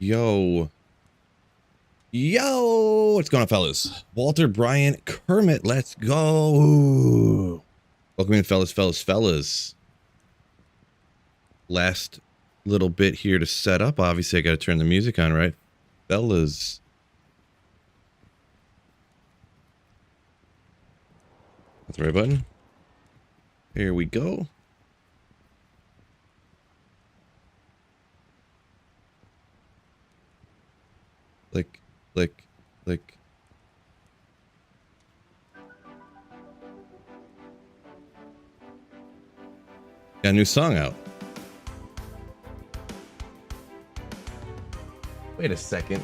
Yo. Yo! What's going on, fellas? Walter, Brian, Kermit, let's go! Welcome in, fellas. Last little bit here to set up. Obviously, I gotta turn the music on, right? Fellas. That's the right button. Here we go. Click. Got a new song out. Wait a second.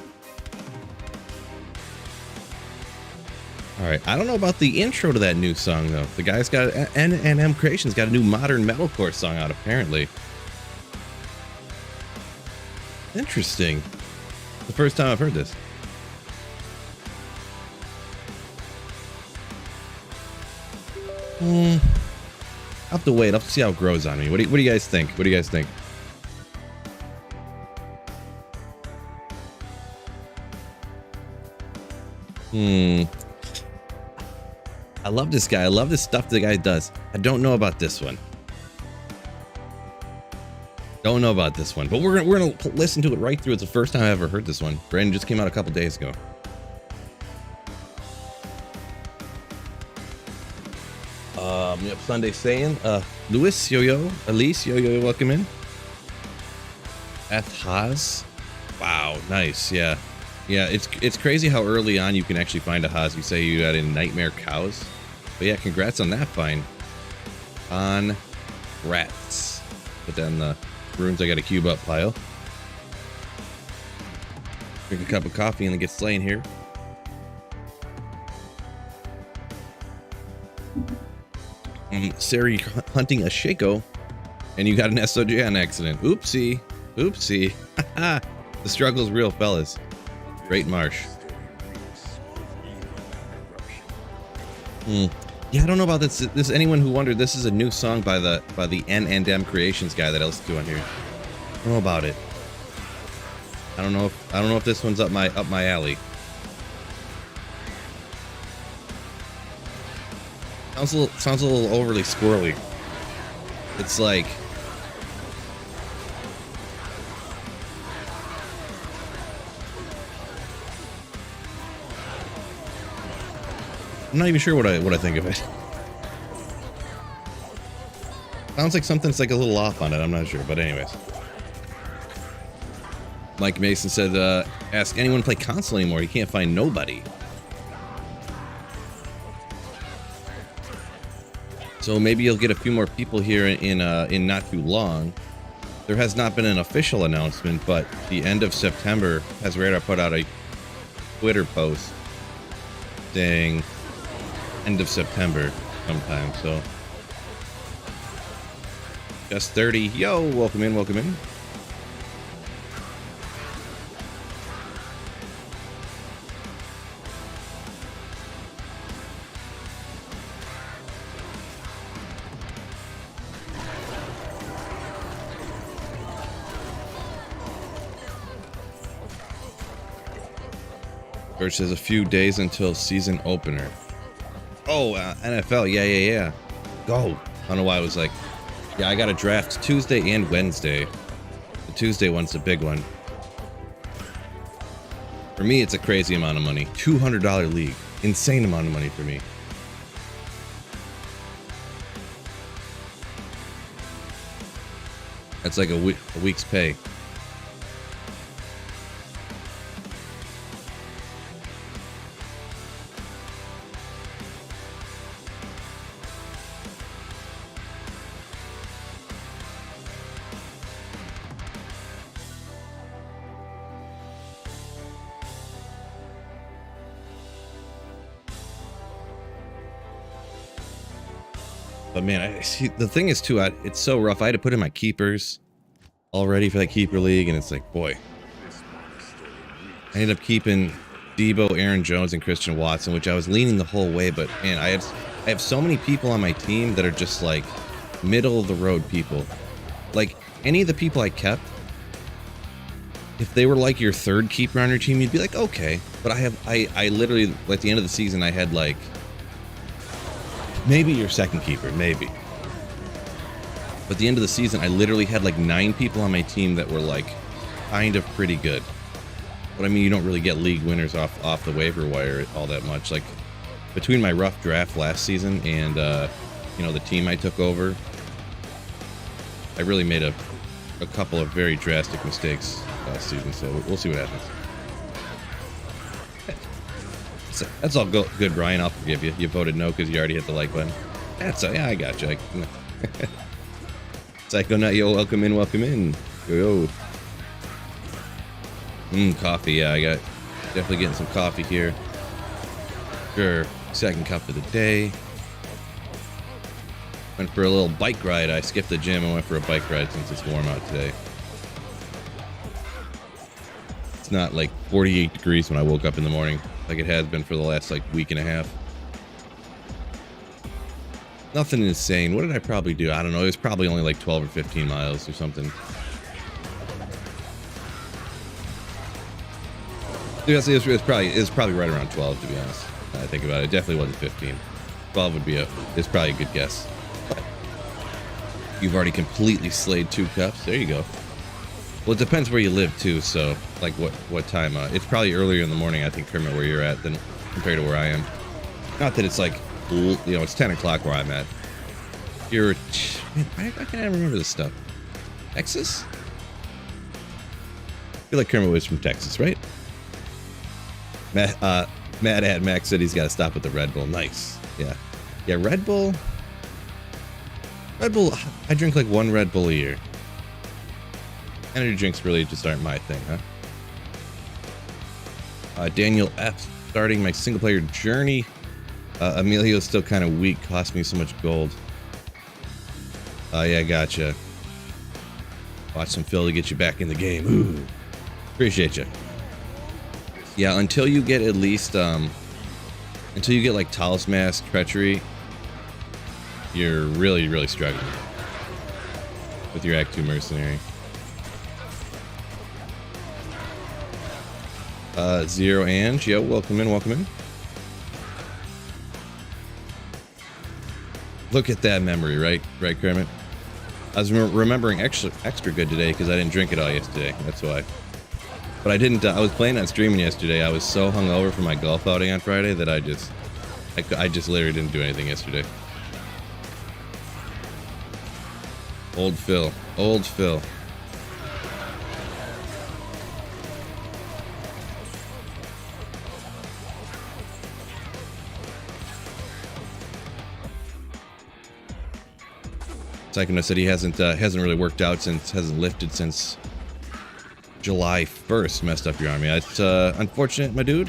Alright, I don't know about the intro to that new song, though. The guy's got... N&M Creations got a new modern metalcore song out, apparently. Interesting. The first time I've heard this. I'll have to wait. I'll have to see how it grows on me. What do you guys think? I love this guy. I love the stuff the guy does. I don't know about this one. But we're gonna listen to it right through. It's the first time I ever heard this one. Brandon just came out a couple days ago. Yep, Sunday saying, Louis, yo, Elise, yo, welcome in. Haas. Wow, nice, yeah. Yeah, it's crazy how early on you can actually find a Haas. You say you got in Nightmare Cows. But yeah, congrats on that find. On rats. Put that in the rooms I got a cube up pile. Drink a cup of coffee and then get slain here. Sari hunting a Shaco, and you got an SOJ on accident. Oopsie. The struggle's real, fellas. Great marsh. Yeah, I don't know about this. This anyone who wondered, this is a new song by the N&M Creations guy that I listened to on here. I don't know about it. I don't know if this one's up my alley. Sounds a little overly squirrely. It's like I'm not even sure what I think of it. Sounds like something's like a little off on it. I'm not sure, but anyways. Mike Mason said, ask anyone play console anymore. You can't find nobody. So maybe you'll get a few more people here in not too long. There has not been an official announcement, but the end of September has Radar put out a Twitter post saying end of September sometime. So just 30. Yo, welcome in. Birch says a few days until season opener. Oh, NFL. Yeah. Go. I don't know why I was like, yeah, I got a draft Tuesday and Wednesday. The Tuesday one's the big one. For me, it's a crazy amount of money. $200 league. Insane amount of money for me. That's like a week's pay. But man, I see the thing is too, it's so rough. I had to put in my keepers all ready for that keeper league, and it's like, boy, I ended up keeping Debo, Aaron Jones, and Christian Watson, which I was leaning the whole way. But man, I have so many people on my team that are just like middle of the road people. Like any of the people I kept, if they were like your third keeper on your team, you'd be like, okay. But I literally, at the end of the season, I had like, maybe your second keeper, maybe. But at the end of the season, I literally had like 9 people on my team that were like kind of pretty good. But I mean, you don't really get league winners off the waiver wire all that much. Like between my rough draft last season and, you know, the team I took over, I really made a couple of very drastic mistakes last season, so we'll see what happens. That's all good, Brian. I'll forgive you. You voted no because you already hit the like button. That's yeah, I got you. Psycho Nut, yo, welcome in, welcome in. Yo. Coffee. Yeah, I got definitely getting some coffee here. Sure, second cup of the day. Went for a little bike ride. I skipped the gym and went for a bike ride since it's warm out today. It's not like 48 degrees when I woke up in the morning like it has been for the last like week and a half. Nothing insane. What did I probably do? I don't know. It was probably only like 12 or 15 miles or something. It was probably right around 12, to be honest. I think about it. It definitely wasn't 15. 12 would be is probably a good guess. You've already completely slayed 2 cups. There you go. Well, it depends where you live too. So, like, what time? It's probably earlier in the morning, I think, Kermit, where you're at, than compared to where I am. Not that it's like, you know, it's 10 o'clock where I'm at. You're, man, why can't I remember this stuff? Texas? I feel like Kermit was from Texas, right? Mad at Max said he's got to stop with the Red Bull. Nice. Yeah. Yeah, Red Bull. I drink like 1 Red Bull a year. Energy drinks really just aren't my thing, huh? Daniel F. starting my single player journey. Emilio's still kind of weak. Cost me so much gold. Yeah, gotcha. Watch some Phil to get you back in the game. Ooh. Appreciate you. Yeah, until you get at least, until you get like Talisman, Treachery, you're really, really struggling with your Act 2 Mercenary. Zero Ange, yeah, welcome in, welcome in. Look at that memory, right, Kermit? I was remembering extra good today because I didn't drink it all yesterday. That's why. But I didn't. I was playing on streaming yesterday. I was so hungover from my golf outing on Friday that I just literally didn't do anything yesterday. Old Phil. Old Phil. Psycho said he hasn't really worked out hasn't lifted since July 1st. Messed up your army. It's unfortunate, my dude.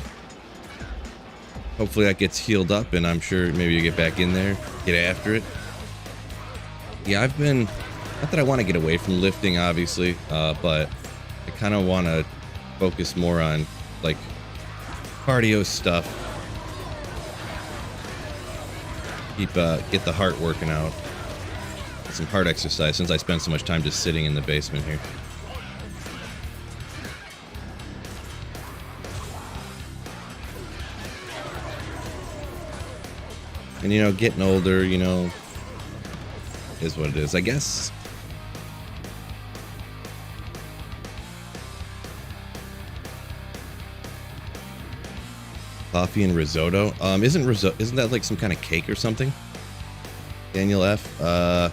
Hopefully that gets healed up, and I'm sure maybe you get back in there, get after it. Yeah, I've been, not that I want to get away from lifting, obviously, but I kind of want to focus more on like cardio stuff. Get the heart working out. Some hard exercise since I spend so much time just sitting in the basement here. And you know, getting older, you know, is what it is, I guess. Coffee and risotto. Isn't that like some kind of cake or something? Daniel F.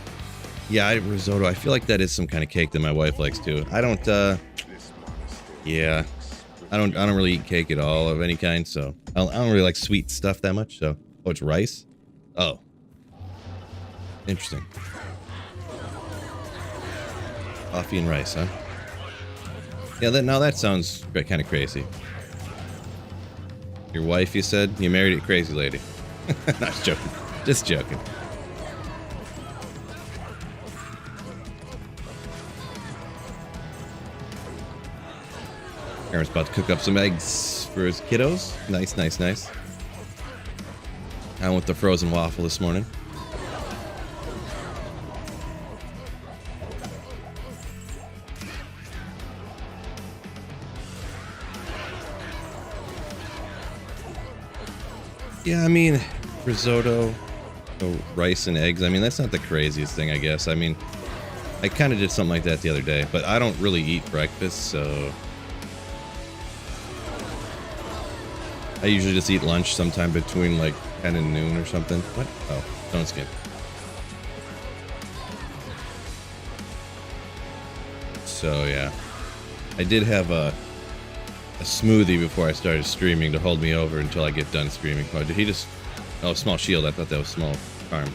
Yeah, risotto. I feel like that is some kind of cake that my wife likes too. I don't. Yeah, I don't really eat cake at all of any kind. So I don't really like sweet stuff that much. So, oh, it's rice. Oh, interesting. Coffee and rice, huh? Yeah, now that sounds kind of crazy. Your wife, you said? You married a crazy lady. Not joking. Just joking. Aaron's about to cook up some eggs for his kiddos. Nice, nice, nice. I went with the frozen waffle this morning. Yeah, I mean, risotto, rice and eggs. I mean, that's not the craziest thing, I guess. I mean, I kind of did something like that the other day, but I don't really eat breakfast, so I usually just eat lunch sometime between like 10 and noon or something. What? Oh, don't skip. So yeah, I did have a smoothie before I started streaming to hold me over until I get done streaming. Oh, did he just... Oh, small shield. I thought that was small arm.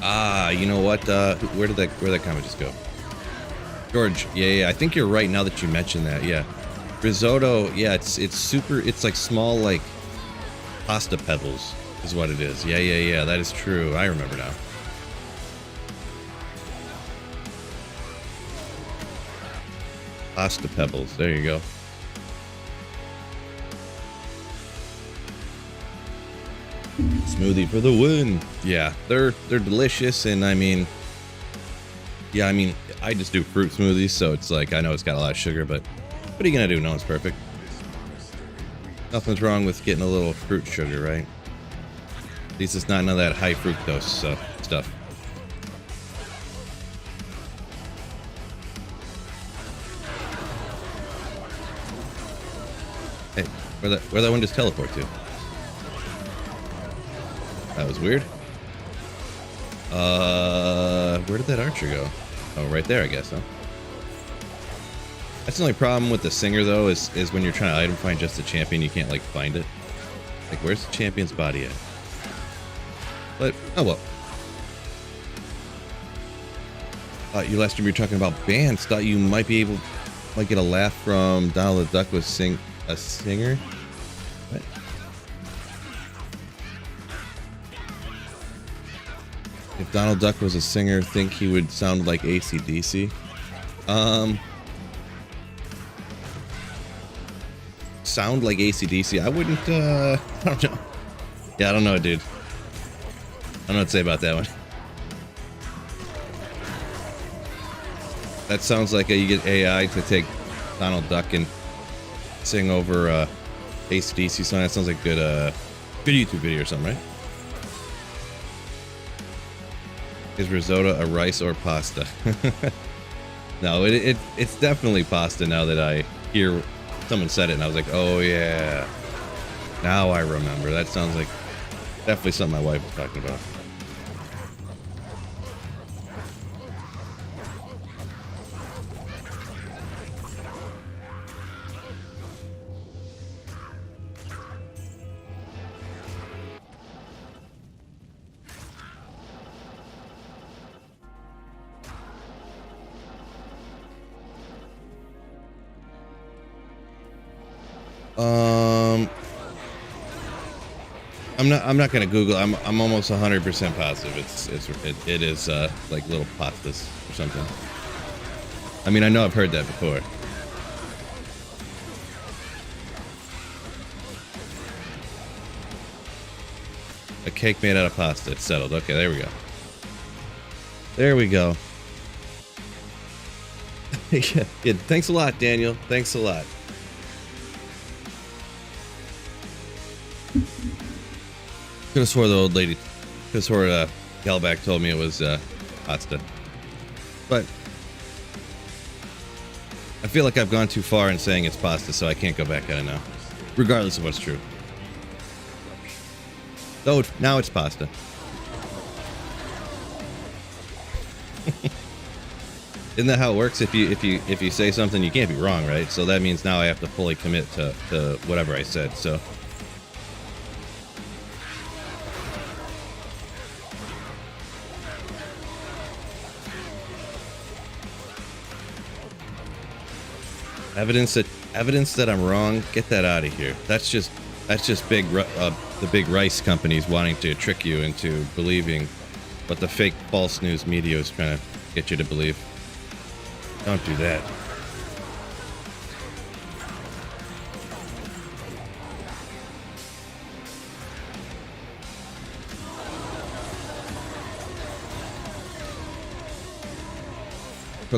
Ah, you know what? Where'd that comment just go? George, yeah, I think you're right now that you mentioned that. Yeah, risotto. Yeah, it's super. It's like small, like pasta pebbles is what it is. Yeah. That is true. I remember now. Pasta pebbles. There you go. Smoothie for the win. Yeah, they're delicious, and I mean, yeah, I mean, I just do fruit smoothies, so it's like, I know it's got a lot of sugar, but what are you gonna do? No one's perfect. Nothing's wrong with getting a little fruit sugar, right? At least it's not none of that high fructose stuff. Hey, where'd that one just teleport to? That was weird. Where did that archer go? Oh, right there, I guess, huh? That's the only problem with the singer, though, is when you're trying to item find just a champion, you can't, like, find it. Like, where's the champion's body at? But, oh well. You last time you were talking about bands. Thought you might be able, might get a laugh from Donald the Duck with a singer. What? If Donald Duck was a singer, think he would sound like AC/DC. Sound like AC/DC? I wouldn't, I don't know. Yeah, I don't know, dude. I don't know what to say about that one. That sounds like you get AI to take Donald Duck and sing over AC/DC song. That sounds like good YouTube video or something, right? Is risotto a rice or pasta? No, it's definitely pasta now that I hear someone said it and I was like, oh yeah. Now I remember. That sounds like definitely something my wife was talking about. I'm not gonna Google. I'm almost 100% positive. It is like little pastas or something. I mean, I know I've heard that before. A cake made out of pasta. It's settled. Okay, there we go. There we go. Yeah, thanks a lot, Daniel. Thanks a lot. Could have swore the old lady, could have swore Galback told me it was pasta. But I feel like I've gone too far in saying it's pasta, so I can't go back at it now. Regardless of what's true. Though now it's pasta. Isn't that how it works? If you say something, you can't be wrong, right? So that means now I have to fully commit to whatever I said. So evidence that I'm wrong. Get that out of here. That's just the big rice companies wanting to trick you into believing what the fake false news media is trying to get you to believe. Don't do that.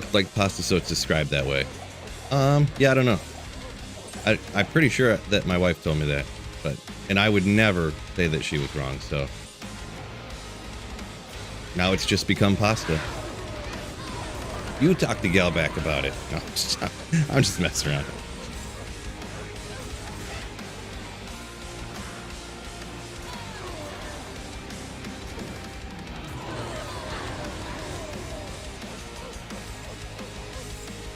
cooked like pasta, so it's described that way. Yeah, I don't know. I'm pretty sure that my wife told me that, and I would never say that she was wrong, so. Now it's just become pasta. You talk to Galback about it. No, I'm just messing around.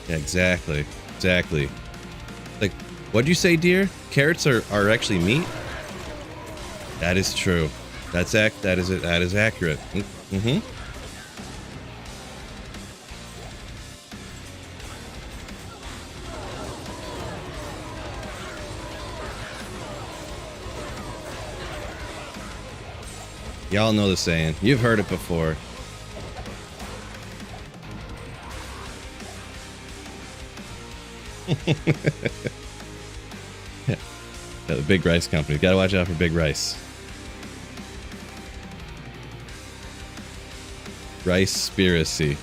Yeah, exactly. Exactly. Like, what'd you say, dear? Carrots are actually meat? That is true. That is accurate. Mm-hmm. Y'all know the saying. You've heard it before. Yeah, the Big Rice Company. Gotta watch out for Big Rice. Rice-spiracy.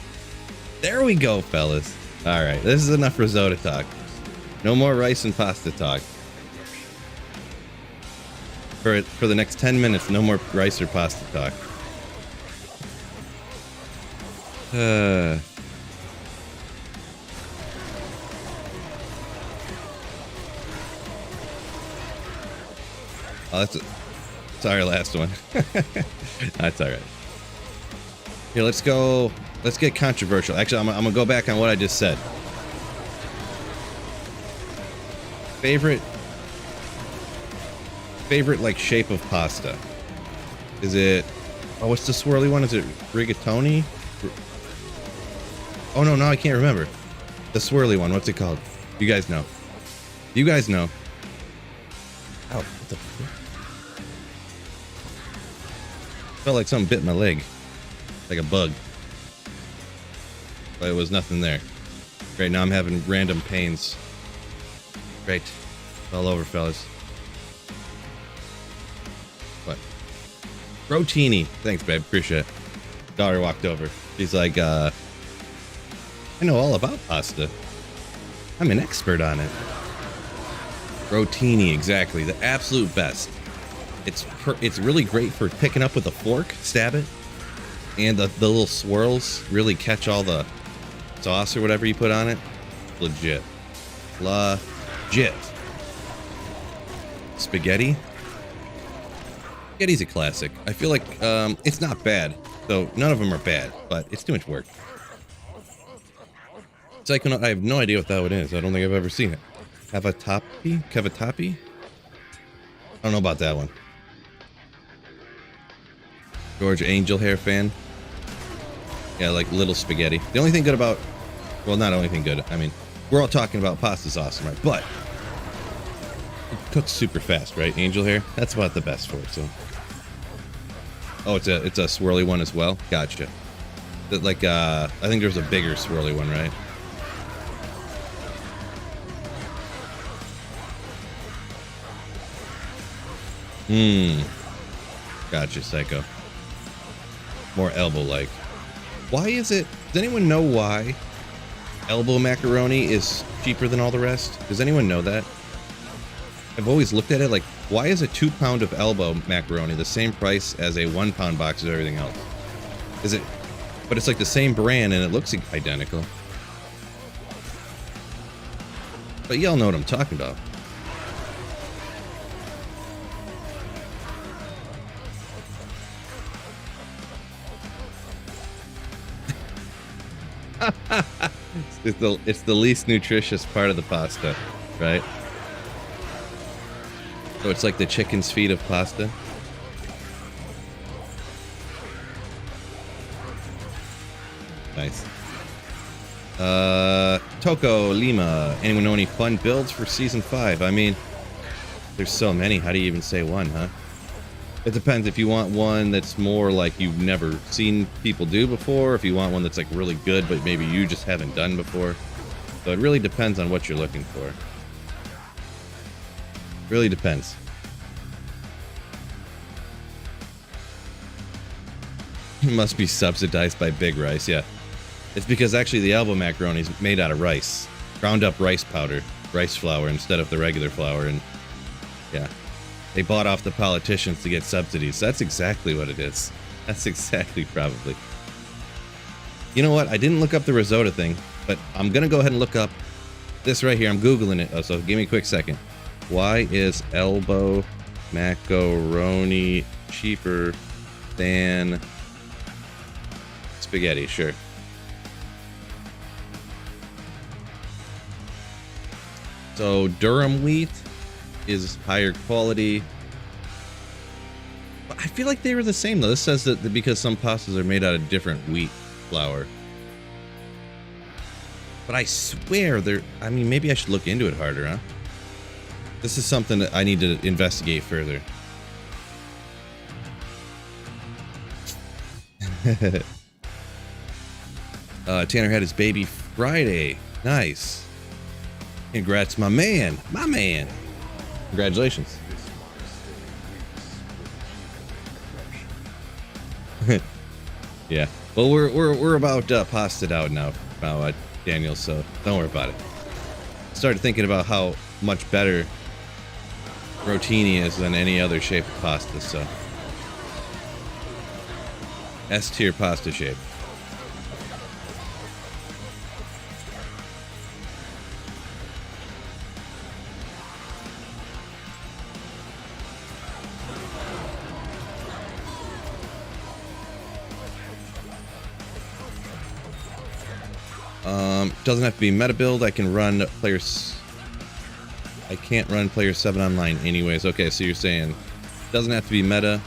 There we go, fellas. Alright, this is enough risotto talk. No more rice and pasta talk. For the next 10 minutes, no more rice or pasta talk. Oh, that's our last one. That's alright. Here, let's go. Let's get controversial. Actually, I'm gonna go back on what I just said. Favorite like shape of pasta? Is it? Oh, what's the swirly one? Is it rigatoni? Oh no, I can't remember. The swirly one. What's it called? You guys know. You guys know. Ow! What the fuck? Felt like something bit my leg. Like a bug. But it was nothing there. Great, now I'm having random pains. Great. All over, fellas. What? Rotini. Thanks, babe. Appreciate it. Daughter walked over. She's like, I know all about pasta. I'm an expert on it. Rotini, exactly. The absolute best. It's really great for picking up with a fork. Stab it. And the little swirls really catch all the sauce or whatever you put on it. Legit. Legit. Spaghetti. Spaghetti's a classic. I feel like it's not bad. So none of them are bad, but it's too much work. Psychonaut, I have no idea what that one is. I don't think I've ever seen it. Cavatappi? I don't know about that one. George Angel Hair fan. Yeah, like little spaghetti. The only thing good about, well, not only thing good. I mean, we're all talking about pasta's awesome, right? But it cooks super fast, right? Angel hair. That's about the best for it. So, oh, it's a swirly one as well. Gotcha. Like I think there's a bigger swirly one, right? Gotcha, Psycho. More elbow-like. Why is it... Does anyone know why elbow macaroni is cheaper than all the rest? Does anyone know that? I've always looked at it like, why is a 2-pound of elbow macaroni the same price as a 1-pound box of everything else? Is it... But it's like the same brand and it looks identical. But y'all know what I'm talking about. It's the least nutritious part of the pasta, right? So it's like the chicken's feet of pasta. Nice. Toko Lima. Anyone know any fun builds for season 5? I mean, there's so many. How do you even say one, huh? It depends if you want one that's more like you've never seen people do before, if you want one that's like really good but maybe you just haven't done before. So it really depends on what you're looking for. Really depends. It must be subsidized by Big Rice, yeah. It's because actually the elbow macaroni is made out of rice. Ground up rice powder, rice flour instead of the regular flour, and yeah. They bought off the politicians to get subsidies. That's exactly what it is. That's exactly probably. You know what? I didn't look up the risotto thing, but I'm going to go ahead and look up this right here. I'm Googling it. Oh, so give me a quick second. Why is elbow macaroni cheaper than spaghetti? Sure. So Durham wheat is higher quality. I feel like they were the same though. This says that because some pastas are made out of different wheat flour. But I swear they're, I mean, maybe I should look into it harder, huh? This is something that I need to investigate further. Tanner had his baby Friday. Nice. Congrats, my man. My man. Congratulations. Yeah. Well, we're about pasted out now, Daniel. So don't worry about it. Started thinking about how much better rotini is than any other shape of pasta. So S tier pasta shape. Doesn't have to be meta build. I can run players. I can't run player 7 online anyways. Okay, so you're saying doesn't have to be meta.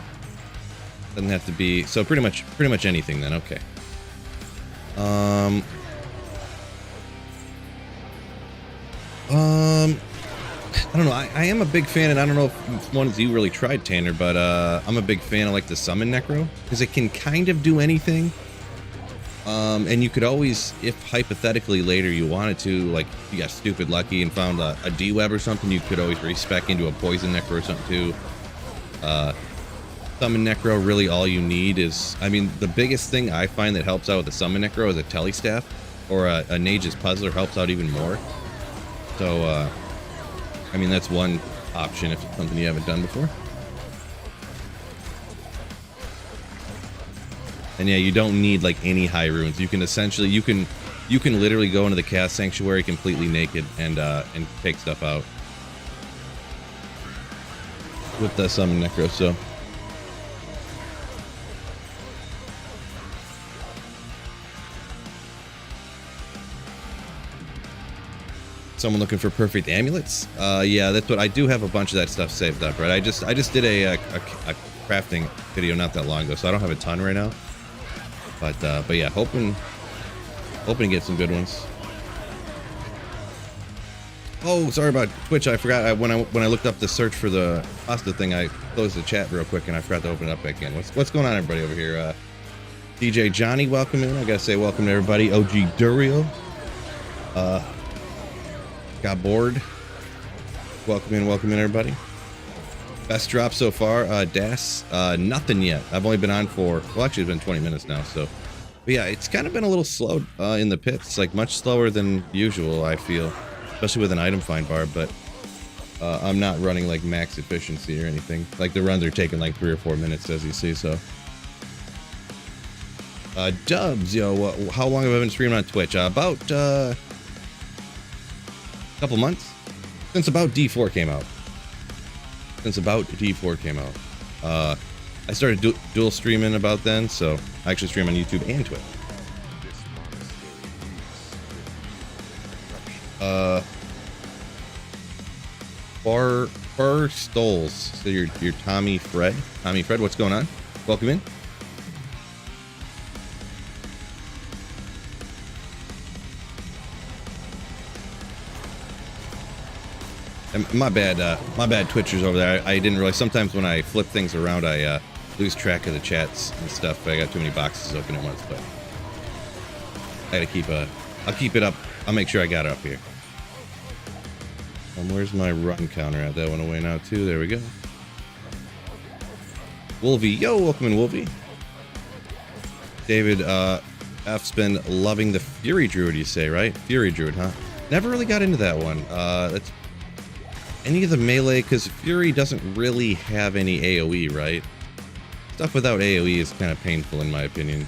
Doesn't have to be, so pretty much anything then. Okay. I don't know. I am a big fan, and I don't know if ones you really tried, Tanner, but I'm a big fan of like the summon necro because it can kind of do anything. And you could always, if hypothetically later you wanted to, like you got stupid lucky and found a D-web or something, you could always respec into a poison necro or something too. Summon necro, really all you need is, I mean, the biggest thing I find that helps out with the summon necro is a telly staff, or a Nage's puzzler helps out even more. So, I mean, that's one option if it's something you haven't done before. And yeah, you don't need like any high runes. You can essentially, you can literally go into the cast sanctuary completely naked and take stuff out with the summon necro. So someone looking for perfect amulets? Yeah, that's what I do have a bunch of that stuff saved up, right? I just did a crafting video not that long ago, so I don't have a ton right now. But yeah, hoping to get some good ones. Oh, sorry about Twitch. I forgot when I looked up the search for the pasta thing, I closed the chat real quick and I forgot to open it up back in. What's going on, everybody over here? DJ Johnny, welcome in. I gotta say welcome to everybody. OG Durio. Got bored. Welcome in, everybody. Best drop so far, Das, nothing yet. I've only been on for, well, actually it's been 20 minutes now, so. But yeah, it's kind of been a little slow in the pits, like much slower than usual, I feel. Especially with an item find Barb, but I'm not running like max efficiency or anything. Like the runs are taking like 3 or 4 minutes, as you see, so. Dubs, yo, how long have I been streaming on Twitch? About a couple months? Since about D4 came out. I started dual streaming about then, so I actually stream on YouTube and Twitch. Far Stoles. So you're Tommy Fred. Tommy Fred, what's going on? Welcome in. And my bad Twitchers over there. I didn't realize sometimes when I flip things around, I lose track of the chats and stuff. I got too many boxes open at once, but I gotta I'll keep it up. I'll make sure I got it up here. Where's my run counter at? That went away now too. There we go. Wolvie, yo, welcome in, Wolvie. David, F's been loving the Fury Druid, you say, right? Fury Druid, huh? Never really got into that one. That's any of the melee, because Fury doesn't really have any AoE, right? Stuff without AoE is kind of painful in my opinion.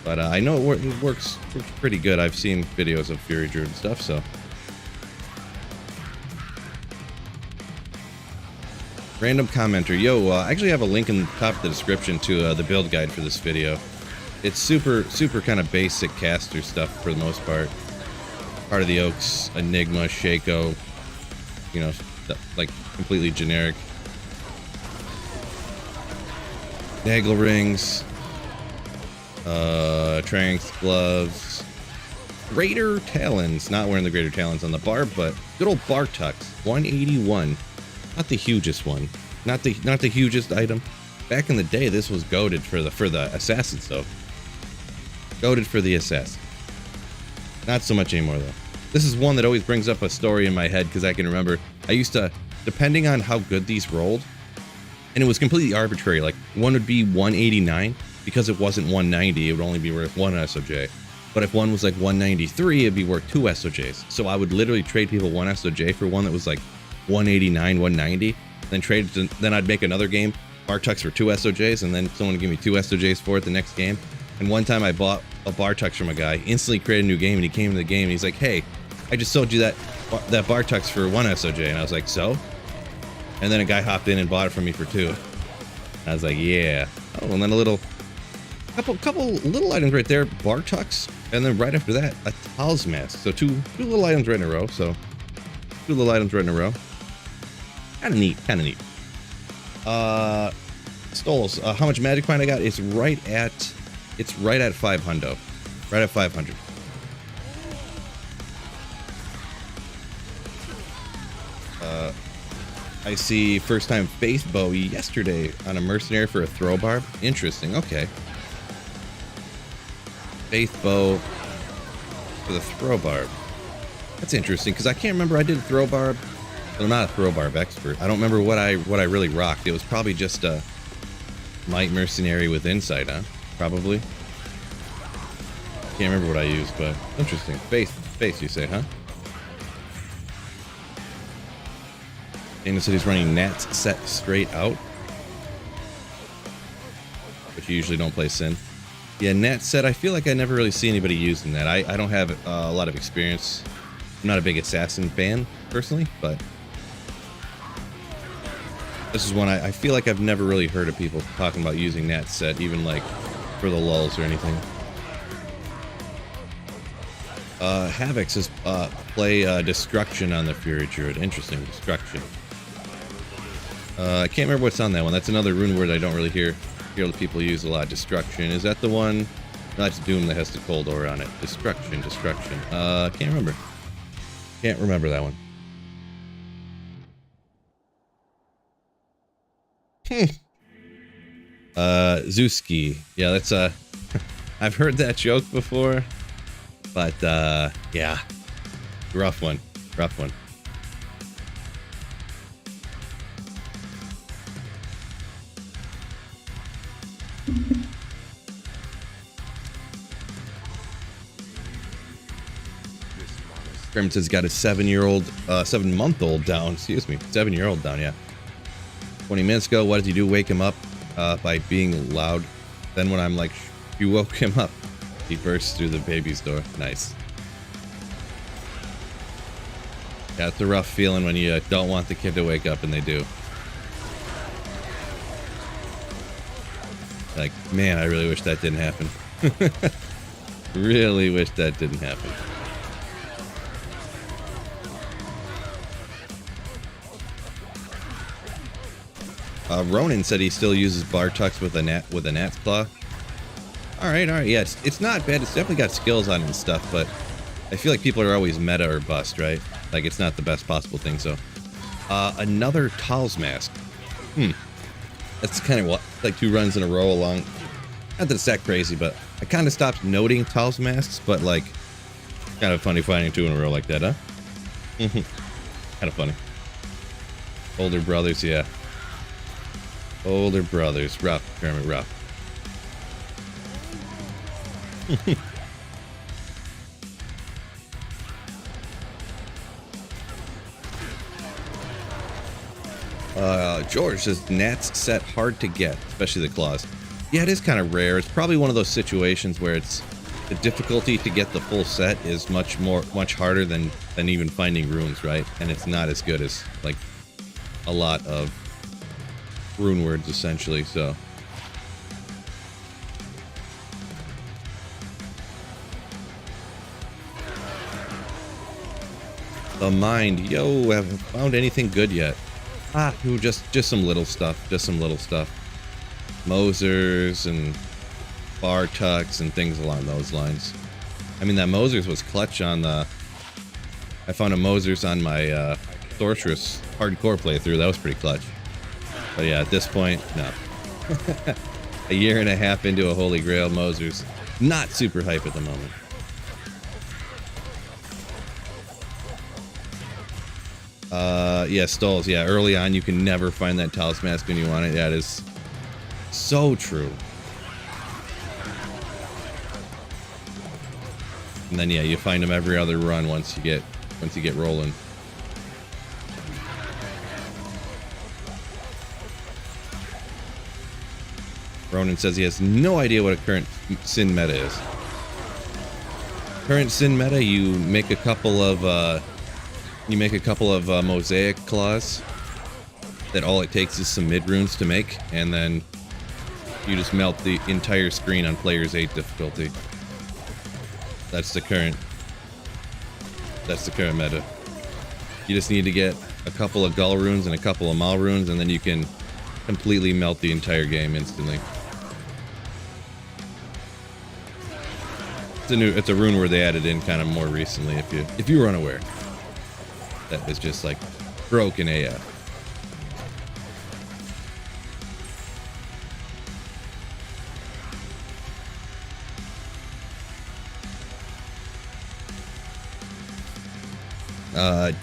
But I know it works pretty good. I've seen videos of Fury Druid and stuff, so. Random commenter. Yo, I actually have a link in the top of the description to the build guide for this video. It's super kind of basic caster stuff for the most part. Part of the Oaks, Enigma, Shaco, you know, like completely generic. Nagel rings, Tranks gloves, Greater Talons. Not wearing the Greater Talons on the Barb, but good old Bartux, 181. Not the hugest one, not the hugest item. Back in the day, this was goated for the assassins though. Goated for the assassin. Not so much anymore though. This is one that always brings up a story in my head because I can remember I used to, depending on how good these rolled, and it was completely arbitrary. Like one would be 189 because it wasn't 190. It would only be worth 1 SOJ. But if one was like 193, it'd be worth 2 SOJs. So I would literally trade people 1 SOJ for one that was like 189, 190, then trade it. Then I'd make another game, Bartux for 2 SOJs, and then someone would give me 2 SOJs for it the next game. And one time I bought a Bartux from a guy, instantly created a new game, and he came to the game and he's like, "Hey, I just sold you that Bartux for 1 SOJ," and I was like, "So?" And then a guy hopped in and bought it from me for 2. I was like, "Yeah." Oh, and then couple little items right there, Bartux, and then right after that, a Tal's Mask. So two little items right in a row. So 2 little items right in a row. Kind of neat. Stoles. How much magic point I got? It's right at 500. Right at 500. I see first time Faith Bow yesterday on a Mercenary for a throw barb. Interesting. Okay. Faith Bow for the throw barb. That's interesting because I can't remember. I did throw barb, but I'm not a throw barb expert. I don't remember what I really rocked. It was probably just a Might Mercenary with Insight, huh? Probably. Can't remember what I used, but interesting. Faith, you say, huh? Dana said he's running Nats set straight out, but you usually don't play Sin. Yeah, Nat set. I feel like I never really see anybody using that. I don't have a lot of experience. I'm not a big assassin fan personally, but this is one I feel like I've never really heard of people talking about using Nat set, even like for the lulls or anything. Havoc says play Destruction on the Fury Druid. Interesting, Destruction. I can't remember what's on that one. That's another rune word I don't really hear people use a lot. Destruction. Is that the one? No, that's Doom that has the cold aura on it. Destruction. Can't remember. Can't remember that one. Zuski. Yeah, that's I've heard that joke before, but yeah, rough one. Kermit says got a 7-month-old down. Excuse me, 7-year-old down. Yeah. 20 minutes ago, what did you do? Wake him up by being loud. Then when I'm like, you woke him up, he bursts through the baby's door. Nice. Yeah, it's a rough feeling when you don't want the kid to wake up and they do. Like, man, I really wish that didn't happen. Really wish that didn't happen. Ronan said he still uses Bartux with a Nat's Claw. All right. Yeah, it's not bad. It's definitely got skills on it and stuff, but I feel like people are always meta or bust, right? Like it's not the best possible thing. So, another Tal's Mask. That's kind of what, like 2 runs in a row along. Not that it's that crazy, but I kind of stopped noting Tal's Masks, but like, kind of funny finding 2 in a row like that, huh? Kind of funny. Older brothers, yeah. Older brothers, rough, Kermit, rough. George says Nat's set hard to get, especially the claws. Yeah, it is kind of rare. It's probably one of those situations where it's the difficulty to get the full set is much harder than even finding runes, right? And it's not as good as like a lot of rune words essentially. So the mind, yo, haven't found anything good yet. Just some little stuff, Mosers and bar tucks and things along those lines. I mean, that Mosers was clutch on the... I found a Mosers on my Sorceress hardcore playthrough. That was pretty clutch. But yeah, at this point, no. A year and a half into a Holy Grail, Mosers. Not super hype at the moment. Yeah, Stolls. Yeah, early on you can never find that Talis Mask when you want it. That is so true. And then yeah, you find them every other run once you get rolling. Ronan says he has no idea what a current sin meta is. Current sin meta, you make a couple of mosaic claws that all it takes is some mid runes to make, and then you just melt the entire screen on player's 8 difficulty. That's the current meta. You just need to get a couple of Gull runes and a couple of Mal runes, and then you can completely melt the entire game instantly. It's a rune word they added in kind of more recently, if you were unaware. That is just like broken AF.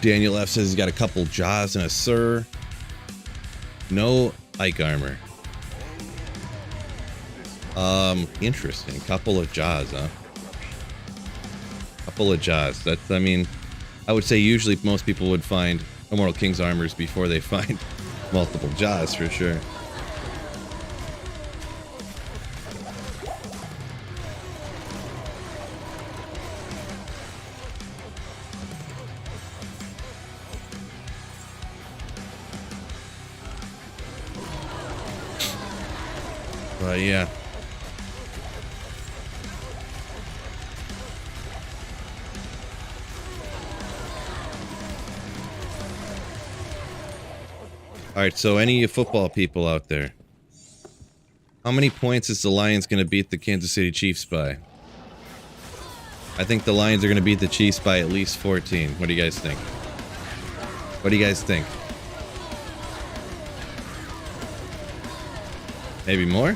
Daniel F says he's got a couple Jaws and a Sir. No Ike armor. Interesting. Couple of Jaws, huh? Couple of Jaws. That's, I mean, I would say usually most people would find Immortal King's armors before they find multiple Jaws, for sure. But yeah. Alright, so any of you football people out there, how many points is the Lions going to beat the Kansas City Chiefs by? I think the Lions are going to beat the Chiefs by at least 14. What do you guys think? What do you guys think? Maybe more?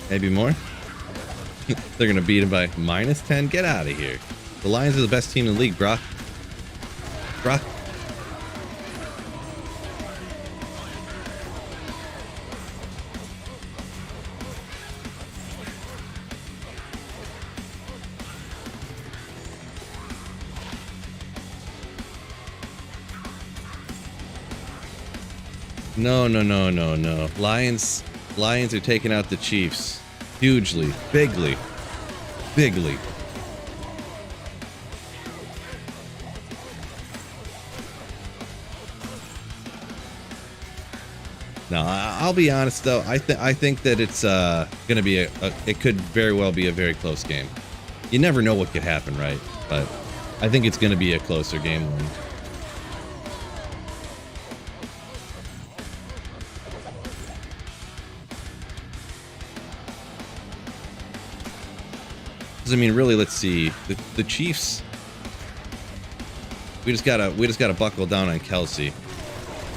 Maybe more? They're going to beat them by minus 10? Get out of here. The Lions are the best team in the league, brah. Brah. No. Lions are taking out the Chiefs. Hugely. Bigly. Now, I'll be honest though. I think that it's gonna be it could very well be a very close game. You never know what could happen, right? But I think it's gonna be a closer game than. I mean, really, let's see. The Chiefs. We just gotta buckle down on Kelsey.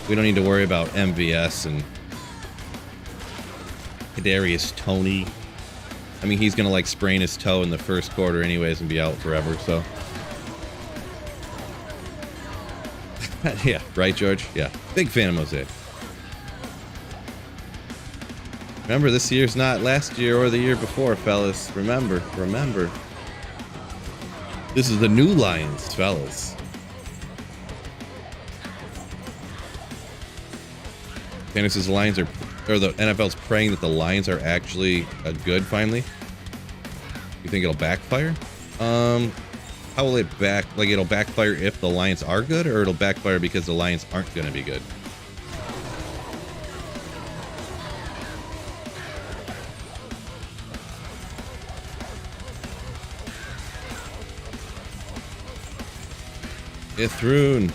We don't need to worry about MVS and Kadarius Toney. I mean, he's gonna like sprain his toe in the first quarter anyways and be out forever. So, yeah, right, George. Yeah, big fan of Mosaic. Remember, this year's not last year or the year before, fellas. Remember, remember. This is the new Lions, fellas. Candace's Lions are, or the NFL's praying that the Lions are actually good finally. You think it'll backfire? How will it like it'll backfire if the Lions are good, or it'll backfire because the Lions aren't going to be good? It's rune.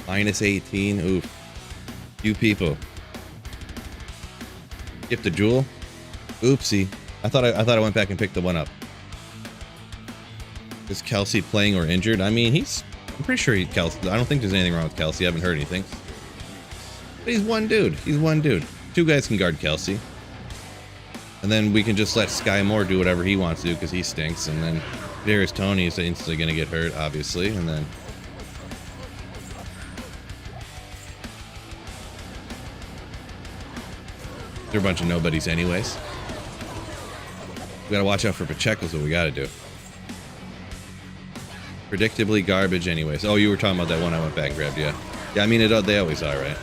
Minus 18. Oof. You people. Gift a jewel. Oopsie. I thought I went back and picked the one up. Is Kelsey playing or injured? I mean, I'm pretty sure Kelsey. I don't think there's anything wrong with Kelsey. I haven't heard anything. But he's one dude. He's one dude. Two guys can guard Kelsey. And then we can just let Sky Moore do whatever he wants to do because he stinks. And then Darius Toney is instantly going to get hurt, obviously. And then they're a bunch of nobodies anyways. We got to watch out for Pacheco's what we got to do. Predictably garbage anyways. Oh, you were talking about that one I went back and grabbed, yeah. Yeah, I mean, they always are, right?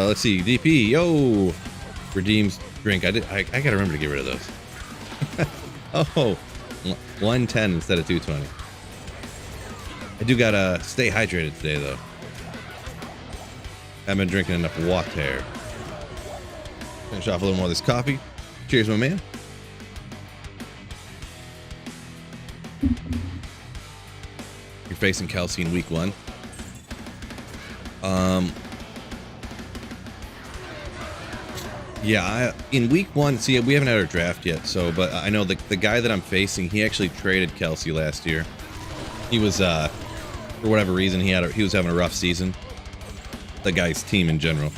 Let's see. DP, yo! Redeems drink. I gotta remember to get rid of those. Oh, 110 instead of 220. I do gotta stay hydrated today, though. Haven't been drinking enough water. Finish off a little more of this coffee. Cheers, my man. You're facing Kelsey in week 1. Yeah, in week 1, see, we haven't had our draft yet, so, but I know the guy that I'm facing, he actually traded Kelsey last year. He was, for whatever reason, he was having a rough season. The guy's team in general.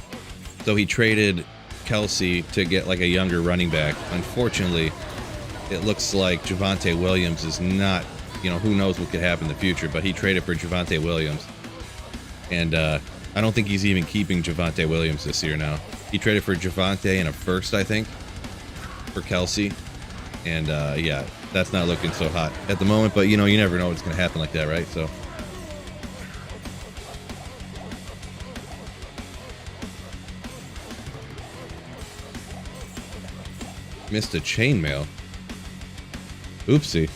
So he traded Kelsey to get like a younger running back. Unfortunately, it looks like Javonte Williams is not, you know, who knows what could happen in the future, but he traded for Javonte Williams. And I don't think he's even keeping Javonte Williams this year now. He traded for Javonte and a first, I think, for Kelsey. And yeah, that's not looking so hot at the moment, but you know, you never know what's going to happen like that, right? So missed a chainmail. Oopsie.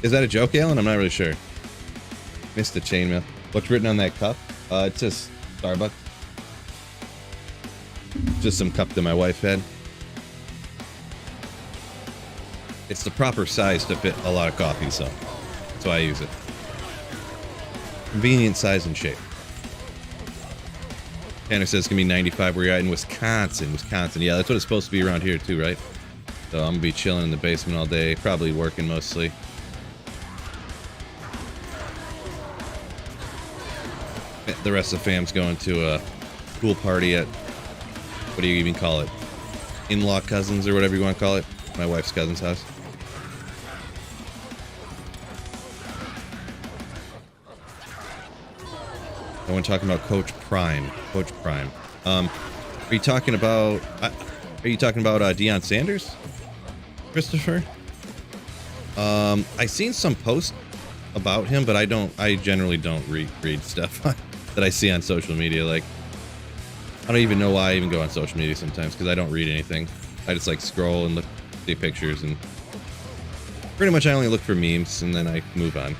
Is that a joke, Alan? I'm not really sure. Missed a chainmail. What's written on that cup? It's just Starbucks. Just some cup that my wife had. It's the proper size to fit a lot of coffee, so that's why I use it. Convenient size and shape. Tanner says it's gonna be 95 where you're at in Wisconsin. Yeah, that's what it's supposed to be around here too, right? So I'm gonna be chilling in the basement all day, probably working mostly. The rest of the fam's going to a pool party at, what do you even call it? In-law cousins or whatever you want to call it. My wife's cousin's house. I want to talk about Coach Prime. Coach Prime. Are you talking about Deion Sanders, Christopher? I seen some posts about him, but I generally don't read stuff that I see on social media. Like, I don't even know why I even go on social media sometimes, because I don't read anything. I just like scroll and see pictures, and pretty much I only look for memes and then I move on.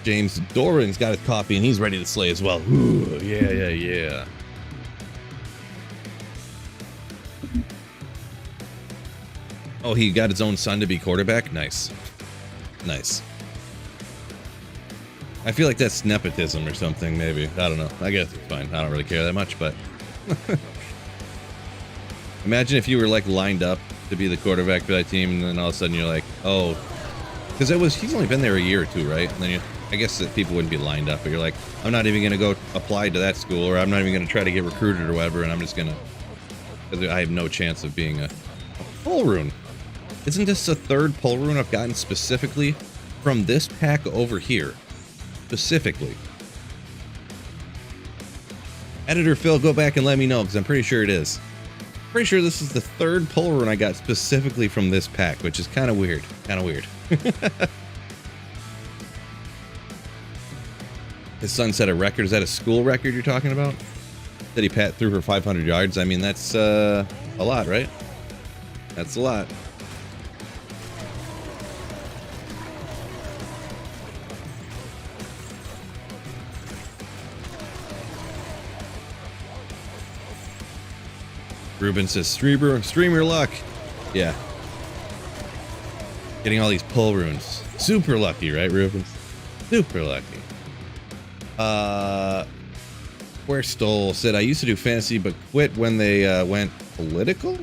James Doran's got his copy and he's ready to slay as well. Ooh, yeah. Oh, he got his own son to be quarterback? Nice. I feel like that's nepotism or something, maybe. I don't know. I guess it's fine. I don't really care that much, but... Imagine if you were, like, lined up to be the quarterback for that team, and then all of a sudden you're like, oh... Because he's only been there a year or two, right? And then I guess that people wouldn't be lined up, but you're like, I'm not even going to go apply to that school, or I'm not even going to try to get recruited or whatever, and I'm just going to I have no chance of being a pull rune. Isn't this the third pull rune I've gotten specifically from this pack over here? Specifically. Editor Phil, go back and let me know, because I'm pretty sure it is. Pretty sure this is the third pull rune I got specifically from this pack, which is kind of weird. Kind of weird. His son set a record. Is that a school record you're talking about? That he pat through for 500 yards? I mean, that's a lot, right? That's a lot. Ruben says, streamer luck. Yeah. Getting all these pull runes. Super lucky, right, Ruben? Super lucky. Where Stole said, I used to do fantasy, but quit when they went political?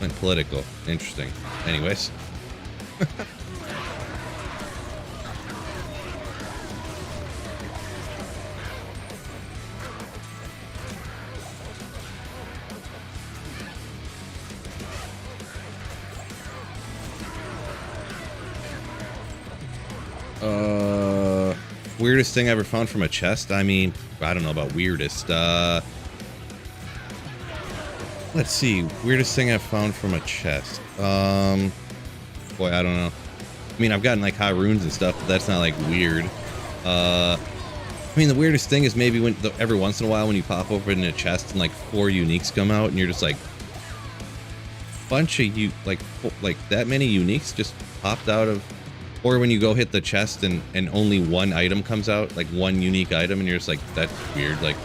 Went political. Interesting. Anyways. Weirdest thing I ever found from a chest? I mean, I don't know about weirdest. Let's see. Weirdest thing I've found from a chest. Boy, I don't know. I mean, I've gotten like high runes and stuff, but that's not like weird. I mean, the weirdest thing is maybe when every once in a while when you pop open a chest and like 4 uniques come out and you're just like, bunch of like that many uniques just popped out of. Or when you go hit the chest and only one item comes out, like one unique item, and you're just like, that's weird. Like,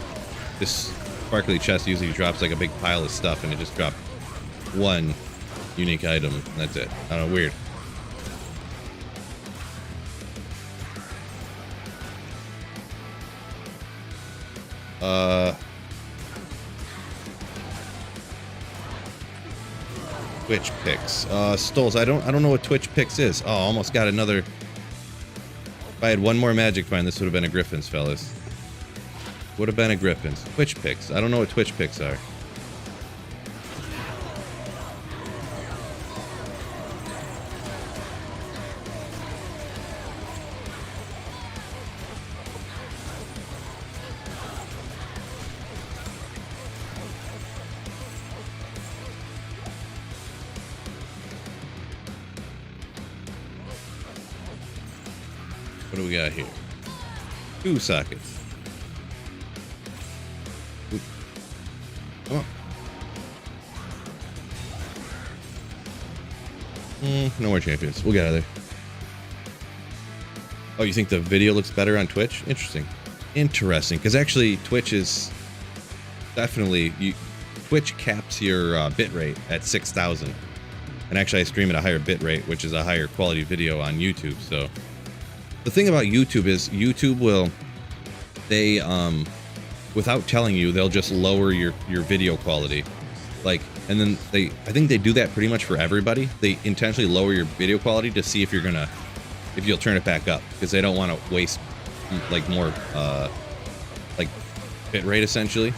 this sparkly chest usually drops like a big pile of stuff, and it just dropped one unique item, and that's it. I don't know, weird. Twitch picks. Stoles, I don't know what Twitch picks is. Oh, almost got another. If I had one more magic find, this would have been a Griffin's, fellas. Would have been a Griffin's. Twitch picks. I don't know what Twitch picks are. What do we got here? 2 sockets. Ooh. Come on. No more champions. We'll get out of there. Oh, you think the video looks better on Twitch? Interesting. Interesting. Because actually, Twitch is definitely... Twitch caps your bitrate at 6,000. And actually, I stream at a higher bitrate, which is a higher quality video on YouTube, so... The thing about YouTube is YouTube will, without telling you, they'll just lower your video quality. Like, and then I think they do that pretty much for everybody. They intentionally lower your video quality to see if you'll turn it back up, because they don't want to waste like more, like bit rate essentially.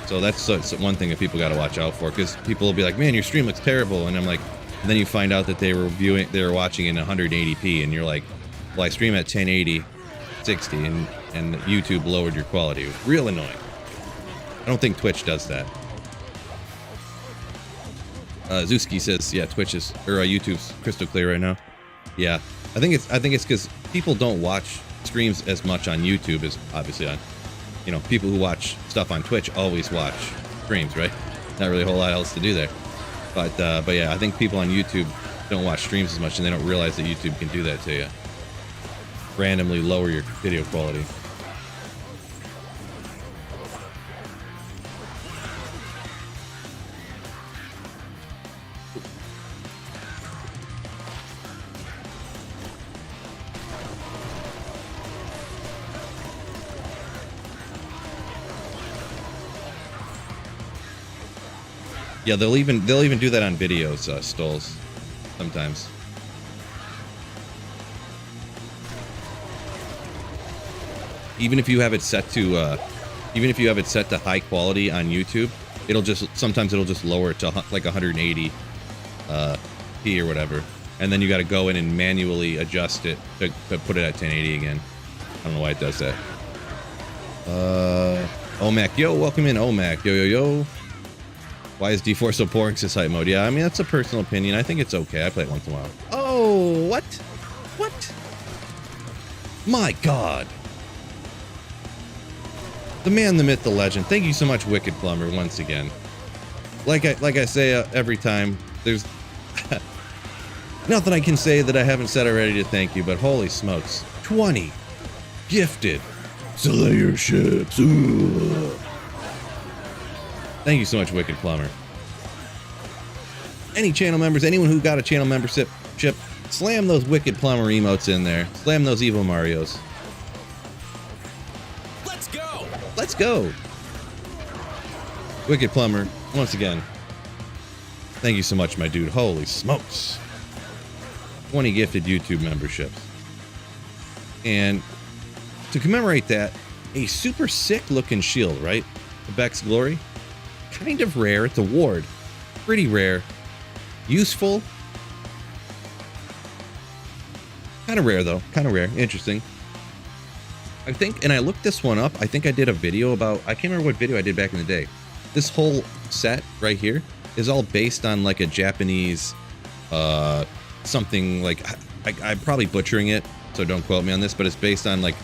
So that's one thing that people got to watch out for, because people will be like, man, your stream looks terrible. And I'm like, and then you find out that they were watching in 180p, and you're like, well, I stream at 1080, 60, and YouTube lowered your quality. It was real annoying. I don't think Twitch does that. Zuski says, yeah, YouTube's crystal clear right now. Yeah, I think it's because people don't watch streams as much on YouTube as obviously on, people who watch stuff on Twitch always watch streams, right? Not really a whole lot else to do there. But yeah, I think people on YouTube don't watch streams as much, and they don't realize that YouTube can do that to you. Randomly lower your video quality. Yeah, they'll even do that on videos, Stoles, sometimes. Even if you have it set to Even if you have it set to high quality on YouTube, sometimes it'll just lower it to like 180 p or whatever, and then you got to go in and manually adjust it to put it at 1080 again. I don't know why it does that. Omac, yo, welcome in, Omac, yo. Why is D4 so boring since hype mode? Yeah, I mean, that's a personal opinion. I think it's okay. I play it once in a while. Oh, what? My God. The man, the myth, the legend. Thank you so much, Wicked Plumber, once again. Like I say every time, there's nothing I can say that I haven't said already to thank you, but holy smokes. 20 gifted Slayer ships. Ooh. Thank you so much, Wicked Plumber. Any channel members, anyone who got a channel membership, slam those Wicked Plumber emotes in there. Slam those Evil Marios. Let's go. Wicked Plumber, once again. Thank you so much, my dude. Holy smokes. 20 gifted YouTube memberships. And to commemorate that, a super sick looking shield, right? The Beck's Glory. Kind of rare. It's a ward. Pretty rare. Useful. Kind of rare, though. Kind of rare. Interesting. I think, and I looked this one up. I think I did a video about, I can't remember what video I did back in the day. This whole set right here is all based on like a Japanese, something like, I'm probably butchering it, so don't quote me on this, but it's based on like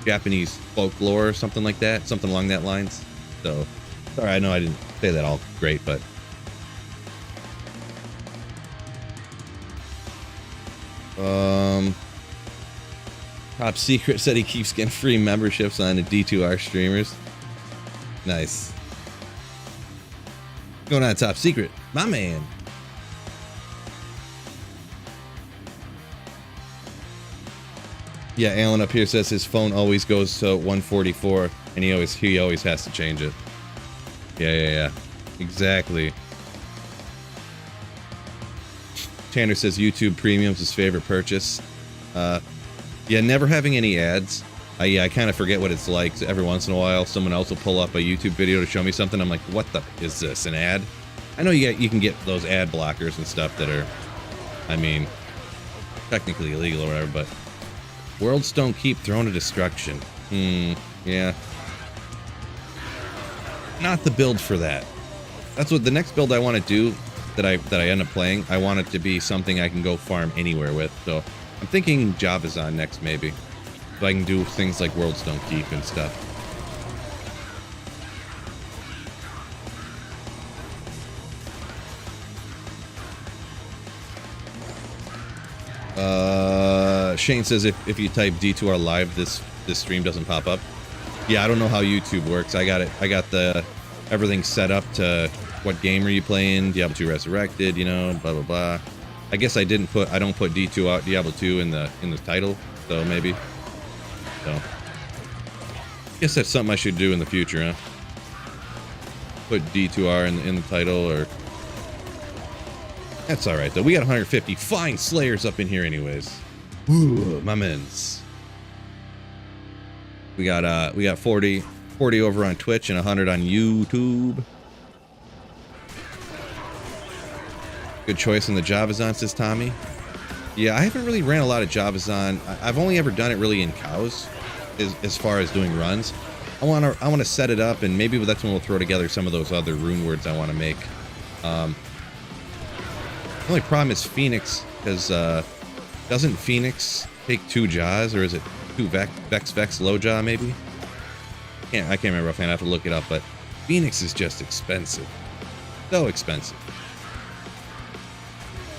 Japanese folklore or something like that, something along that lines. So, sorry, I know I didn't say that all great, but. Top Secret said he keeps getting free memberships on the D2R streamers. Nice. Going on, Top Secret, my man. Yeah, Alan up here says his phone always goes to 144, and he always has to change it. Yeah. Exactly. Tanner says YouTube Premium's his favorite purchase. Yeah, never having any ads. I kind of forget what it's like. So every once in a while, someone else will pull up a YouTube video to show me something. I'm like, what the is this? An ad? I know you can get those ad blockers and stuff that are, I mean, technically illegal or whatever, but worlds don't keep thrown to destruction. Yeah. Not the build for that. That's what the next build I want to do that I end up playing. I want it to be something I can go farm anywhere with. So I'm thinking Javazon next, maybe. So I can do things like Worlds Don't Keep and stuff. Shane says if you type D2R live, this stream doesn't pop up. Yeah, I don't know how YouTube works. I got everything set up to what game are you playing, Diablo 2 Resurrected, you know, blah blah blah. I guess I don't put D2 out Diablo 2 in the title, so maybe. So I guess that's something I should do in the future, huh? Put D2R in the title, or that's all right though. We got 150 fine Slayers up in here, anyways. Ooh, my men's. We got 40 over on Twitch and 100 on YouTube. Good choice on the Javazon, says Tommy. Yeah, I haven't really ran a lot of Javazon. I've only ever done it really in cows, as far as doing runs. I want to set it up, and maybe that's when we'll throw together some of those other rune words I want to make. The only problem is Phoenix, because doesn't Phoenix take 2 jaws, or is it 2 Vex low jaw maybe? I can't remember offhand. I have to look it up, but Phoenix is just expensive, so expensive.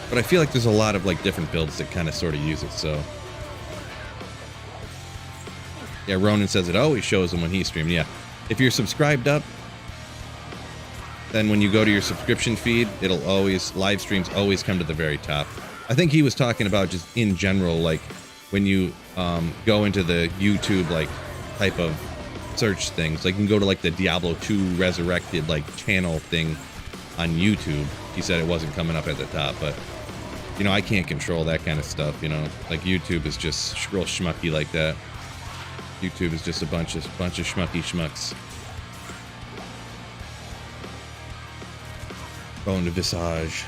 But I feel like there's a lot of like different builds that kind of sort of use it. So yeah, Ronan says it always shows him when he's streaming. Yeah, if you're subscribed up, then when you go to your subscription feed, it'll always, live streams always come to the very top. I think he was talking about just in general, like when you go into the YouTube like type of search things, like you can go to like the Diablo 2 Resurrected like channel thing on YouTube. He said it wasn't coming up at the top, but you know, I can't control that kind of stuff, you know, like YouTube is just real schmucky like that. YouTube is just a bunch of schmucky schmucks. Bone to Visage.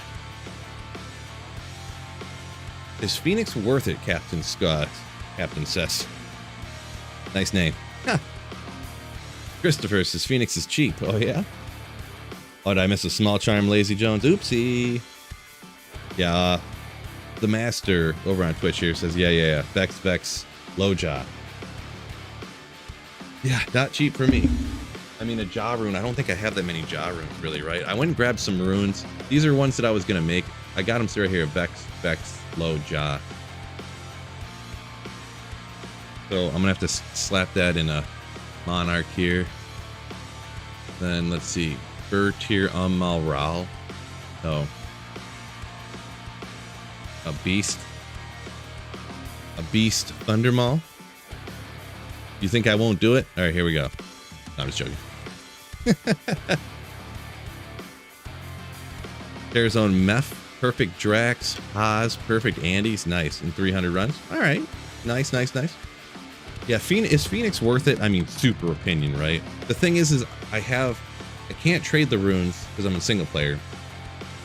Is Phoenix worth it, Captain Scott? Captain says. Nice name. Huh. Christopher says Phoenix is cheap. Oh, yeah? Oh, did I miss a small charm, Lazy Jones? Oopsie. Yeah, the Master over on Twitch here says, yeah. Vex, low jaw. Yeah, not cheap for me. I mean, a jaw rune. I don't think I have that many jaw runes, really, right? I went and grabbed some runes. These are ones that I was going to make. I got them right here. Vex, low jaw. So I'm going to have to slap that in a Monarch here. Then let's see. Bertir Malral. Oh. A beast Thundermaul. You think I won't do it? All right, here we go. No, I'm just joking. Terrazone Meph, perfect Drax, Haas, perfect Andes, nice, in 300 runs. All right, nice. Yeah, is Phoenix worth it? I mean, super opinion, right? The thing is I can't trade the runes because I'm a single player,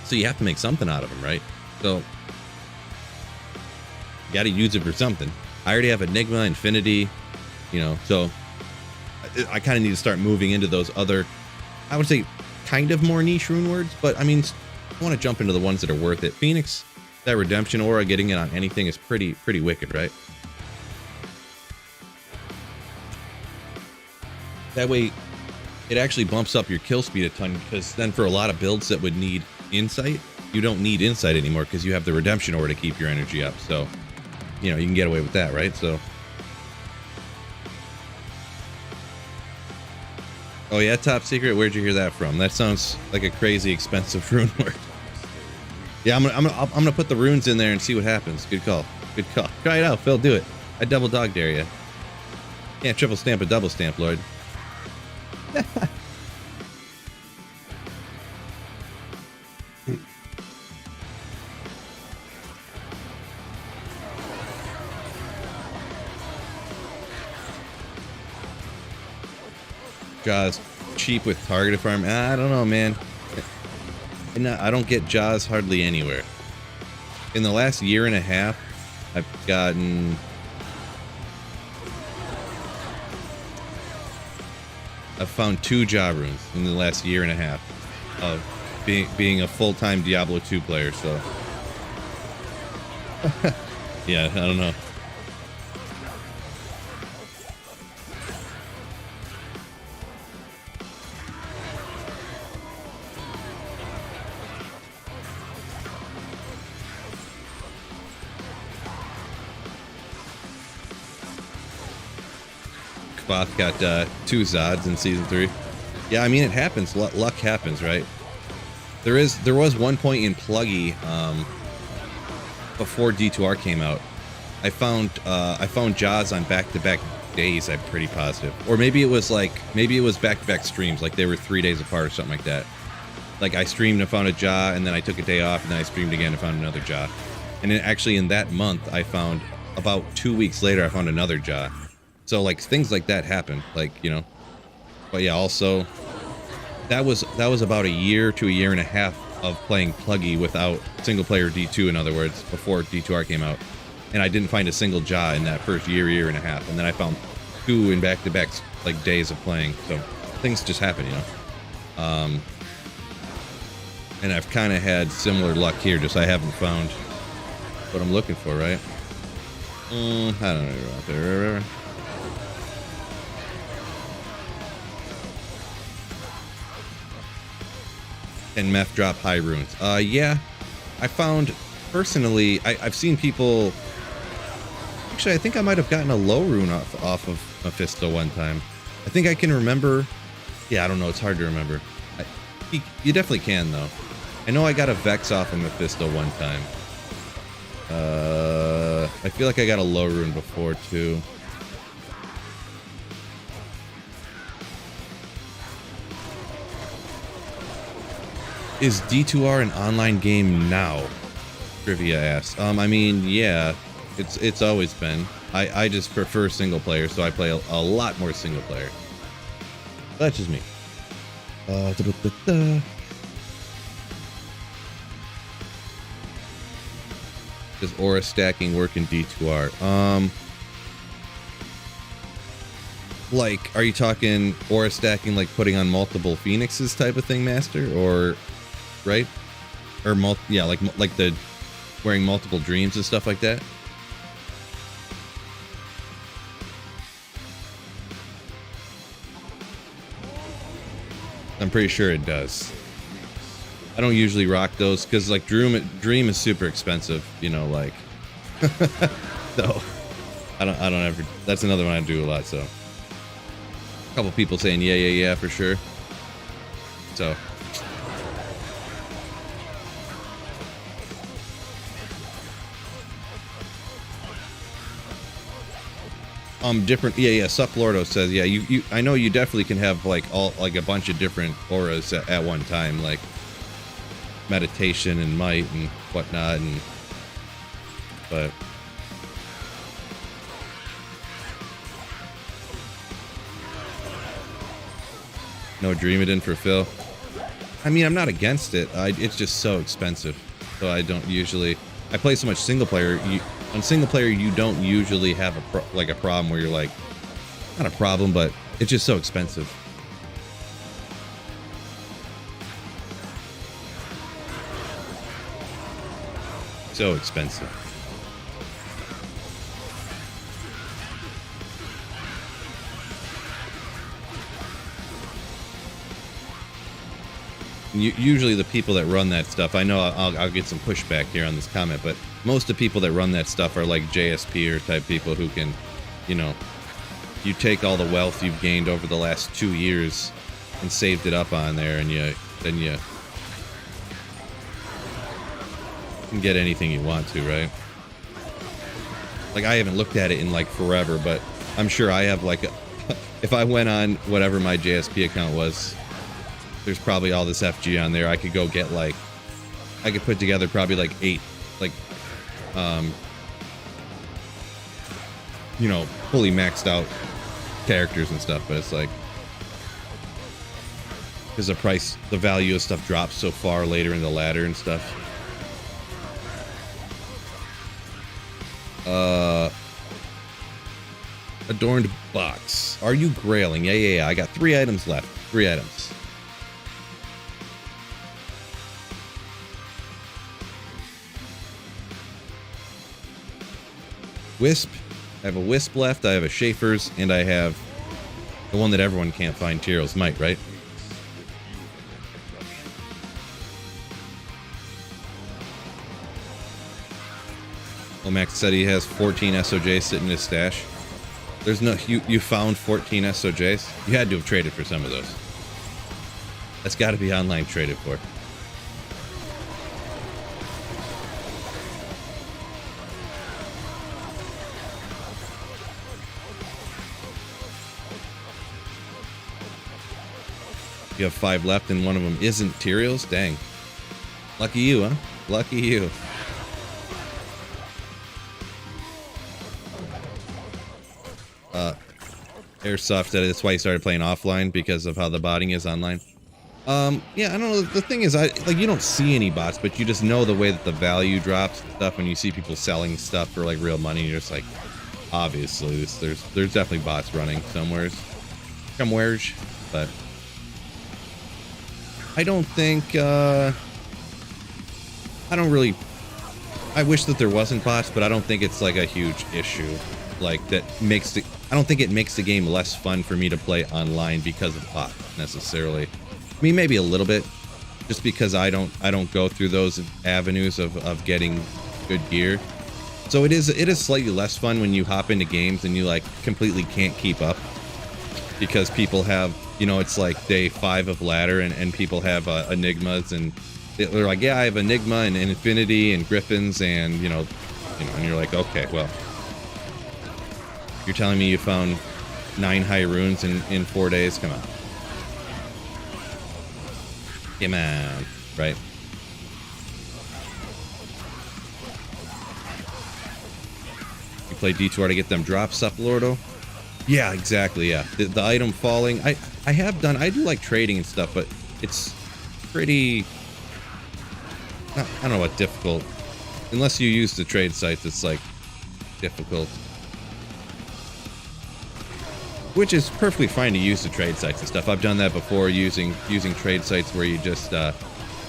so you have to make something out of them, right? So you got to use it for something. I already have Enigma, Infinity, you know, so I kind of need to start moving into those other, I would say, kind of more niche rune words, but I mean, I want to jump into the ones that are worth it. Phoenix, that redemption aura, getting it on anything is pretty wicked, right? That way, it actually bumps up your kill speed a ton, because then for a lot of builds that would need insight, you don't need insight anymore because you have the redemption aura to keep your energy up. So, you know, you can get away with that, right? So, oh yeah, top secret. Where'd you hear that from? That sounds like a crazy expensive rune word. Yeah, I'm gonna put the runes in there and see what happens. Good call. Try it out, Phil. Do it. I double dog dare you. Can't triple stamp a double stamp, Lord. Jaws cheap with targeted farm. I don't know, man. I don't get Jaws hardly anywhere. In the last year and a half, I've found 2 Jaw runes in the last year and a half of being a full-time Diablo 2 player, so yeah, I don't know. Both got 2 Zods in season 3. Yeah, I mean, it happens. Luck happens, right? There was one point in Pluggy before D2R came out. I found Jaws on back-to-back days. I'm pretty positive, or maybe it was back-to-back streams, like they were 3 days apart or something like that. Like I streamed and found a Jaw, and then I took a day off, and then I streamed again and found another Jaw. And then actually in that month, I found about 2 weeks later, I found another Jaw. So like things like that happen, like, you know. But yeah, also that was about a year to a year and a half of playing Pluggy without single player D2, in other words, before D2R came out. And I didn't find a single Jaw in that first year and a half. And then I found 2 in back-to-back like days of playing. So things just happen, you know. And I've kind of had similar luck here, just I haven't found what I'm looking for, right? I don't know out there. And Meph drop high runes. Yeah, I found personally, I've seen people. Actually, I think I might have gotten a low rune off of Mephisto one time. I think I can remember. Yeah, I don't know. It's hard to remember. You definitely can though. I know I got a Vex off of Mephisto one time. I feel like I got a low rune before too. Is D2R an online game now? Trivia asks. I mean, yeah, it's always been. I just prefer single player, so I play a lot more single player. That's just me. Does aura stacking work in D2R? Like, are you talking aura stacking like putting on multiple phoenixes type of thing, Master? Or, right? Or yeah, like the wearing multiple dreams and stuff like that? I'm pretty sure it does. I don't usually rock those because like Dream is super expensive, you know, like so I don't ever, that's another one I do a lot. So a couple people saying yeah for sure. So different, yeah, Sup Lordo says, yeah, you I know you definitely can have like a bunch of different auras at one time, like meditation and might and whatnot, and but no Dreamadin for Phil. I mean, I'm not against it. It's just so expensive, so I don't usually. I play so much single player. On single player, you don't usually have a problem where you're like, not a problem, but it's just so expensive. So expensive. Usually the people that run that stuff, I know I'll get some pushback here on this comment, but most of the people that run that stuff are like JSP or type people who can, you know, you take all the wealth you've gained over the last 2 years and saved it up on there, and then you can get anything you want to, right? Like, I haven't looked at it in like forever, but I'm sure I have like if I went on whatever my JSP account was, there's probably all this FG on there. I could go get like, I could put together probably like 8, like, you know, fully maxed out characters and stuff, but it's like, because the value of stuff drops so far later in the ladder and stuff. Adorned box. Are you grailing? Yeah. I got 3 items left. 3 items. Wisp. I have a Wisp left, I have a Schaefer's, and I have the one that everyone can't find, Tyrell's Might, right? Max said he has 14 SOJs sitting in his stash. There's no, you found 14 SOJs? You had to have traded for some of those. That's got to be online traded for. You have 5 left and one of them isn't Tyrell's? Dang. Lucky you, huh? Lucky you. Airsoft said that's why he started playing offline, because of how the botting is online. Yeah, I don't know. The thing is, like, you don't see any bots, but you just know the way that the value drops and stuff when you see people selling stuff for like real money. You're just like, obviously, there's definitely bots running somewheres, but I don't think, I don't really, I wish that there wasn't bots, but I don't think it's like a huge issue. Like, that makes the, I don't think it makes the game less fun for me to play online because of bots necessarily. I mean, maybe a little bit, just because I don't go through those avenues of getting good gear. So it is slightly less fun when you hop into games and you like completely can't keep up, because people have, you know, it's like day 5 of ladder and people have enigmas, and they're like, yeah, I have enigma and infinity and griffins, and you know, and you're like, okay, well, you're telling me you found 9 high runes in 4 days? Come on. Come on, right? You play D2R to get them drops up, Lordo? Yeah, exactly, yeah. The item falling, I do like trading and stuff, but it's pretty, I don't know what difficult. Unless you use the trade sites, it's like difficult. Which is perfectly fine to use the trade sites and stuff. I've done that before using trade sites where you just the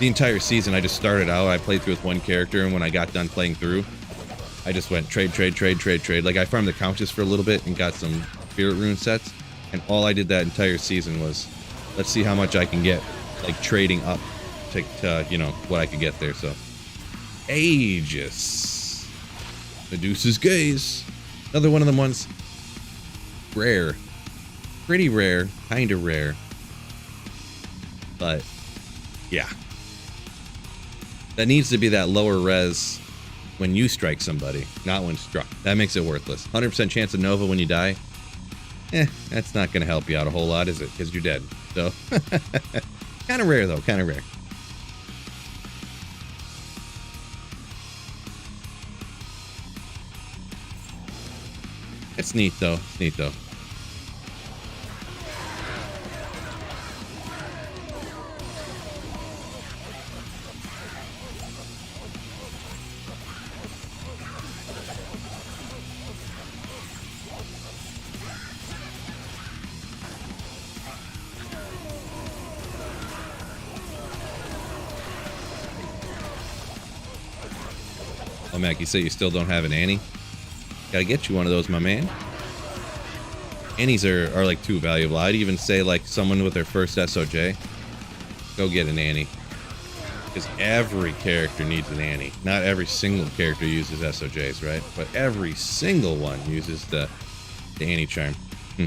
entire season I just started out, I played through with one character, and when I got done playing through, I just went trade. Like I farmed the couches for a little bit and got some spirit rune sets, and all I did that entire season was let's see how much I can get like trading up to you know what I could get there. So Aegis, Medusa's Gaze, another one of them ones. Rare, pretty rare, kind of rare, but yeah, that needs to be that lower res when you strike somebody, not when struck. That makes it worthless. 100% chance of Nova when you die. That's not going to help you out a whole lot, is it? Because you're dead. So kind of rare though, kind of rare. It's neat though. It's neat though. Oh, Mac, you say you still don't have an Annie? Gotta get you one of those, my man. Annies are like too valuable. I'd even say like someone with their first SOJ, go get an Annie. Because every character needs an Annie. Not every single character uses SOJs, right? But every single one uses the Annie charm.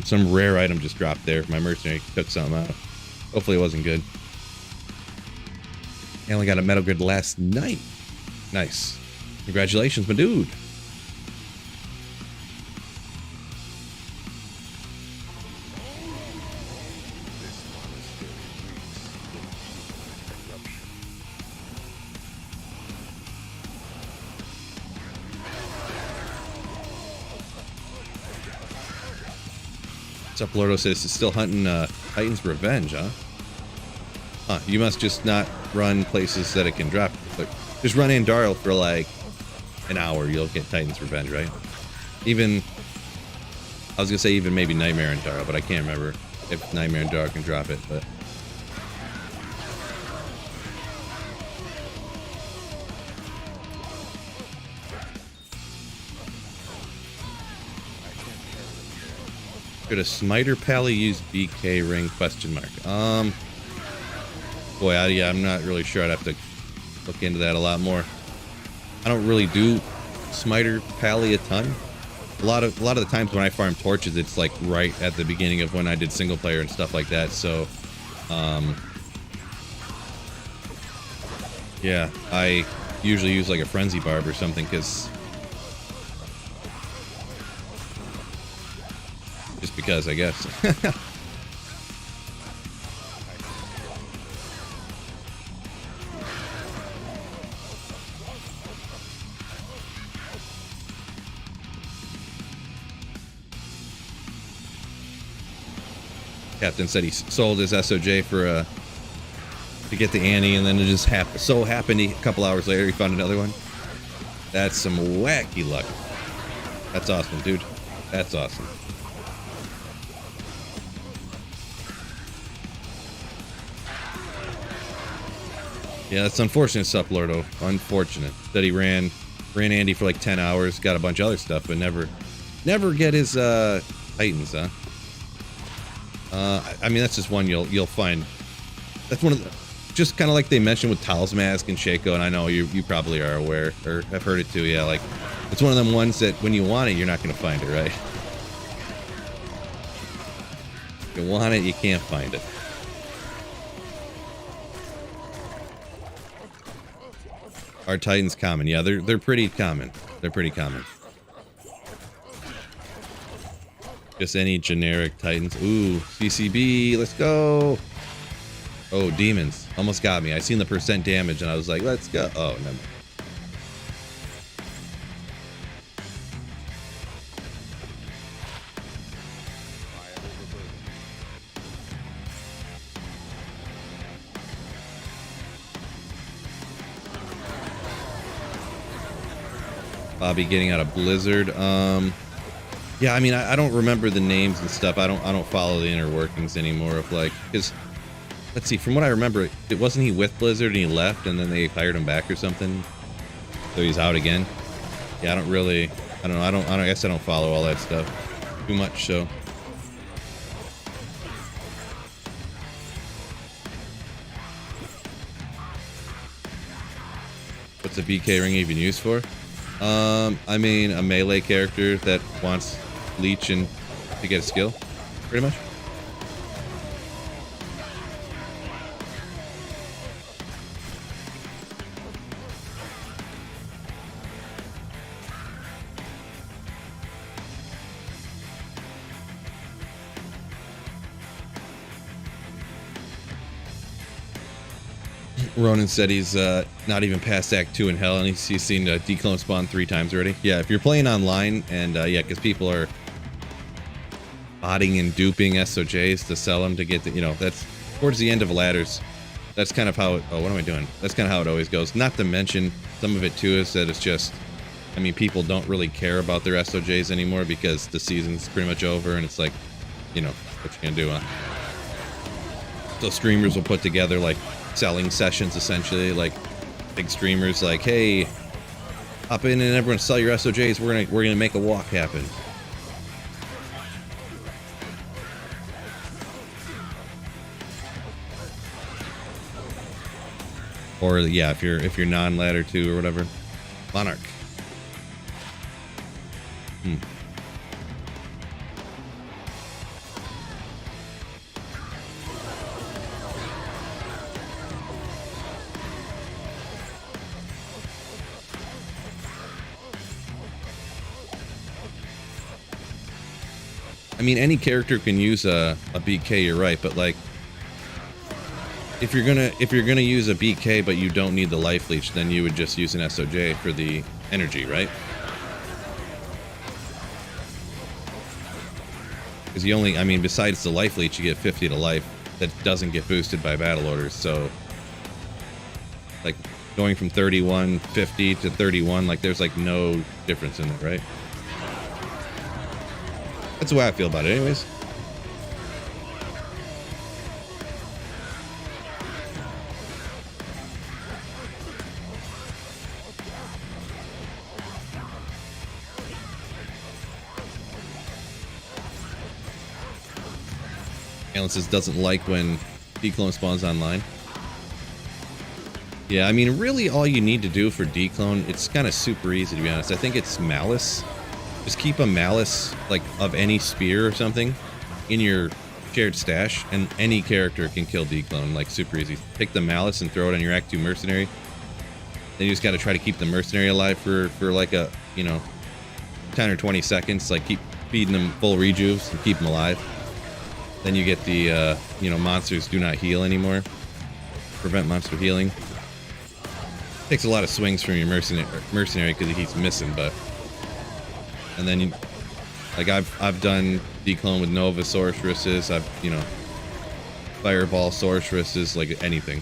Some rare item just dropped there. My mercenary took something out. Hopefully it wasn't good. I only got a metal grid last night. Nice. Congratulations, my dude. What's up, Lordo says, it's still hunting Titan's Revenge, huh? Huh, you must just not run places that it can drop. But just run Andariel for like an hour, you'll get Titan's Revenge, right? Even, I was gonna say even maybe Nightmare Andariel, but I can't remember if Nightmare Andariel can drop it, but. Could a Smiter Pally use BK ring, question mark? Boy, yeah, I'm not really sure. I'd have to look into that a lot more. I don't really do Smiter Pally a ton. A lot of the times when I farm torches, it's like right at the beginning of when I did single player and stuff like that. So, yeah, I usually use like a frenzy barb or something because. Just because, I guess. Captain said he sold his SOJ for to get the Annie, and then it just so happened a couple hours later he found another one. That's some wacky luck. That's awesome, dude. That's awesome. Yeah, that's unfortunate, Sup Lordo. Unfortunate that he ran Andy for like 10 hours, got a bunch of other stuff, but never get his Titans, huh? I mean, that's just one you'll find. That's one of the, just kind of like they mentioned with Tal's Mask and Shaco, and I know you probably are aware or have heard it too. Yeah, like it's one of them ones that when you want it, you're not gonna find it, right? If you want it, you can't find it. Are Titans common? Yeah, they're pretty common. They're pretty common. Just any generic Titans. Ooh, CCB, let's go. Oh, demons. Almost got me. I seen the percent damage and I was like, let's go. Oh, no. Bobby getting out of Blizzard. Yeah, I mean, I don't remember the names and stuff. I don't follow the inner workings anymore of like, because let's see, from what I remember, it wasn't he with Blizzard and he left and then they hired him back or something. So he's out again. Yeah, I don't know. I guess I don't follow all that stuff too much. So. What's a BK ring even used for? I mean, a melee character that wants leech and to get a skill, pretty much. Ronan said he's not even past Act 2 in Hell, and he's seen D-Clone spawn 3 times already. Yeah, if you're playing online, and yeah, because people are botting and duping SOJs to sell them to get the, you know, that's towards the end of ladders. That's kind of how it, oh, what am I doing? That's kind of how it always goes. Not to mention, some of it too is that it's just, I mean, people don't really care about their SOJs anymore because the season's pretty much over, and it's like, you know, what you gonna do, huh? So streamers will put together, like, selling sessions, essentially, like big streamers like, hey, hop in and everyone sell your SOJs, we're gonna make a walk happen. Or yeah, if you're non-ladder 2 or whatever. Monarch. I mean, any character can use a BK, you're right, but like, if you're gonna use a BK but you don't need the life leech, then you would just use an SOJ for the energy, right? Because you only, I mean, besides the life leech, you get 50 to life that doesn't get boosted by battle orders. So, like, going from 50 to 31, like, there's like no difference in it, right? That's the way I feel about it, anyways. Alan says doesn't like when D-Clone spawns online. Yeah, I mean, really all you need to do for D-Clone, it's kind of super easy, to be honest. I think it's Malice. Just keep a Malice, like, of any spear or something in your shared stash, and any character can kill D-Clone, like, super easy. Pick the Malice and throw it on your Act 2 Mercenary. Then you just got to try to keep the Mercenary alive for like a, you know, 10 or 20 seconds. Like, keep feeding them full rejuves and keep them alive. Then you get the, you know, monsters do not heal anymore. Prevent monster healing. Takes a lot of swings from your Mercenary because he keeps missing, but... And then, you, like, I've done D-Clone with Nova Sorceresses. I've, you know, Fireball Sorceresses, like anything.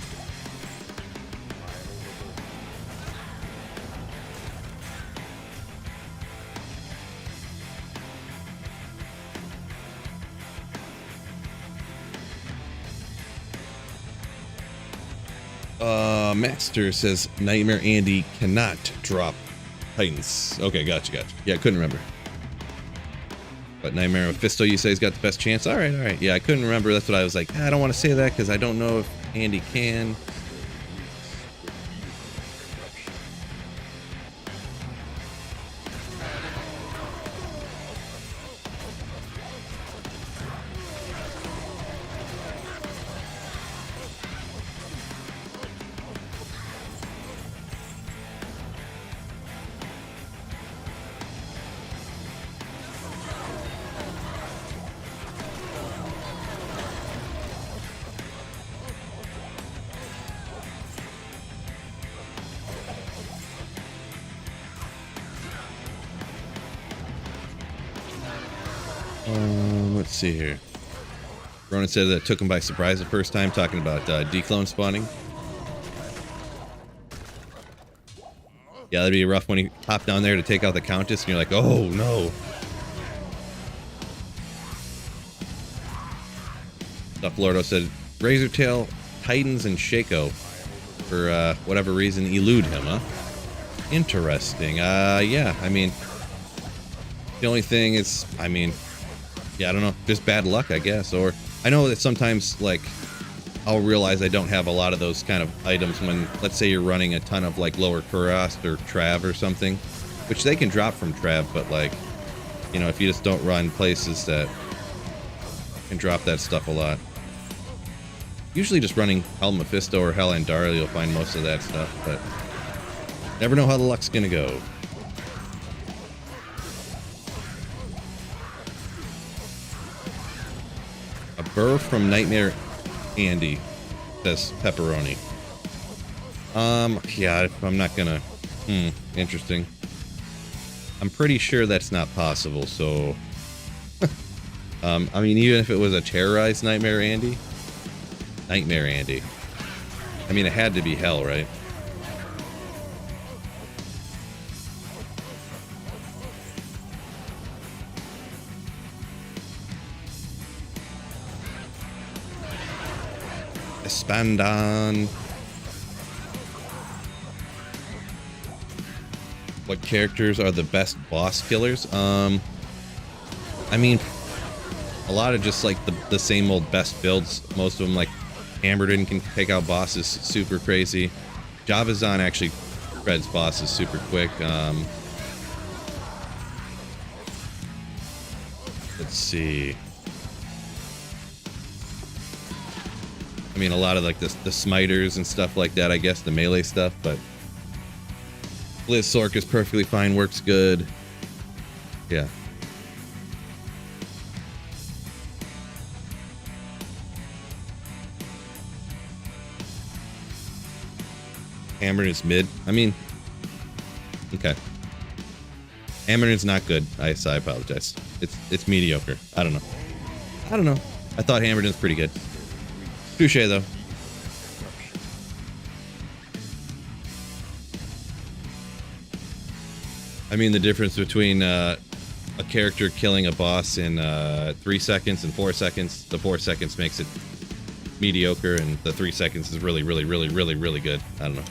Master says Nightmare Andy cannot drop Titans. Okay, gotcha. Yeah, I couldn't remember. But Nightmare Mephisto, you say he's got the best chance? Alright. Yeah, I couldn't remember. That's what I was like. I don't want to say that because I don't know if Andy can. Let's see here. Ronan said that took him by surprise the first time, talking about D-Clone spawning. Yeah, that'd be rough when you hop down there to take out the Countess and you're like, oh no. Dufflordo said, Razortail, Titans, and Shaco, for whatever reason, elude him, huh? Interesting. Yeah, I mean, the only thing is, I mean, yeah, I don't know, just bad luck, I guess. Or I know that sometimes, like, I'll realize I don't have a lot of those kind of items when, let's say you're running a ton of, like, lower Kurast or Trav or something, which they can drop from Trav, but, like, you know, if you just don't run places that can drop that stuff a lot. Usually just running Hell Mephisto or Hell Andara, you'll find most of that stuff, but never know how the luck's gonna go. A burr from Nightmare Andy, says pepperoni. Yeah, I'm not gonna... interesting. I'm pretty sure that's not possible, so... I mean, even if it was a terrorized Nightmare Andy... Nightmare Andy. I mean, it had to be hell, right? Espandon. What characters are the best boss killers? I mean, a lot of just like the same old best builds. Most of them, like Hammerdin, can take out bosses super crazy. Javazon actually spreads bosses super quick. Let's see. I mean, a lot of like the smiters and stuff like that, I guess, the melee stuff, but Blizz Sork is perfectly fine, works good. Yeah. Hammerdin is mid. I mean, okay. Hammerdin's not good. I apologize. It's mediocre. I don't know. I thought Hammerdin's pretty good. Touche, though. I mean, the difference between a character killing a boss in 3 seconds and 4 seconds, the 4 seconds makes it mediocre, and the 3 seconds is really, really, really, really, really good. I don't know.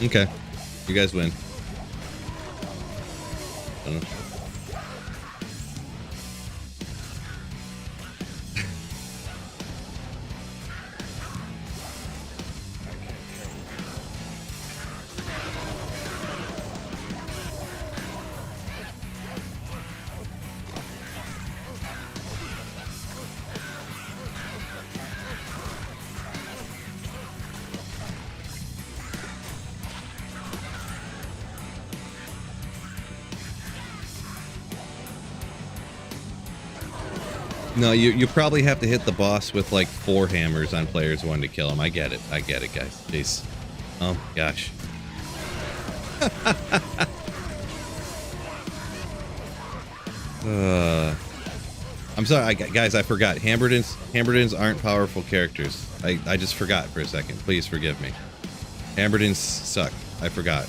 Okay, you guys win. I don't know. No, you probably have to hit the boss with like 4 hammers on players 1 to kill him. I get it, guys. Jeez. Oh gosh. I'm sorry, guys. I forgot. Hammerdins aren't powerful characters. I just forgot for a second. Please forgive me. Hammerdins suck. I forgot.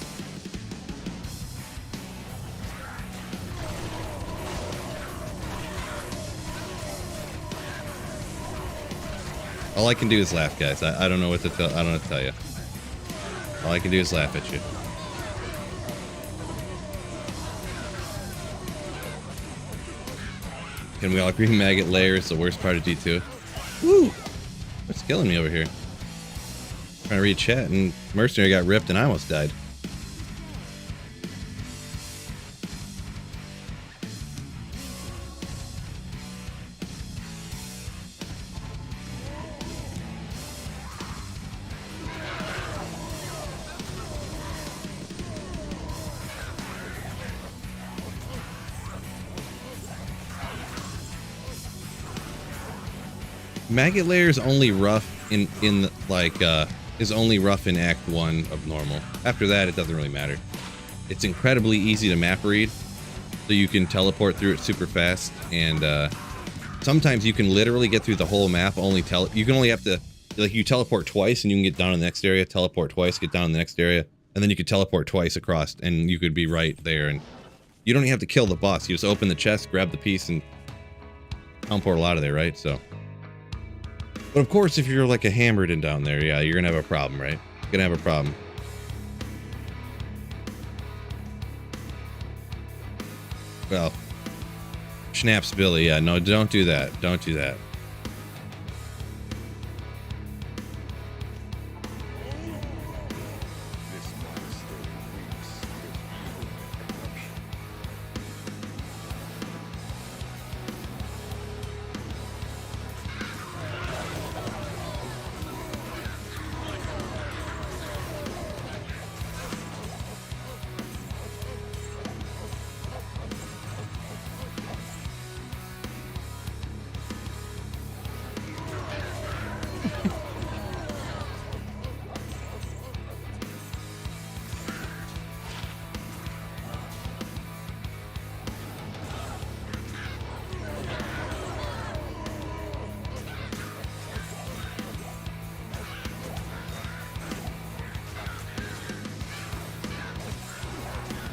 All I can do is laugh, guys. I don't know what to tell. I don't know what to tell you. All I can do is laugh at you. Can we all agree Maggot Lair is the worst part of D2? Woo! What's killing me over here? Trying to read chat and Mercenary got ripped and I almost died. Maggot Lair is only rough is only rough in Act 1 of normal. After that, it doesn't really matter. It's incredibly easy to map read, so you can teleport through it super fast, and sometimes you can literally get through the whole map. You can only have to, like, you teleport twice and you can get down in the next area, teleport twice, get down in the next area, and then you could teleport twice across and you could be right there, and you don't even have to kill the boss. You just open the chest, grab the piece, and teleport out of there, right? So, but of course, if you're like a Hammerdin down there, yeah, you're gonna have a problem, right? You're gonna have a problem. Well, Schnaps Billy, yeah, no, don't do that. Don't do that.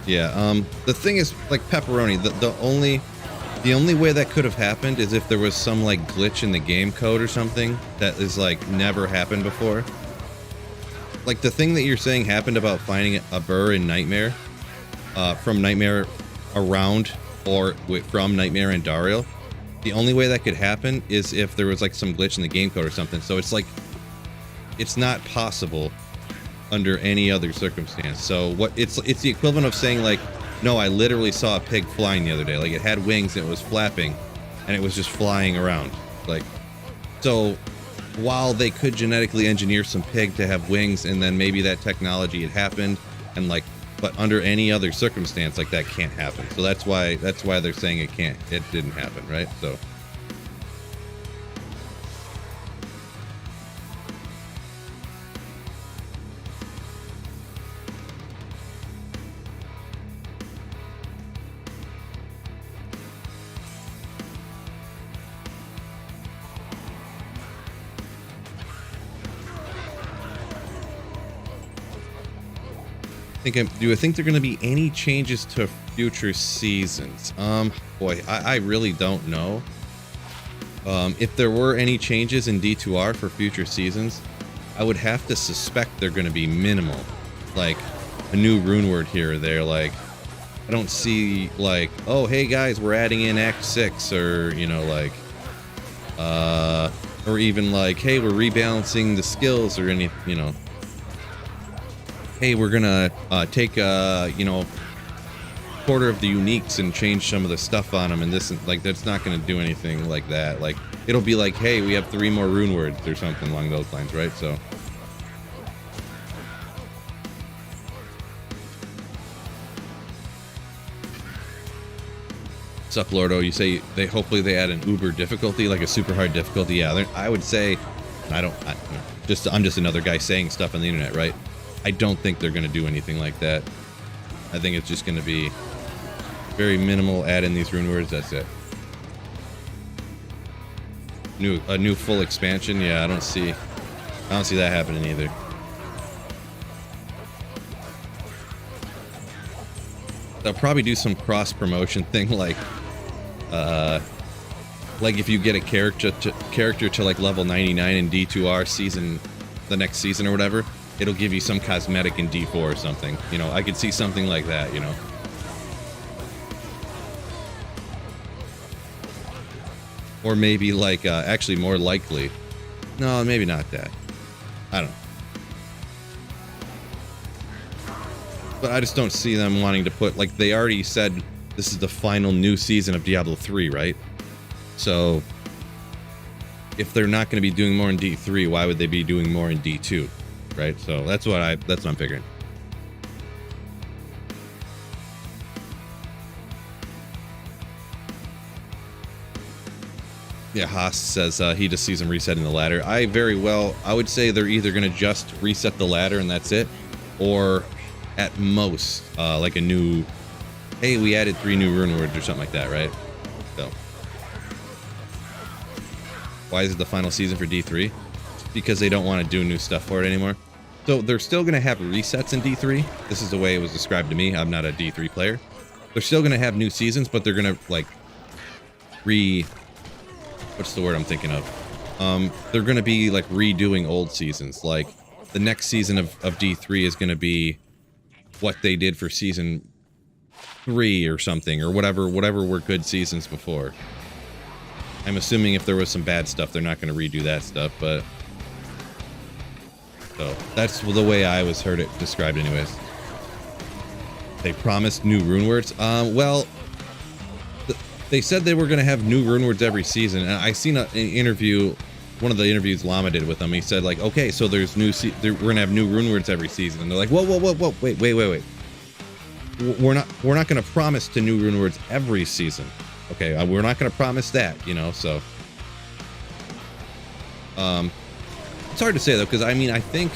Yeah, the thing is, like, pepperoni, the only way that could have happened is if there was some, like, glitch in the game code or something that is, like, never happened before. Like, the thing that you're saying happened about finding a burr in Nightmare, from Nightmare around, or from Nightmare and Dario, the only way that could happen is if there was, like, some glitch in the game code or something. So it's like, it's not possible under any other circumstance. So what it's the equivalent of saying, like, no, I literally saw a pig flying the other day. Like, it had wings and it was flapping and it was just flying around. Like, so while they could genetically engineer some pig to have wings, and then maybe that technology had happened, and, like, but under any other circumstance, like, that can't happen. So that's why they're saying it didn't happen, right? So do I think there are going to be any changes to future seasons? Boy, I really don't know. If there were any changes in D2R for future seasons, I would have to suspect they're going to be minimal. Like, a new rune word here or there. Like, I don't see, like, oh, hey guys, we're adding in Act 6, or, you know, like, or even like, hey, we're rebalancing the skills, or any, you know, hey, we're gonna take you know, quarter of the uniques and change some of the stuff on them, and this, like, that's not gonna do anything like that. Like, it'll be like, hey, we have 3 more rune words or something along those lines, right? So what's up, Lordo? You say hopefully they add an uber difficulty, like a super hard difficulty. Yeah, I would say, I'm just another guy saying stuff on the internet, right? I don't think they're going to do anything like that. I think it's just going to be very minimal, add in these rune words, that's it. A new full expansion, yeah, I don't see that happening either. They'll probably do some cross promotion thing, like if you get a character to like level 99 in D2R season, the next season or whatever, it'll give you some cosmetic in D4 or something. You know, I could see something like that, you know. Or maybe, like, actually more likely. No, maybe not that. I don't know. But I just don't see them wanting to put, like, they already said this is the final new season of Diablo 3, right? So if they're not going to be doing more in D3, why would they be doing more in D2? Right? So that's what I'm figuring. Yeah, Haas says he just sees them resetting the ladder. I would say they're either going to just reset the ladder and that's it, or at most, like a new, hey, we added 3 new rune words or something like that, right? So, why is it the final season for D3? Because they don't want to do new stuff for it anymore. So they're still going to have resets in D3. This is the way it was described to me. I'm not a D3 player. They're still going to have new seasons, but they're going to like what's the word I'm thinking of? They're going to be like redoing old seasons. Like the next season of D3 is going to be what they did for season 3 or something, or whatever were good seasons before. I'm assuming if there was some bad stuff, they're not going to redo that stuff, but so that's the way I was heard it described anyways. They promised new rune words. Well, they said they were going to have new rune words every season, and I seen an interview, one of the interviews Llama did with them. He said like, okay, so there's we're going to have new rune words every season, and they're like, whoa, wait. We're not going to promise to new rune words every season. Okay, we're not going to promise that, you know. So, it's hard to say though, because I mean, I think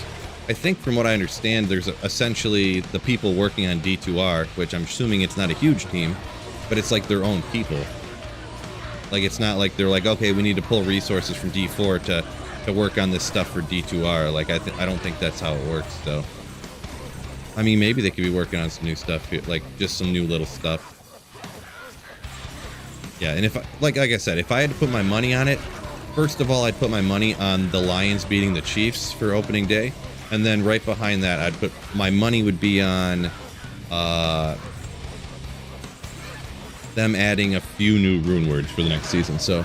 from what I understand, there's essentially the people working on D2R, which I'm assuming it's not a huge team, but it's like their own people. Like it's not like they're like, okay, we need to pull resources from D4 to work on this stuff for D2R. Like I don't think that's how it works. So, I mean, maybe they could be working on some new stuff here, like just some new little stuff. Yeah, and if like I said, if I had to put my money on it, first of all, I'd put my money on the Lions beating the Chiefs for opening day, and then right behind that, I'd put my money would be on them adding a few new rune words for the next season. So,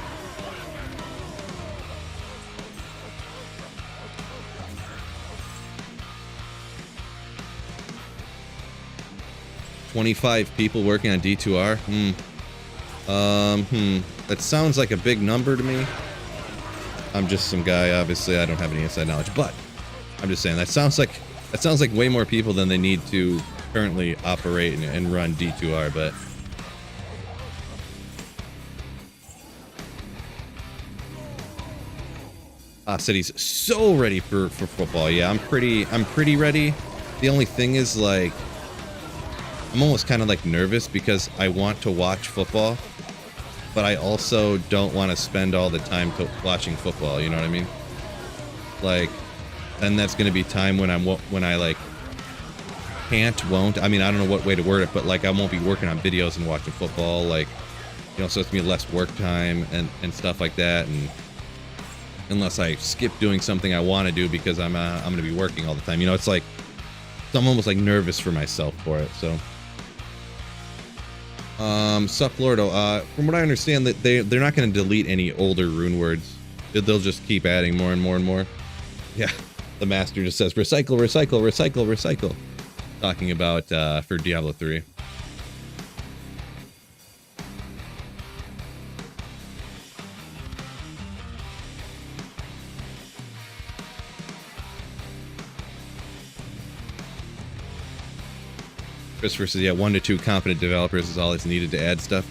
$25 people working on D2R. That sounds like a big number to me. I'm just some guy, obviously I don't have any inside knowledge, but I'm just saying that sounds like way more people than they need to currently operate and run D2R, but City's so ready for football. Yeah, I'm pretty ready. The only thing is, like, I'm almost kind of like nervous because I want to watch football, but I also don't want to spend all the time watching football. You know what I mean? Like, then that's going to be time when I like won't. I mean, I don't know what way to word it, but like I won't be working on videos and watching football. Like, you know, so it's gonna be less work time and stuff like that. And unless I skip doing something I want to do because I'm gonna be working all the time. You know, it's like I'm almost like nervous for myself for it. So. Sup Lordo, from what I understand, that they're not going to delete any older rune words. They'll just keep adding more and more and more. Yeah, the master just says recycle, recycle, recycle, recycle. Talking about for Diablo 3. Christopher says, yeah, 1 to 2 competent developers is all that's needed to add stuff.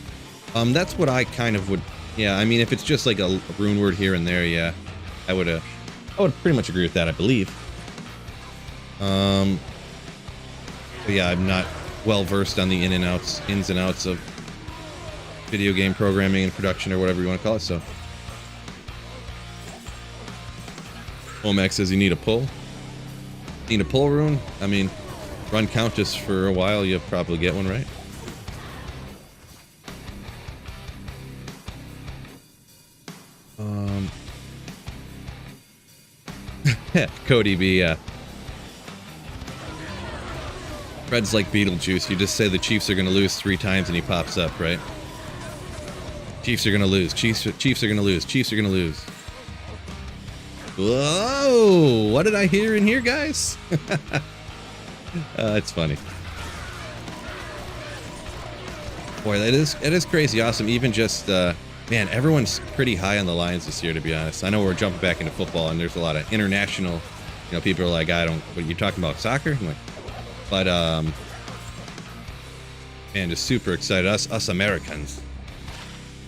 That's what I kind of would, yeah, I mean, if it's just like a rune word here and there, yeah, I would pretty much agree with that, I believe. But yeah, I'm not well versed on the ins and outs of video game programming and production or whatever you want to call it, so. Omax says you need a pull. Need a pull rune? I mean, run Countess for a while, you'll probably get one, right? Cody B, Fred's like Beetlejuice. You just say the Chiefs are going to lose 3 times and he pops up, right? Chiefs are going to lose. Chiefs are going to lose. Chiefs are going to lose. Whoa! What did I hear in here, guys? It's funny. Boy, it is crazy awesome. Even just, man, everyone's pretty high on the Lions this year, to be honest. I know we're jumping back into football, and there's a lot of international, you know, people are like, what are you talking about, soccer? I'm like, but, man, just super excited. Us Americans.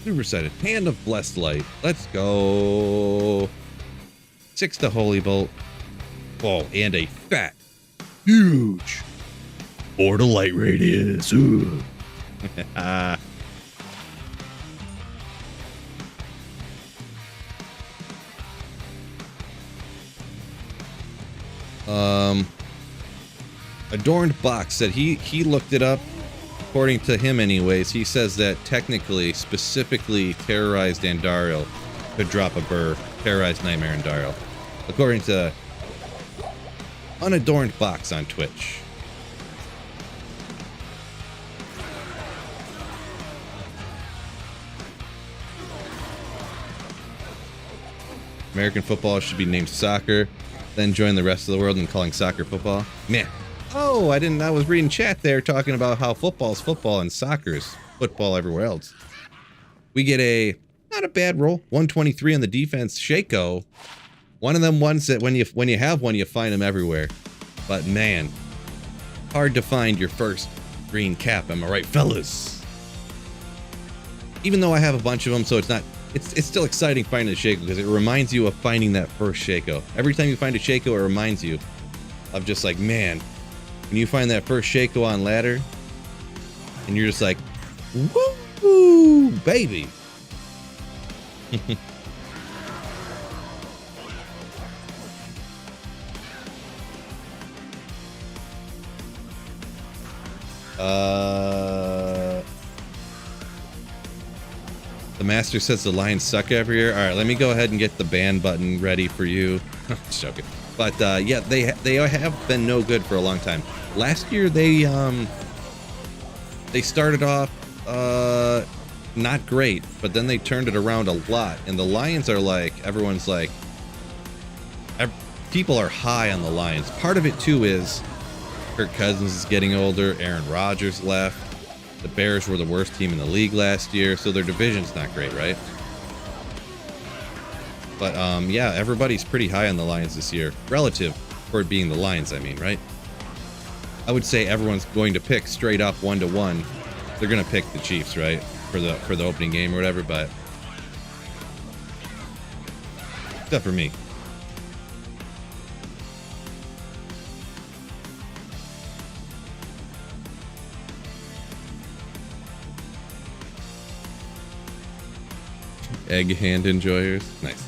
Supersided. Hand of Blessed Light. Let's go. 6 to Holy Bolt. Oh, and a fat, huge 4 to Light Radius. Ooh. Adorned Box said he looked it up. According to him anyways, he says that technically, specifically Terrorized Andariel could drop a burr. Terrorized Nightmare Andariel. According to Unadorned Box on Twitch. American football should be named soccer, then join the rest of the world in calling soccer football. Man. Oh, I was reading chat there talking about how football's football and soccer's football everywhere else. We get not a bad roll. 123 on the defense. Shaco. One of them ones that when you have one, you find them everywhere. But man, hard to find your first green cap. Am I right, fellas? Even though I have a bunch of them, so it's still exciting finding a Shaco because it reminds you of finding that first Shaco. Every time you find a Shaco, it reminds you of just like, man, when you find that first Shaco on ladder, and you're just like, woo, baby. The master says the Lions suck every year. All right, let me go ahead and get the ban button ready for you. Just joking. But yeah, they have been no good for a long time. Last year they started off not great, but then they turned it around a lot. And the Lions are like, everyone's like, people are high on the Lions. Part of it too is Kirk Cousins is getting older. Aaron Rodgers left. The Bears were the worst team in the league last year, so their division's not great, right? But yeah, everybody's pretty high on the Lions this year, relative for it being the Lions, I mean, right? I would say everyone's going to pick straight up 1-to-1. They're going to pick the Chiefs, right? For the opening game or whatever, but except for me. Egg hand enjoyers. Nice.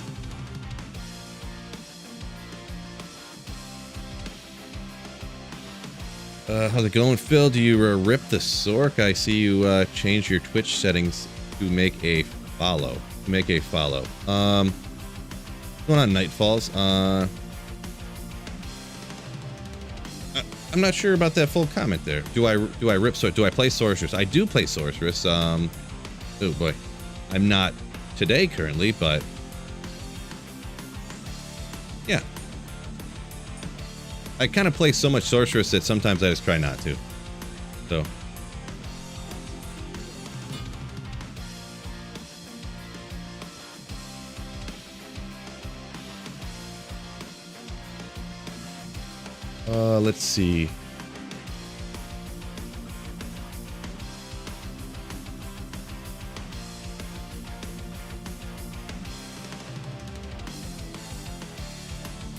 How's it going, Phil? Do you rip the Sork? I see you change your Twitch settings to make a follow. What's going on, Nightfalls? I'm not sure about that full comment there. Do I rip Sork? Do I play Sorceress? I do play Sorceress. Oh boy, I'm not today currently, but yeah, I kind of play so much Sorceress that sometimes I just try not to. So let's see.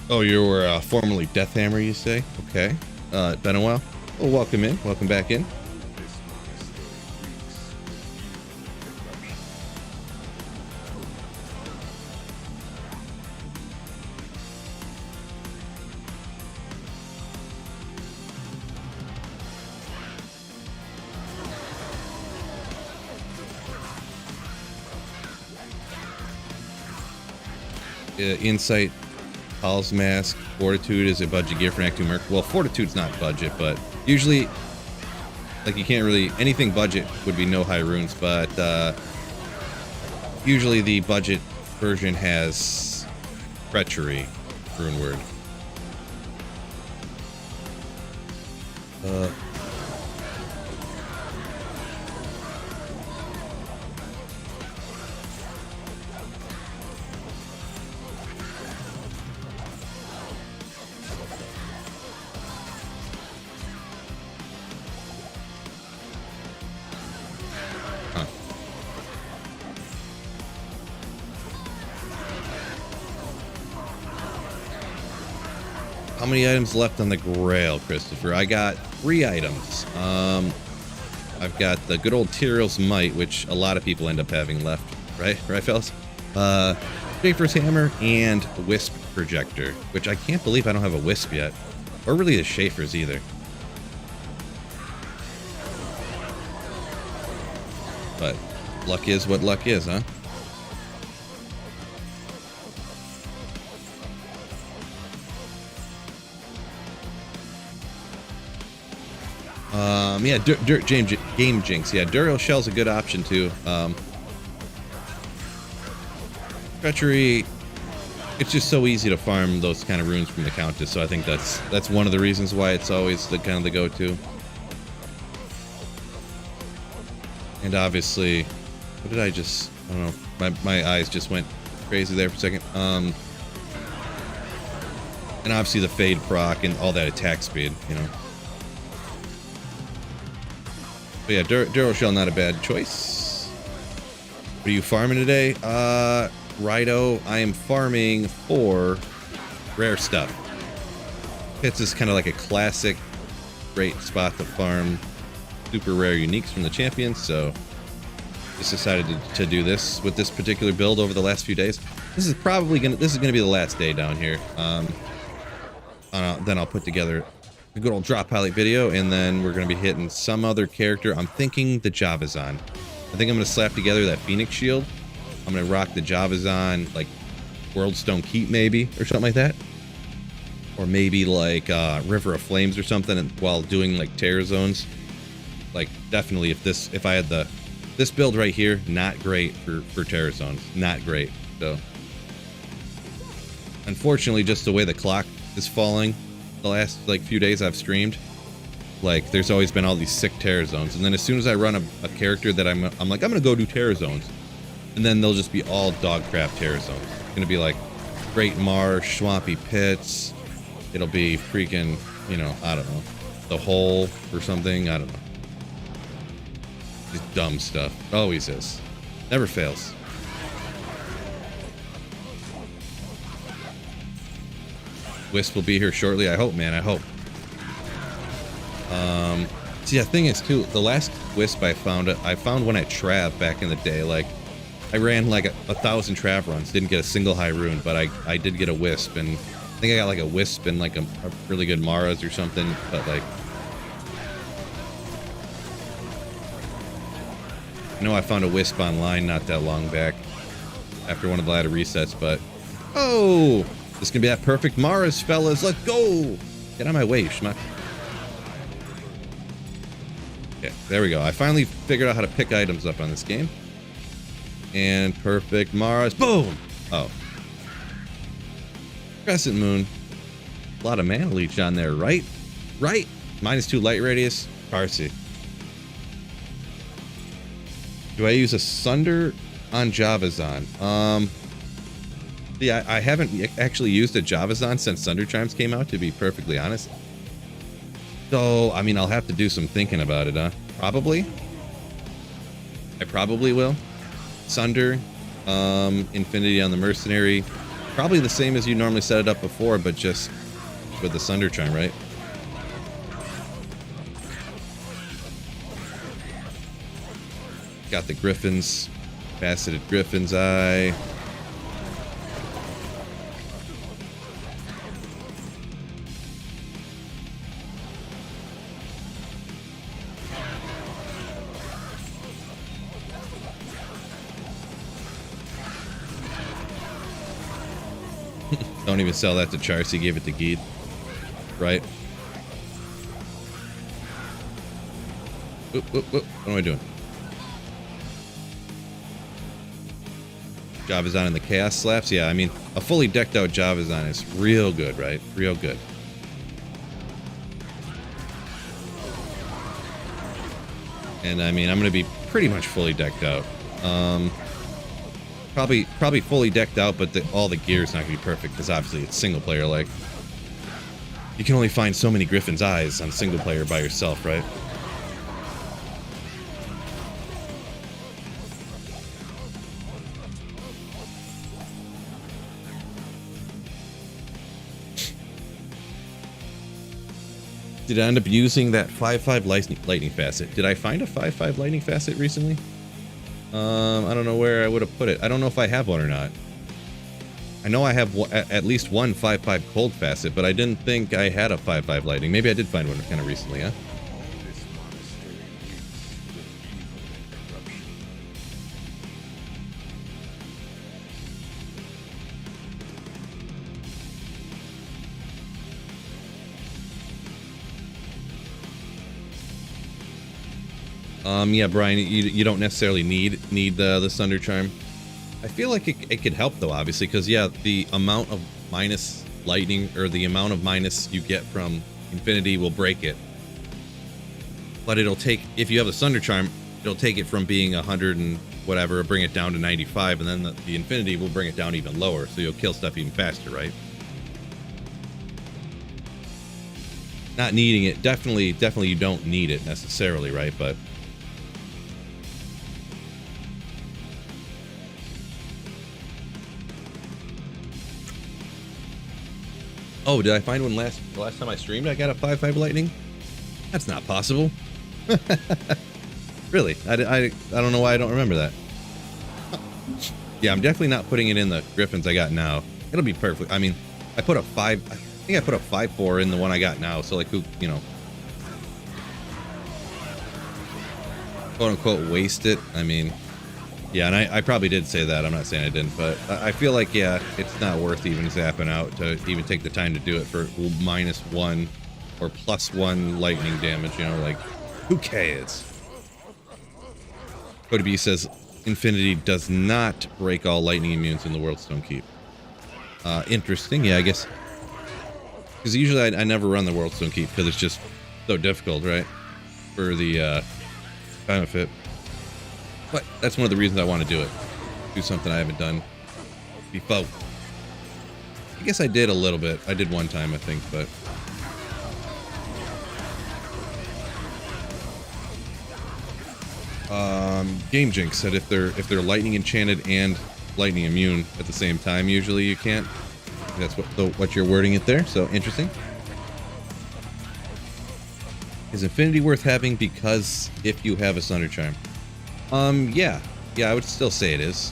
Oh, you were formerly Deathhammer, you say? Okay. Been a while. Well, welcome in. Welcome back in. Insight. Paul's Mask, Fortitude is a budget gear for an active merc. Well, Fortitude's not budget, but usually, like, you can't really, anything budget would be no high runes, but usually the budget version has Treachery rune word. How many items left on the Grail, Christopher? I got 3 items. I've got the good old Tyrell's Might, which a lot of people end up having left, right? Right, fellas? Schaefer's Hammer and Wisp Projector, which I can't believe I don't have a Wisp yet. Or really the Schaefer's either. But luck is what luck is, huh? Yeah, Game Jinx. Yeah, Duriel Shell's a good option too. Treachery. It's just so easy to farm those kind of runes from the Countess, so I think that's one of the reasons why it's always the kind of the go-to. And obviously, what did I just? I don't know. My eyes just went crazy there for a second. And obviously the Fade proc and all that attack speed, you know. But yeah, Durashell, not a bad choice. What are you farming today? Rido, I am farming for rare stuff. It's just kind of like a classic, great spot to farm super rare uniques from the champions, so just decided to do this with this particular build over the last few days. This is gonna be the last day down here. Then I'll put together a good old drop highlight video, and then we're going to be hitting some other character. I'm thinking the Javazan. I think I'm going to slap together that Phoenix Shield. I'm going to rock the Javazan, like Worldstone Keep maybe, or something like that. Or maybe like River of Flames or something while doing like Terror Zones. Like definitely if I had this build right here, not great for Terror Zones. Not great. So unfortunately, just the way the clock is falling, the last like few days I've streamed, like there's always been all these sick Terror Zones, and then as soon as I run a character that I'm like I'm gonna go do Terror Zones, and then they'll just be all dog crap Terror Zones. It's gonna be like Great Marsh, Swampy Pits, it'll be freaking, you know, I don't know, the Hole or something, I don't know. Just dumb stuff. Always is. Never fails. Wisp will be here shortly. I hope, man. I hope. See, the thing is, too, the last Wisp I found one at Trav back in the day. Like, I ran like 1,000 Trav runs, didn't get a single high rune, but I did get a Wisp, and I think I got like a Wisp and like a really good Mara's or something, but like, I know I found a Wisp online not that long back after one of the ladder resets, but oh! This is gonna be that perfect Mara's, fellas. Let's go! Get out of my way, schmuck. Okay, there we go. I finally figured out how to pick items up on this game. And perfect Mara's. Boom! Oh. Crescent Moon. A lot of mana leech on there, right? Right? -2 light radius. Parsi. Do I use a Sunder on Javazan? Yeah, I haven't actually used a Javazan since Sundered Chimes came out, to be perfectly honest. So, I mean, I'll have to do some thinking about it, huh? Probably. I probably will. Sunder, Infinity on the Mercenary. Probably the same as you normally set it up before, but just with the Sundered Chime, right? Got the Griffin's, Faceted Griffin's Eye. Don't even sell that to Charcy, gave it to Geed. Right? Oop, oop, oop. What am I doing? Javazan and the Chaos Slaps? Yeah, I mean, a fully decked out Javazan is real good, right? Real good. And I mean, I'm going to be pretty much fully decked out. Probably fully decked out, but all the gear is not going to be perfect because obviously it's single player. Like, you can only find so many Griffin's Eyes on single player by yourself, right? Did I end up using that 5.5 lightning facet? Did I find a 5.5 lightning facet recently? I don't know where I would have put it. I don't know if I have one or not. I know I have at least one 5.5 cold facet, but I didn't think I had a 5.5 lightning. Maybe I did find one kind of recently, huh? Yeah, Brian, you don't necessarily need the Sundered Charm. I feel like it could help though, obviously, because yeah, the amount of minus lightning or the amount of minus you get from Infinity will break it. But it'll take, if you have the Sundered Charm, it'll take it from being 100 and whatever, bring it down to 95, and then the Infinity will bring it down even lower, so you'll kill stuff even faster, right? Not needing it, definitely you don't need it necessarily, right? But oh, did I find one the last time I streamed? I got a 5.5 lightning? That's not possible. Really? I don't know why I don't remember that. Yeah, I'm definitely not putting it in the Griffins I got now. It'll be perfect. I mean, I put a 5. I think I put a 5.4 in the one I got now. So like, who, you know, quote unquote waste it. I mean, yeah, and I probably did say that. I'm not saying I didn't, but I feel like, yeah, it's not worth even zapping out to even take the time to do it for -1 or +1 lightning damage, you know, like, who cares? Cody B says, Infinity does not break all lightning immunes in the World Stone Keep. Interesting, yeah, I guess. Because usually I never run the World Stone Keep because it's just so difficult, right? For the benefit. But that's one of the reasons I want to do it. Do something I haven't done before. I guess I did a little bit. I did one time, I think, but Game Jinx said if they're lightning enchanted and lightning immune at the same time, usually you can't. That's what you're wording it there. So interesting. Is Infinity worth having because if you have a Sundered Charm? Yeah, I would still say it is.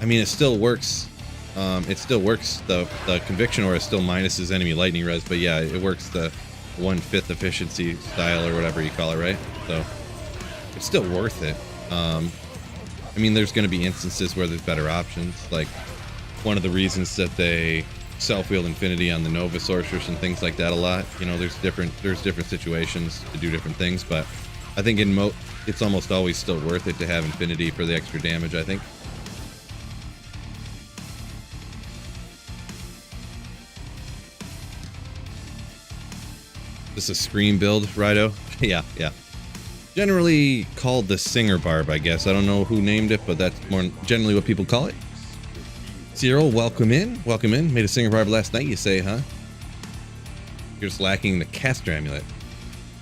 I mean, it still works. It still works. The Conviction Aura still minuses enemy lightning res, but yeah, it works the 1/5 efficiency style or whatever you call it, right? So it's still worth it. I mean, there's going to be instances where there's better options. Like one of the reasons that they self-wield Infinity on the Nova Sorceress and things like that a lot. You know, there's different situations to do different things, but I think it's almost always still worth it to have Infinity for the extra damage, I think. This is a Scream build, Rido? Yeah. Generally called the Singer Barb, I guess. I don't know who named it, but that's more generally what people call it. Zero, welcome in. Welcome in. Made a Singer Barb last night, you say, huh? You're just lacking the Caster Amulet.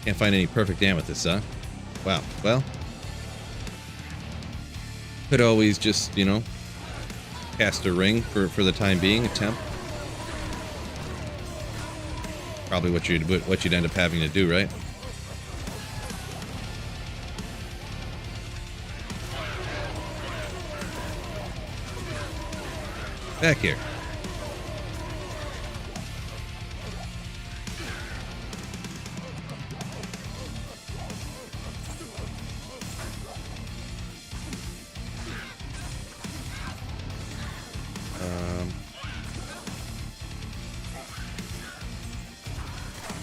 Can't find any perfect amethyst, huh? Wow. Well, could always just, you know, cast a ring for the time being, attempt. Probably what you'd end up having to do, right? Back here.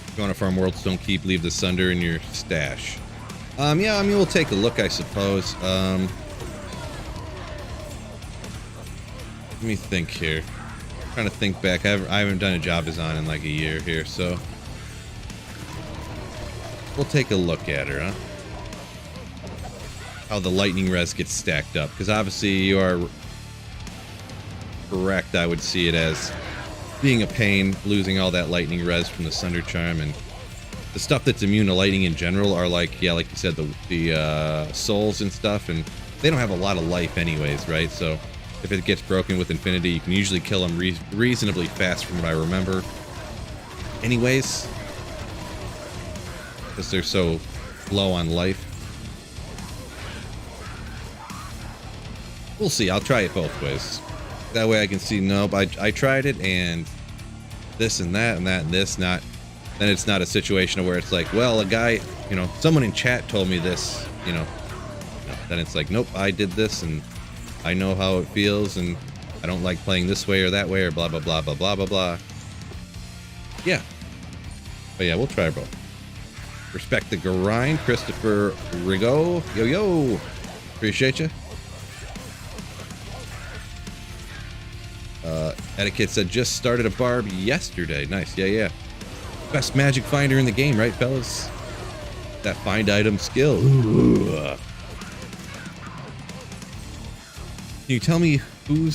If you want to farm World Stone Keep, leave the Sunder in your stash. Yeah, I mean, we'll take a look, I suppose. Let me think here. I'm trying to think back. I haven't done a job design in like a year here, so we'll take a look at her, huh? How the lightning res gets stacked up, because obviously you are correct. I would see it as being a pain, losing all that lightning res from the Sundered Charm, and the stuff that's immune to lightning in general are like, yeah, like you said, the souls and stuff, and they don't have a lot of life anyways, right? So if it gets broken with Infinity, you can usually kill them reasonably fast from what I remember. anyways, because they're so low on life. We'll see. I'll try it both ways. That way I can see, nope, I tried it and this and that and that and this, not, then it's not a situation where it's like, well, a guy, you know, someone in chat told me this, you know, then it's like, nope, I did this and I know how it feels and I don't like playing this way or that way or blah, blah, blah, blah, blah, blah, blah. Yeah. But yeah, we'll try both. Respect the grind, Christopher Rigo. Yo, yo. Appreciate you. Etiquette said, just started a Barb yesterday. Nice. Yeah, yeah. Best magic finder in the game, right, fellas? That find item skill. Ooh. Can you tell me who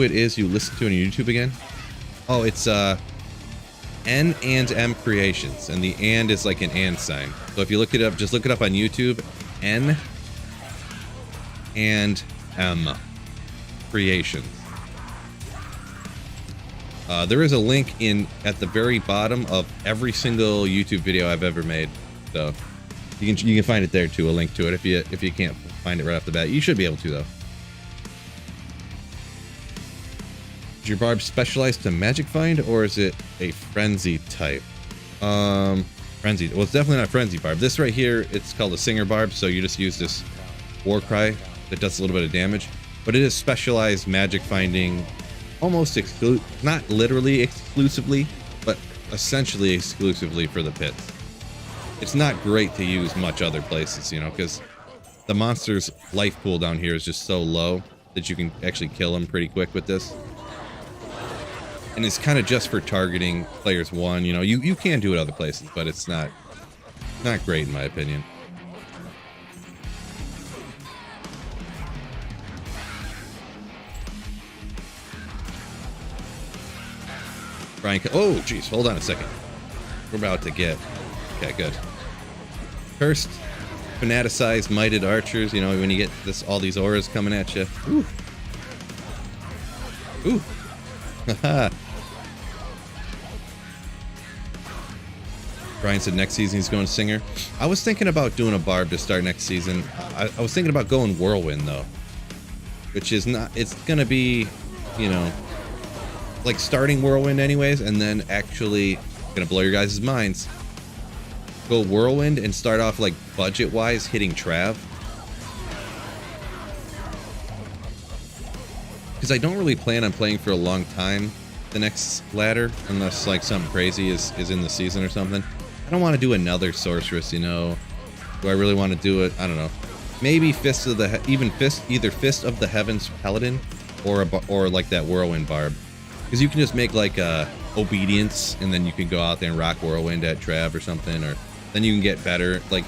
it is you listen to on YouTube again? Oh, it's N and M Creations, and the and is like an and sign. So if you look it up, just look it up on YouTube. N and M Creations. There is a link at the very bottom of every single YouTube video I've ever made, so you can find it there too. A link to it if you can't find it right off the bat. You should be able to though. Is your Barb specialized to magic find, or is it a frenzy type? Frenzy. Well, it's definitely not frenzy Barb. This right here, it's called a singer Barb, so you just use this war cry that does a little bit of damage, but it is specialized magic finding, almost not literally exclusively, but essentially exclusively for the pits. It's not great to use much other places, you know, because the monster's life pool down here is just so low that you can actually kill him pretty quick with this. And it's kind of just for targeting players one, you know, you can do it other places, but it's not great in my opinion. Brian, oh geez, hold on a second. We're about to get, okay, good. Cursed, fanaticized, mighted archers, you know, when you get all these auras coming at you. Ooh. Ooh. Haha. Brian said next season he's going Singer. I was thinking about doing a Barb to start next season. I was thinking about going Whirlwind though, which is not, it's gonna be, you know, like starting Whirlwind anyways, and then actually gonna blow your guys' minds. Go Whirlwind and start off like budget wise hitting Trav. Because I don't really plan on playing for a long time the next ladder, unless like something crazy is in the season or something. I don't want to do another sorceress, you know. Do I really want to do it? I don't know. Maybe Fist of the either Fist of the Heavens Paladin or like that Whirlwind Barb, because you can just make like obedience, and then you can go out there and rock Whirlwind at Trav or something, or then you can get better. Like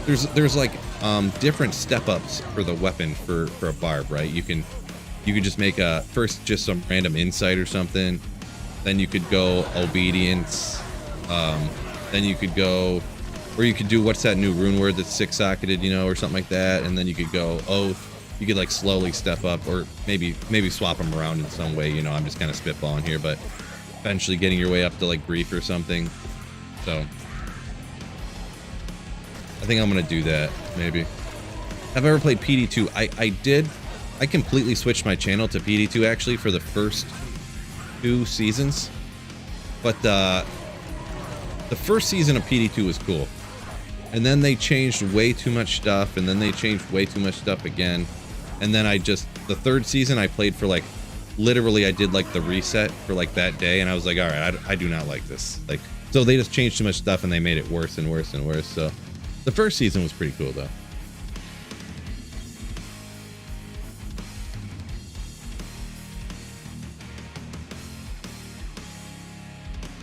there's like different step ups for the weapon for a Barb, right? You can just make first just some random insight or something, then you could go obedience, then you could go, or you could do, what's that new rune word that's six-socketed, you know, or something like that, and then you could go oath. You could like slowly step up, or maybe swap them around in some way, you know. I'm just kind of spitballing here, but eventually getting your way up to like grief or something. So I think I'm gonna do that, maybe. Have I ever played PD2? I did. I completely switched my channel to PD2 actually for the first 2 seasons, but the first season of PD2 was cool, and then they changed way too much stuff, and then they changed way too much stuff again, and then the third season I played for like, literally I did like the reset for like that day, and I was like, all right, I do not like this. Like, so they just changed too much stuff and they made it worse and worse and worse. So the first season was pretty cool though.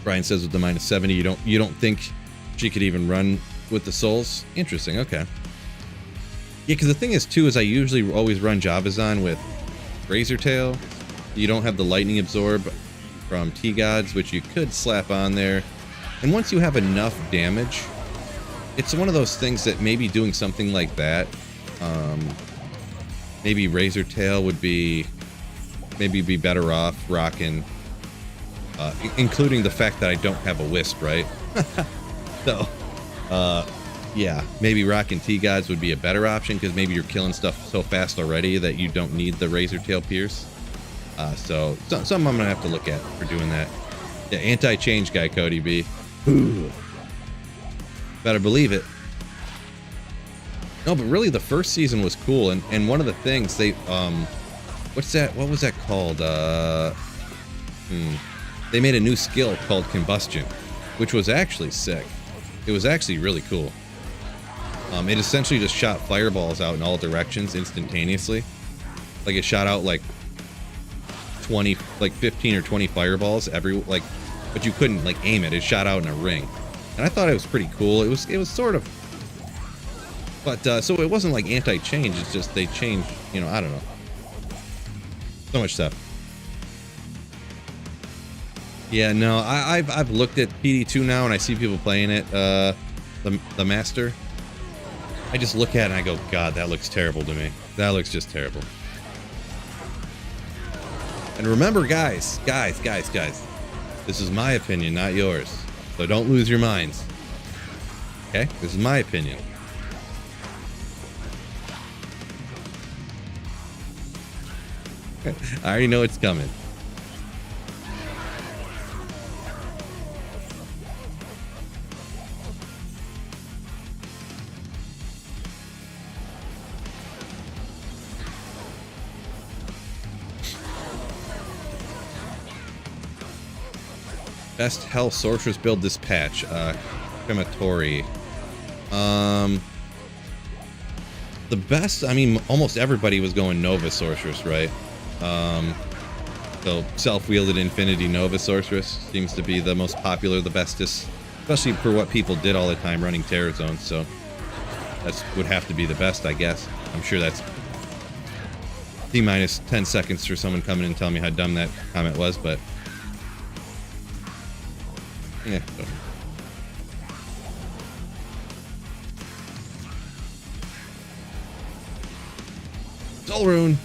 Brian says with the -70, you don't think she could even run with the souls? Interesting. Okay. Yeah, because the thing is too is I usually always run Javazon with Razor Tail. You don't have the lightning absorb from T-Gods, which you could slap on there. And once you have enough damage, it's one of those things that maybe doing something like that, maybe Razor Tail would be, maybe be better off rocking including the fact that I don't have a Wisp, right? So, yeah, maybe rocking T-Gods would be a better option because maybe you're killing stuff so fast already that you don't need the Razor Tail Pierce. So something I'm gonna have to look at for doing that. Yeah, anti-change guy, Cody B. Ooh. Better believe it. No, but really the first season was cool, and one of the things they what's that? What was that called? They made a new skill called Combustion, which was actually sick. It was actually really cool. It essentially just shot fireballs out in all directions instantaneously. Like it shot out like 15 or 20 fireballs but you couldn't like aim it. It shot out in a ring, and I thought it was pretty cool. It was sort of, but so it wasn't like anti-change. It's just they changed. You know, I don't know. So much stuff. Yeah, no, I've looked at PD2 now, and I see people playing it. The master. I just look at it and I go, God, that looks terrible to me. That looks just terrible. And remember, guys, this is my opinion, not yours. So don't lose your minds. Okay? This is my opinion. I already know it's coming. Best Hell Sorceress build this patch. Crematory. The best, I mean, almost everybody was going Nova Sorceress, right? So self-wielded Infinity Nova Sorceress seems to be the most popular, the bestest, especially for what people did all the time running Terror Zones. So that would have to be the best, I guess. I'm sure that's T-minus 10 seconds for someone coming and telling me how dumb that comment was, but yeah. Soul Rune.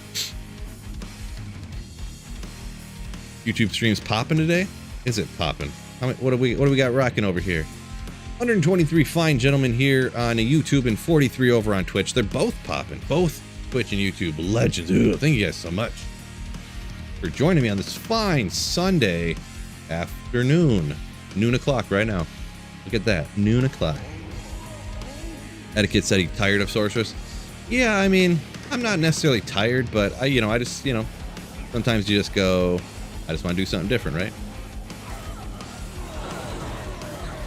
YouTube streams popping today? Is it popping? What do we got rocking over here? 123 fine gentlemen here on YouTube and 43 over on Twitch. They're both popping. Both Twitch and YouTube legends. Ooh, thank you guys so much for joining me on this fine Sunday afternoon. Noon o'clock right now. Look at that. Noon o'clock. Etiquette said he's tired of Sorceress. Yeah, I mean, I'm not necessarily tired, but I just, sometimes you just go, I just want to do something different, right?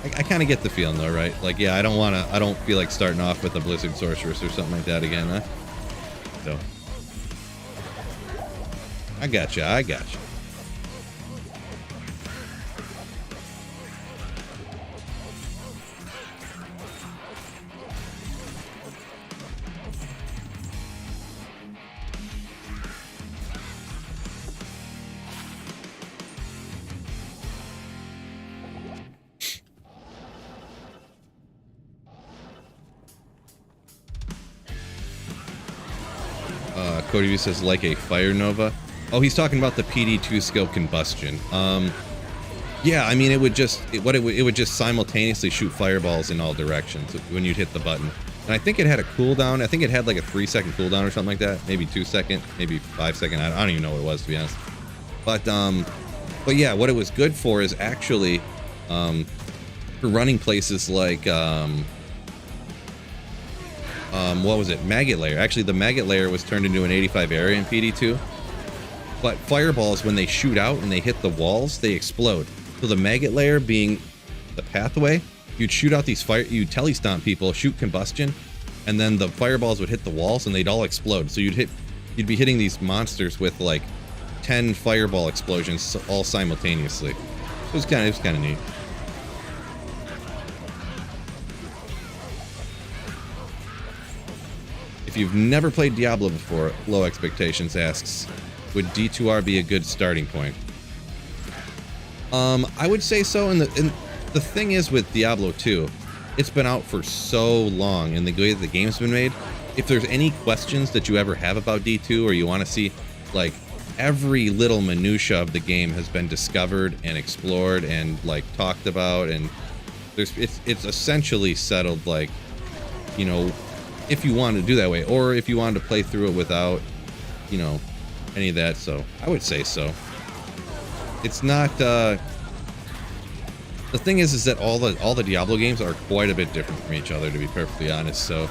I kind of get the feeling though, right? Like, yeah, I don't feel like starting off with a Blizzard Sorceress or something like that again, huh? So, I gotcha. Cody V says like a Fire Nova. Oh, he's talking about the PD2 skill Combustion. Yeah, I mean, it would just simultaneously shoot fireballs in all directions when you'd hit the button. And I think it had a cooldown. I think it had like a 3-second cooldown or something like that. Maybe 2-second, maybe 5-second. I don't even know what it was, to be honest. But yeah, what it was good for is actually for running places like what was it? Maggot Lair. Actually, the Maggot Lair was turned into an 85 area in PD2. But fireballs, when they shoot out and they hit the walls, they explode. So the Maggot Lair being the pathway, you'd shoot out these you'd telestomp people, shoot Combustion, and then the fireballs would hit the walls and they'd all explode. So you'd be hitting these monsters with like 10 fireball explosions all simultaneously. It was kind of neat. If you've never played Diablo before, Low Expectations asks, would D2R be a good starting point? I would say so, and the thing is with Diablo 2, it's been out for so long, and the way that the game's been made, if there's any questions that you ever have about D2 or you want to see, like, every little minutia of the game has been discovered and explored and like talked about, and it's essentially settled, like, you know, if you want to do that way, or if you wanted to play through it without, you know, any of that. So I would say so. It's not the thing is that all the Diablo games are quite a bit different from each other, to be perfectly honest. So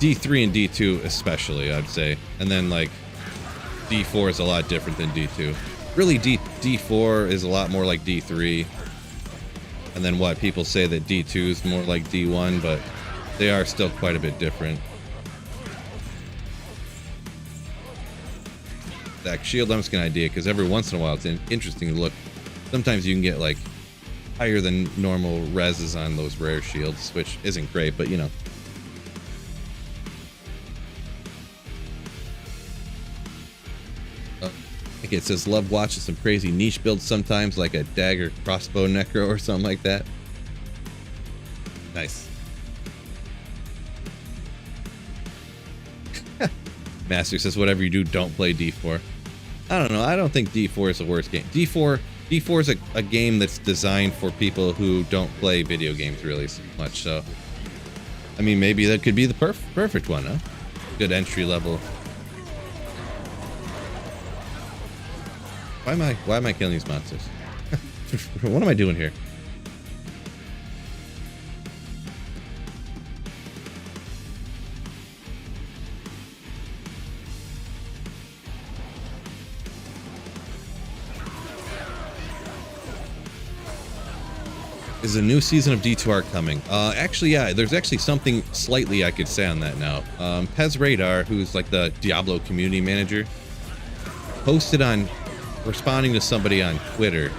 D3 and D2 especially, I'd say, and then like D4 is a lot different than D2. Really, D4 is a lot more like D3, and then what people say that D2 is more like D1, but they are still quite a bit different. That shield Lemskin idea, because every once in a while it's interesting to look. Sometimes you can get like higher than normal reses on those rare shields, which isn't great, but you know. Like it says, love watching some crazy niche builds sometimes, like a dagger crossbow necro or something like that. Nice. Master says, whatever you do, don't play D4. I don't know. I don't think D4 is the worst game. D4 is a game that's designed for people who don't play video games really so much. So, I mean, maybe that could be the perfect one, huh? Good entry level. Why am I killing these monsters? What am I doing here? Is a new season of D2R coming? Actually, yeah, there's actually something slightly I could say on that now. Pez Radar, who's like the Diablo community manager, posted on responding to somebody on Twitter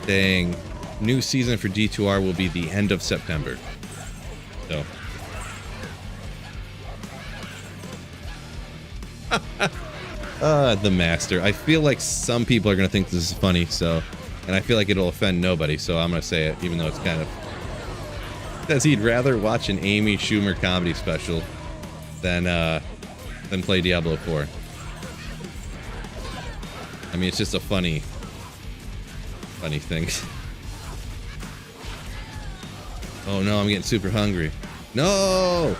saying new season for D2R will be the end of September. So the master. I feel like some people are gonna think this is funny, so, and I feel like it'll offend nobody, so I'm gonna say it, even though it's kind of, says he'd rather watch an Amy Schumer comedy special than play Diablo 4. I mean, it's just a funny thing. Oh no, I'm getting super hungry. No!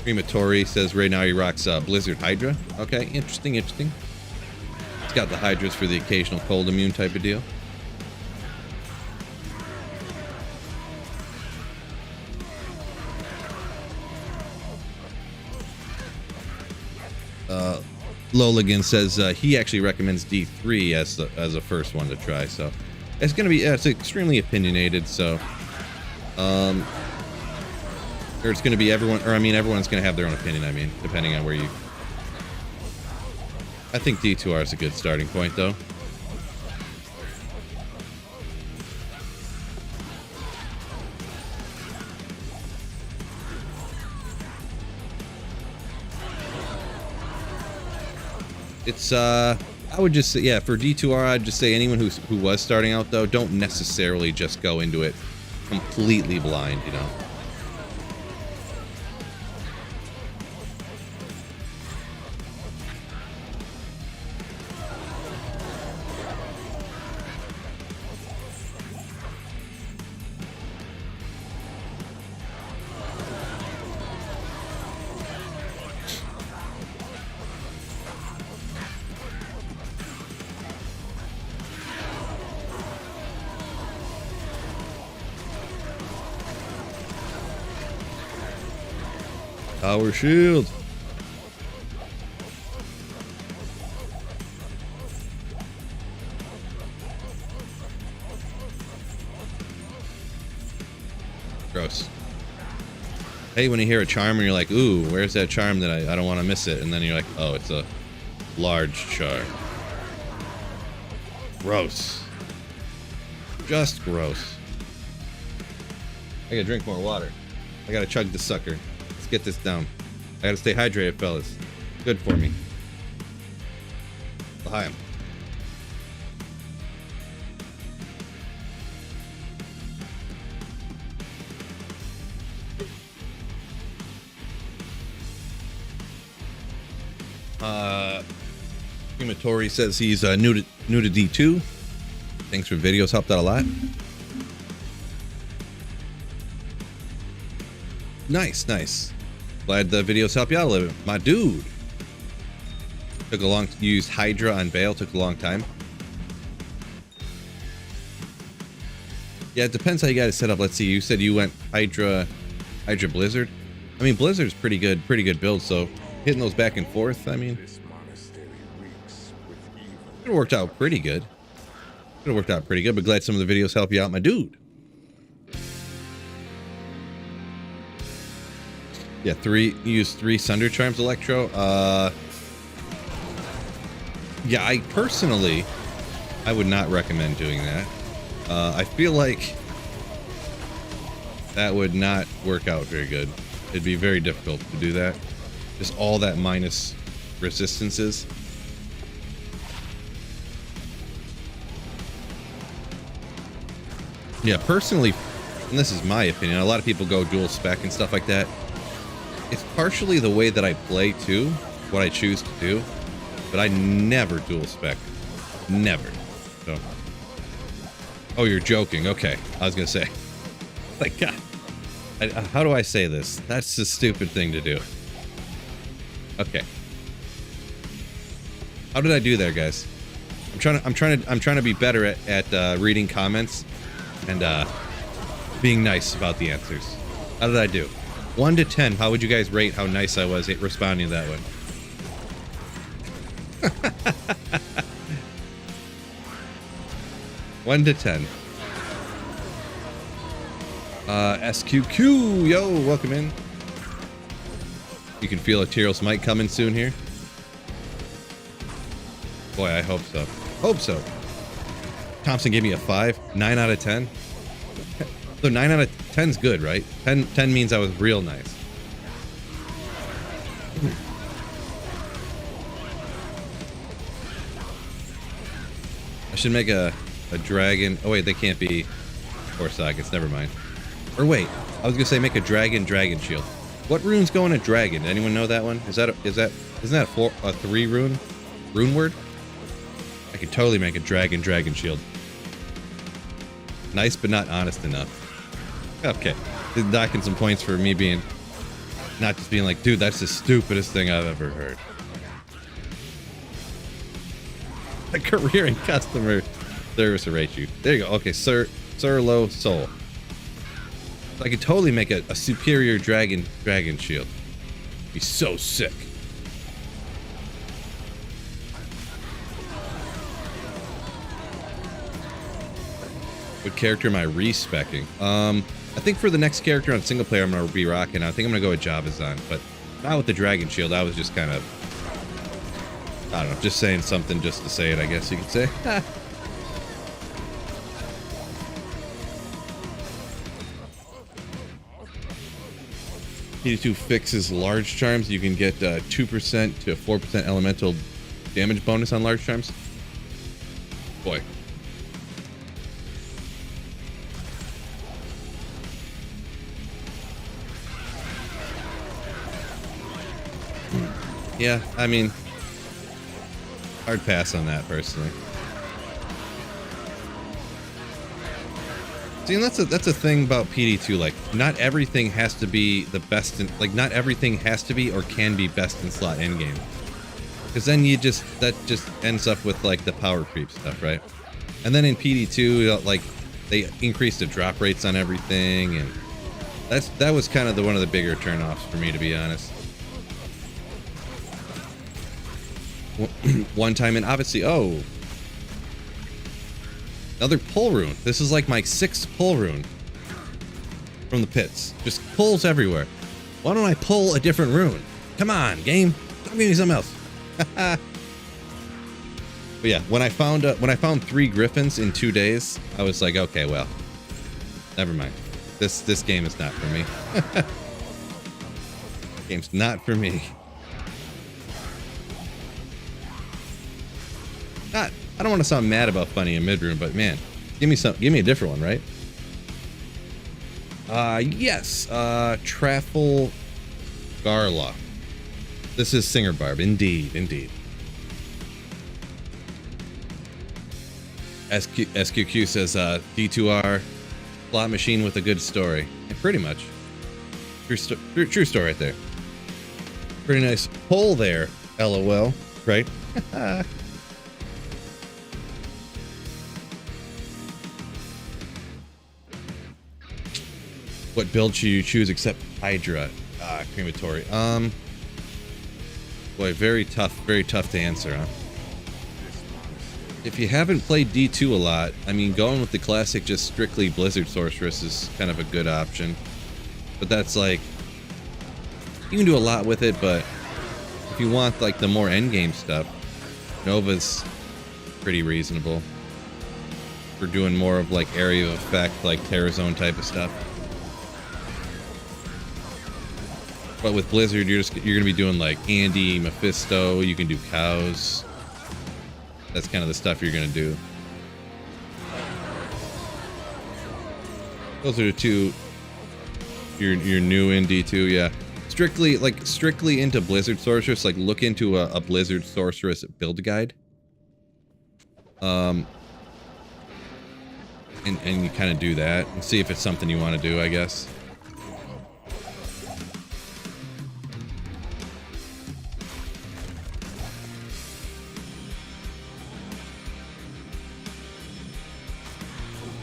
Crematory says right now he rocks Blizzard Hydra. Okay, interesting. It's got the Hydras for the occasional cold immune type of deal. Loligan says he actually recommends D3 as a first one to try. So it's gonna be it's extremely opinionated. So or it's gonna be everyone's gonna have their own opinion. I mean, depending on where you. I think D2R is a good starting point, though. It's I would just say, yeah, for D2R, I'd just say anyone who was starting out, though, don't necessarily just go into it completely blind, you know. Power shield. Gross. Hey, when you hear a charm and you're like, ooh, where's that charm that I don't want to miss it? And then you're like, oh, it's a large charm. Gross. Just gross. I gotta drink more water. I gotta chug this sucker. Let's get this down. I gotta stay hydrated, fellas. Good for me. Hi. Crematory says he's new to D2. Thanks for videos, helped out a lot. Nice, nice. Glad the videos help you out a little bit. My dude. Took a long to use Hydra on Bale, took a long time. Yeah, it depends how you guys set up. Let's see, you said you went Hydra Blizzard. I mean, Blizzard's pretty good build, so hitting those back and forth, I mean, it worked out pretty good. It worked out pretty good, but glad some of the videos help you out, my dude. Yeah, you use 3 Sundered Charms Electro. Yeah, I personally would not recommend doing that. I feel like that would not work out very good. It'd be very difficult to do that. Just all that minus resistances. Yeah, personally, and this is my opinion, a lot of people go dual spec and stuff like that. It's partially the way that I play too, what I choose to do, but I never dual spec. Never. So. Oh, you're joking. Okay. I was going to say. Like, God. How do I say this? That's a stupid thing to do. Okay. How did I do there, guys? I'm trying to be better at reading comments and being nice about the answers. How did I do? 1 to 10, how would you guys rate how nice I was at responding that way? 1 to 10. SQQ, yo, welcome in. You can feel a Tyrell's mic coming soon here. Boy, I hope so. Hope so. Thompson gave me a 5. 9 out of 10. So 9 out of 10's good, right? 10 means I was real nice. I should make a dragon. Oh wait, they can't be 4 sockets. Never mind. Or wait, I was gonna say make a dragon shield. What runes go in a dragon? Anyone know that one? Isn't that a 3 rune word? I could totally make a dragon shield. Nice, but not honest enough. Okay, docking some points for me being not just being like, dude, that's the stupidest thing I've ever heard. A career and customer service rate you. There you go. Okay, Sir Low Soul. So I could totally make a superior dragon shield. Be so sick. What character am I respecing? I think for the next character on single player I'm gonna be rocking. I think I'm gonna go with Javazan, but not with the dragon shield. I was just kind of, I don't know, just saying something just to say it, I guess you could say. PD2 fixes large charms. You can get 2% to 4% elemental damage bonus on large charms. Boy. Yeah, I mean, hard pass on that personally. See, and that's a thing about PD2. Like, not everything has to be the best in, like, not everything has to be or can be best in slot endgame. Because then that just ends up with like the power creep stuff, right? And then in PD2, like, they increased the drop rates on everything, and that was kind of one of the bigger turnoffs for me, to be honest. One time, and obviously, oh, another pull rune. This is like my 6th pull rune from the pits. Just pulls everywhere. Why don't I pull a different rune? Come on, game. Give me something else. But yeah, when I found 3 griffins in 2 days, I was like, okay, well, never mind. This game is not for me. Game's not for me. I don't want to sound mad about funny in mid-room, but man, give me a different one, right? Yes, Traffle Garla. This is Singer Barb, indeed. SQQ says, D2R, slot machine with a good story. Yeah, pretty much. True story right there. Pretty nice poll there, LOL, right? What build should you choose except Hydra? Crematory. Boy, very tough to answer, huh? If you haven't played D2 a lot, I mean, going with the classic, just strictly Blizzard Sorceress is kind of a good option. But that's like, you can do a lot with it, but if you want like the more endgame stuff, Nova's pretty reasonable. For doing more of like area of effect, like Terror Zone type of stuff. But with Blizzard, you're gonna be doing like Andy, Mephisto. You can do cows. That's kind of the stuff you're gonna do. Those are the two. You're new in D2, yeah. Strictly into Blizzard Sorceress. Like look into a Blizzard Sorceress build guide. And you kind of do that and see if it's something you want to do, I guess.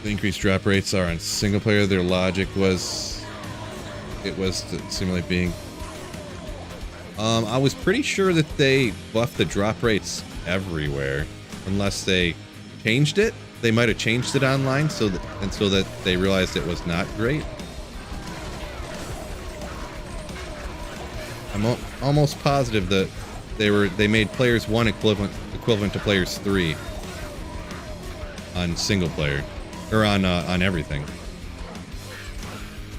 The increased drop rates are on single player. Their logic was, it was to simulate being. I was pretty sure that they buffed the drop rates everywhere, unless they changed it. They might have changed it online so that they realized it was not great. I'm almost positive that they made players 1 equivalent to players 3 on single player. Or on everything.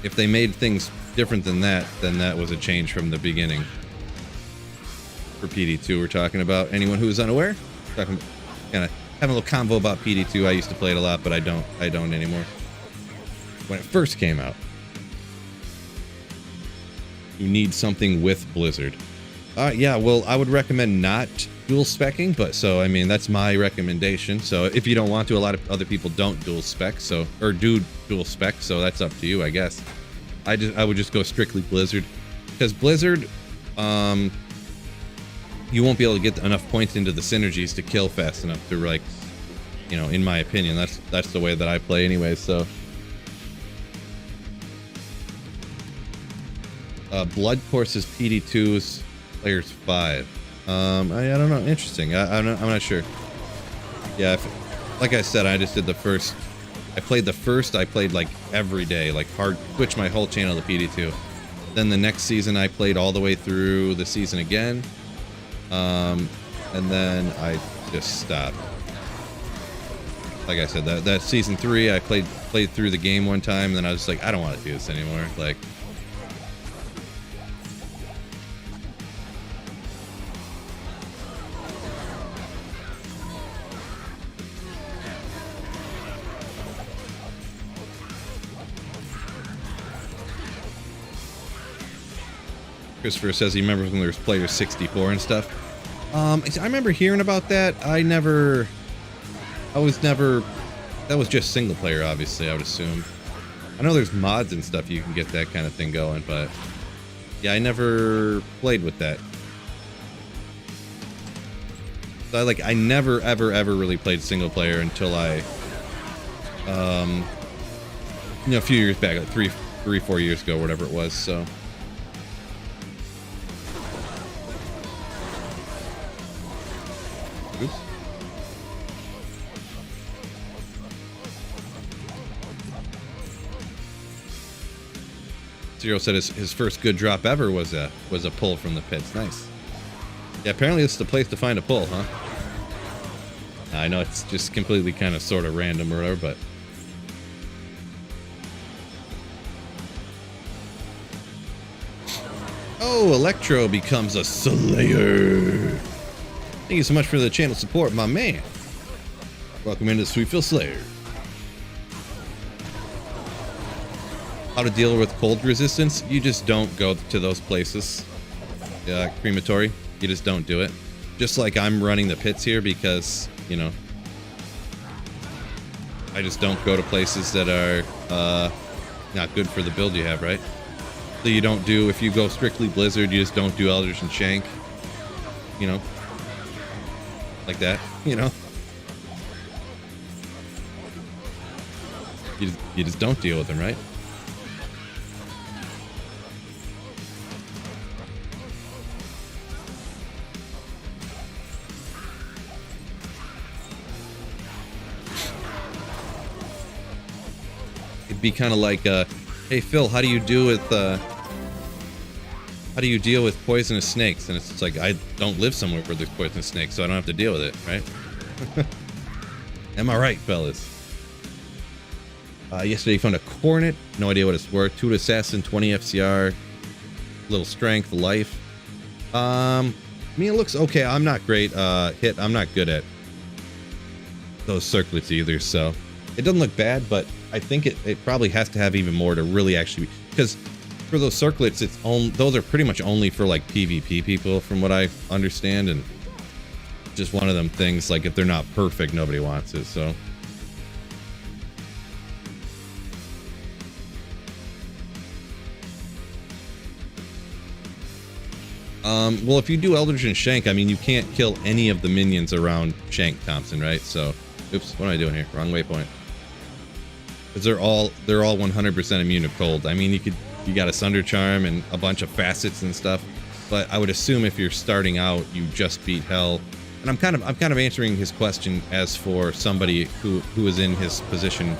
If they made things different than that, then that was a change from the beginning. For PD2, we're talking about. Anyone who is unaware, talking kind of having a little convo about PD2. I used to play it a lot, but I don't anymore. When it first came out, you need something with Blizzard. Yeah, well, I would recommend not dual specking, but so I mean that's my recommendation. So if you don't want to, a lot of other people don't dual spec, so or do dual spec, so that's up to you, I guess. I would just go strictly Blizzard, because Blizzard, you won't be able to get enough points into the synergies to kill fast enough to, like, you know, in my opinion, that's the way that I play anyway. So Blood Courses PD2's players 5. I don't know. Interesting. I'm not sure. Yeah, like I said, I just did the first. I played the first. I played like every day, like hard. Switched my whole channel to PD2. Then the next season, I played all the way through the season again. And then I just stopped. Like I said, that season 3, I played through the game one time, and then I was like, I don't want to do this anymore. Like. Christopher says he remembers when there was player 64 and stuff. I remember hearing about that. That was just single player, obviously, I would assume. I know there's mods and stuff you can get that kind of thing going, but yeah, I never played with that. So I never ever really played single player until a few years back, like 4 years ago, whatever it was, so. Oops. Zero said his first good drop ever was a pull from the pits. Nice. Yeah, apparently it's the place to find a pull, huh? I know it's just completely kind of sort of random or whatever, but Oh, Electro becomes a Slayer. Thank you so much for the channel support, my man. Welcome into Sweetfield Slayer. How to deal with cold resistance? You just don't go to those places. Crematory. You just don't do it. Just like I'm running the pits here because, you know, I just don't go to places that are not good for the build you have, right? So you don't do, if you go strictly Blizzard, you just don't do Eldritch and Shank. You know? Like that, you know? You just don't deal with them, right? It'd be kind of like, hey Phil, how do you deal with poisonous snakes? And it's like, I don't live somewhere where there's poisonous snakes, so I don't have to deal with it, right? Am I right, fellas? Yesterday you found a Cornet, no idea what it's worth. 2 Assassin, 20 FCR, little strength, life. I mean, it looks okay. I'm not great hit. I'm not good at those circlets either, so it doesn't look bad, but I think it probably has to have even more to really actually be, because for those circlets, those are pretty much only for like PvP people, from what I understand, and just one of them things, like if they're not perfect, nobody wants it, so. Well, if you do Eldritch and Shank, I mean, you can't kill any of the minions around Shank Thompson, right? So, oops, what am I doing here? Wrong waypoint. Because they're all 100% immune to cold. I mean, you got a Sunder Charm and a bunch of facets and stuff, but I would assume if you're starting out, you just beat Hell. And I'm kind of answering his question as for somebody who is in his position,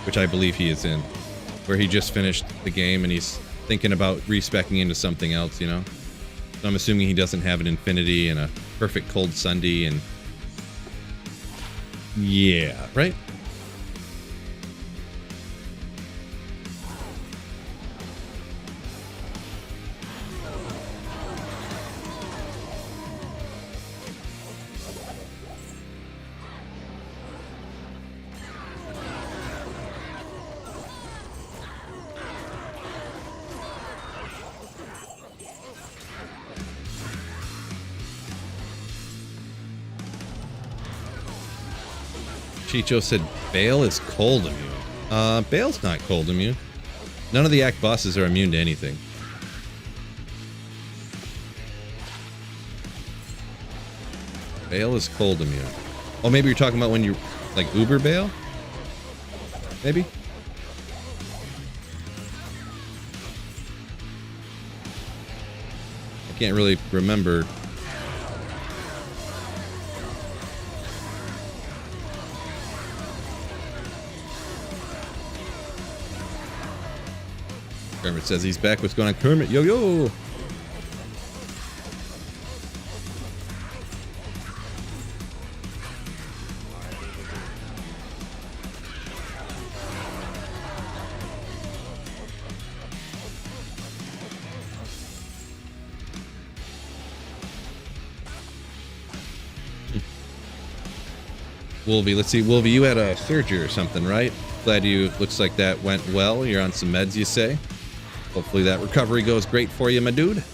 which I believe he is in, where he just finished the game and he's thinking about respecking into something else, you know? So I'm assuming he doesn't have an Infinity and a perfect Cold Sunday and yeah, right? Chicho said Bale is cold immune. Bale's not cold immune. None of the act bosses are immune to anything. Bale is cold immune. Oh, maybe you're talking about when you like Uber Bale? Maybe? I can't really remember. Kermit says he's back. What's going on, Kermit? Yo, yo! Wolvie, let's see. Wolvie, you had a surgery or something, right? Glad you, looks like that went well. You're on some meds, you say? Hopefully that recovery goes great for you, my dude.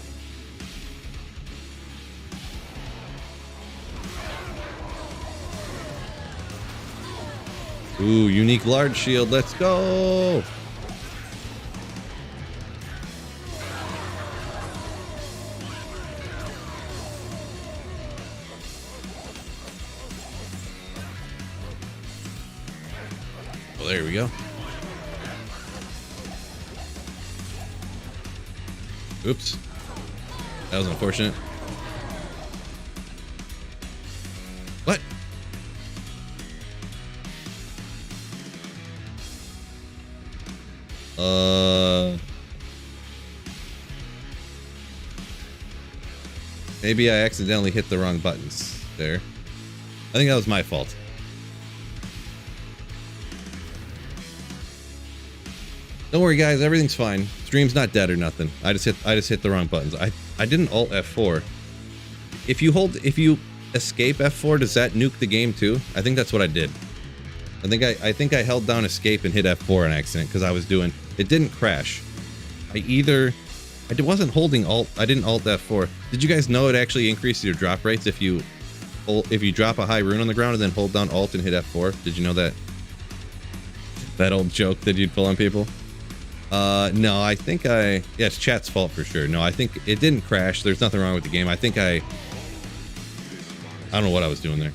Ooh, unique large shield. Let's go. Well, there we go. Oops. That was unfortunate. What? Maybe I accidentally hit the wrong buttons there. I think that was my fault. Don't worry, guys. Everything's fine. Stream's not dead or nothing. I just hit the wrong buttons. I didn't alt F4. If you escape F4, does that nuke the game too? I think that's what I did. I think I held down escape and hit F4 on accident because I was doing. It didn't crash. I wasn't holding alt. I didn't alt F4. Did you guys know it actually increases your drop rates if you drop a high rune on the ground and then hold down alt and hit F4? Did you know that? That old joke that you'd pull on people? No, I think yeah, it's chat's fault for sure. No, I think it didn't crash. There's nothing wrong with the game. I don't know what I was doing there.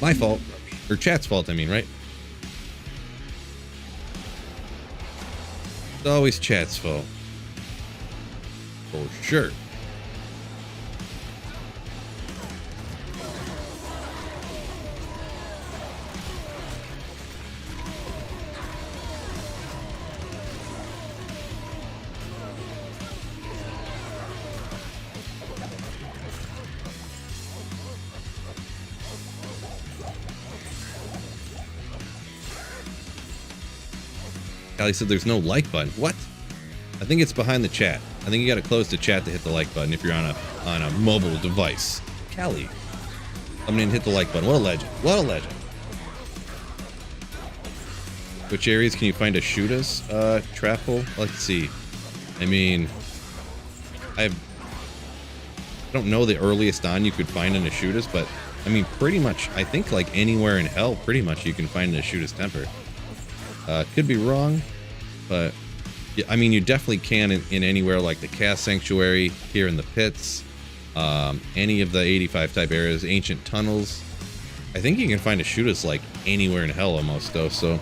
My fault. Or chat's fault, I mean, right? It's always chat's fault. For sure. Callie said there's no like button. What? I think it's behind the chat. I think you gotta close the chat to hit the like button if you're on a mobile device. Callie. I'm gonna hit the like button. What a legend. What a legend. Which areas can you find to shoot us? Trap hole? Let's see. I mean, I don't know the earliest on you could find in a shoot us, but I mean, pretty much, I think like anywhere in hell, pretty much you can find in a shoot us temper. Could be wrong, but yeah, I mean, you definitely can in anywhere like the Cast Sanctuary, here in the pits, any of the 85 type areas, ancient tunnels. I think you can find a shoot us like anywhere in hell almost though, so.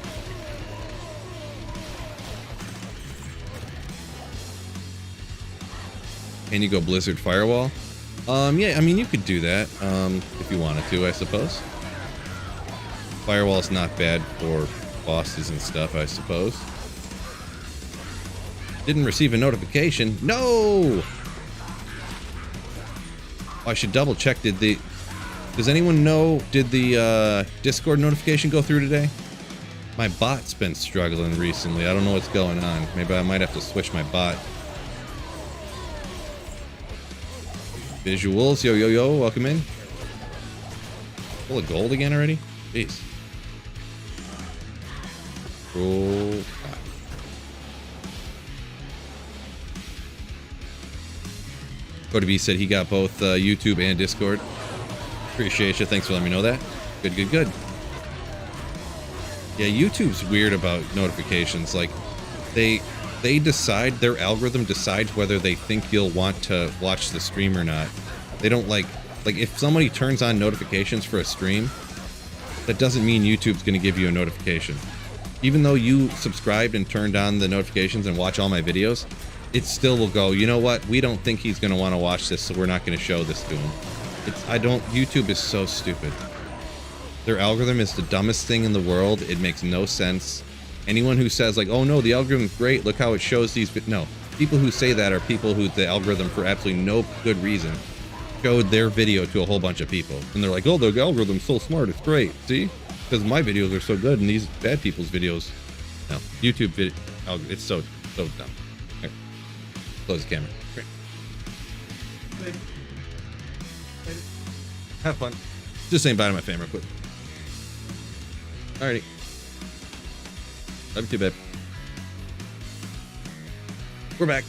Can you go Blizzard Firewall? Yeah, I mean, you could do that, if you wanted to, I suppose. Firewall's not bad for bosses and stuff, I suppose. Didn't receive a notification. No! I should double check. Does anyone know, did the Discord notification go through today? My bot's been struggling recently. I don't know what's going on. Maybe I might have to switch my bot. Visuals, yo, welcome in. Full of gold again already? Jeez. Cool. Cody said he got both YouTube and Discord. Appreciate you. Thanks for letting me know that. Good. Yeah, YouTube's weird about notifications. Like, they decide, their algorithm decides whether they think you'll want to watch the stream or not. They don't like if somebody turns on notifications for a stream, that doesn't mean YouTube's going to give you a notification. Even though you subscribed and turned on the notifications and watch all my videos, it still will go, you know what? We don't think he's going to want to watch this, so we're not going to show this to him. YouTube is so stupid. Their algorithm is the dumbest thing in the world. It makes no sense. Anyone who says like, oh no, the algorithm's great, look how it shows these, no. People who say that are people who the algorithm, for absolutely no good reason, showed their video to a whole bunch of people. And they're like, oh, the algorithm's so smart, it's great. See? Because my videos are so good and these bad people's videos, no. YouTube video, it's so dumb. Here. Close the camera. Great. Have fun. Just saying bye to my family real quick. Alrighty. Love you too, babe. We're back.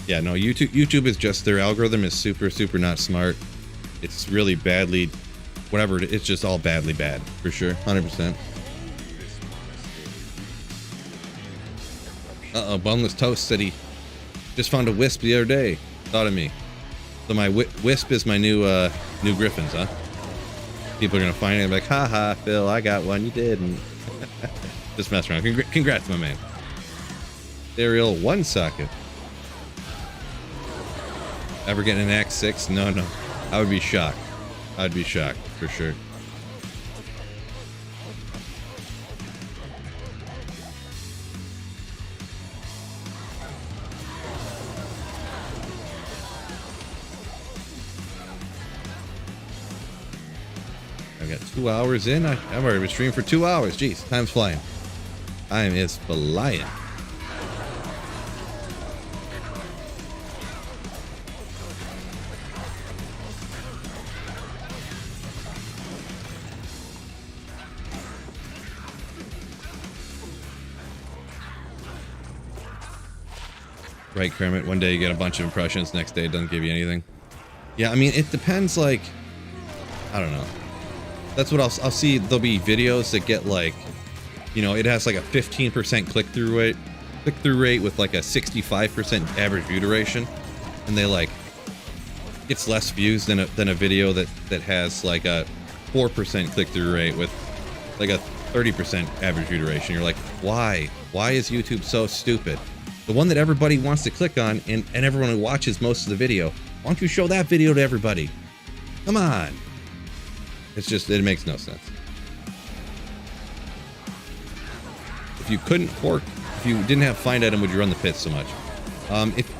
Yeah, no, YouTube is just, their algorithm is super not smart. It's really badly, whatever, it's just all badly bad, for sure, 100%. Uh-oh, Boneless Toast said he just found a Wisp the other day. Thought of me. So my Wisp is my new Griffins, huh? People are gonna find it and be like, haha, Phil, I got one, you didn't. Just mess around. Congrats, my man. Ariel, one socket. Ever getting an Axe 6? No. I would be shocked. I'd be shocked, for sure. I've got 2 hours in. I've already been streaming for 2 hours. Jeez, time's flying. Time is flying. Right, Kermit. One day you get a bunch of impressions, next day it doesn't give you anything. Yeah, I mean, it depends, like, I don't know. That's what I'll see. There'll be videos that get, like, you know, it has like a 15% click-through rate with like a 65% average view duration, and they like gets less views than a video that has like a 4% click-through rate with like a 30% average view duration. You're like, why is YouTube so stupid? The one that everybody wants to click on and everyone who watches most of the video, why don't you show that video to everybody? Come on. It's just, it makes no sense. If you couldn't fork, if you didn't have find item, would you run the pits so much?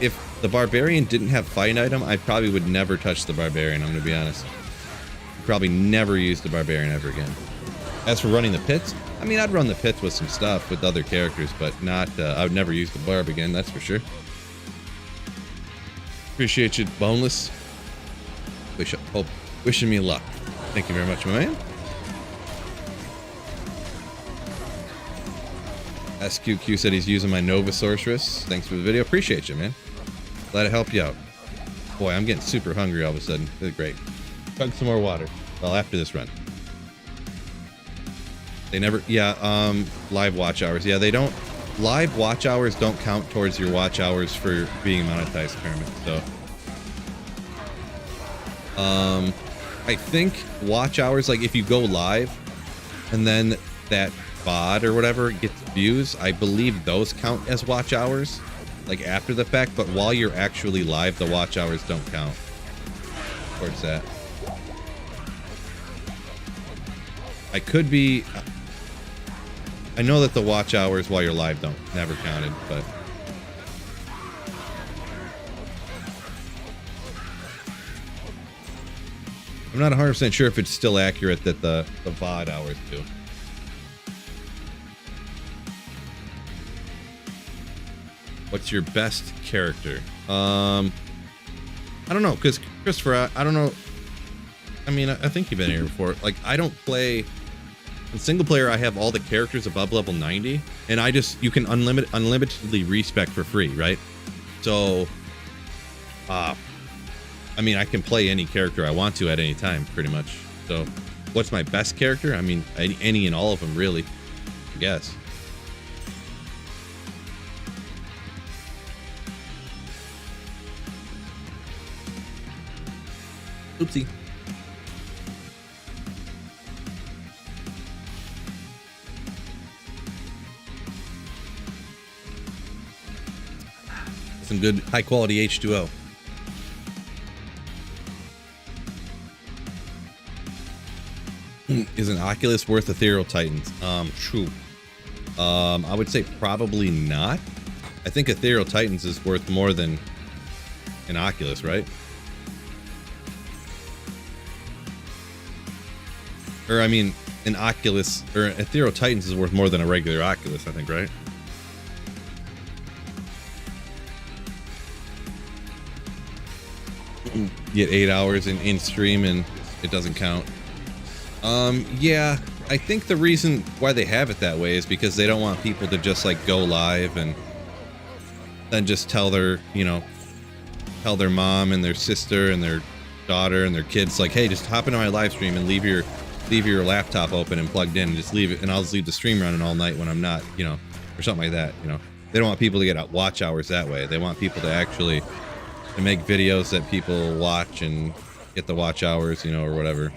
If the barbarian didn't have find item, I probably would never touch the barbarian, I'm gonna be honest. Probably never use the barbarian ever again. As for running the pits, I mean, I'd run the pits with some stuff with other characters, but not, I would never use the Barb again, that's for sure. Appreciate you, Boneless. Wishing me luck. Thank you very much, my man. SQQ said he's using my Nova Sorceress. Thanks for the video. Appreciate you, man. Glad to help you out. Boy, I'm getting super hungry all of a sudden. This is great. Chug some more water. Well, after this run. They never, yeah, live watch hours. Yeah, they don't, live watch hours don't count towards your watch hours for being monetized, Kermit, so. I think watch hours, like if you go live and then that VOD or whatever gets views, I believe those count as watch hours, like after the fact, but while you're actually live, the watch hours don't count towards that. I could be, I know that the watch hours while you're live never counted, but I'm not 100% sure if it's still accurate that the VOD hours do. What's your best character? I don't know, because Christopher, I don't know. I mean, I think you've been here before. Like, I don't play in single player. I have all the characters above level 90, and you can unlimitedly respec for free, right? So, I mean, I can play any character I want to at any time, pretty much. So, what's my best character? I mean, any and all of them, really, I guess. Oopsie. Some good high quality H2O. Is an Oculus worth Ethereal Titans? True. I would say probably not. I think Ethereal Titans is worth more than an Oculus, right? Or, I mean, an Oculus, or an Ethereal Titans is worth more than a regular Oculus, I think, right? You get 8 hours in stream and it doesn't count. Yeah, I think the reason why they have it that way is because they don't want people to just, like, go live and then just tell their, you know, tell their mom and their sister and their daughter and their kids, like, hey, just hop into my live stream and leave your laptop open and plugged in and just leave it, and I'll just leave the stream running all night when I'm not, you know, or something like that, you know. They don't want people to get watch hours that way. They want people to actually to make videos that people watch and get the watch hours, you know, or whatever.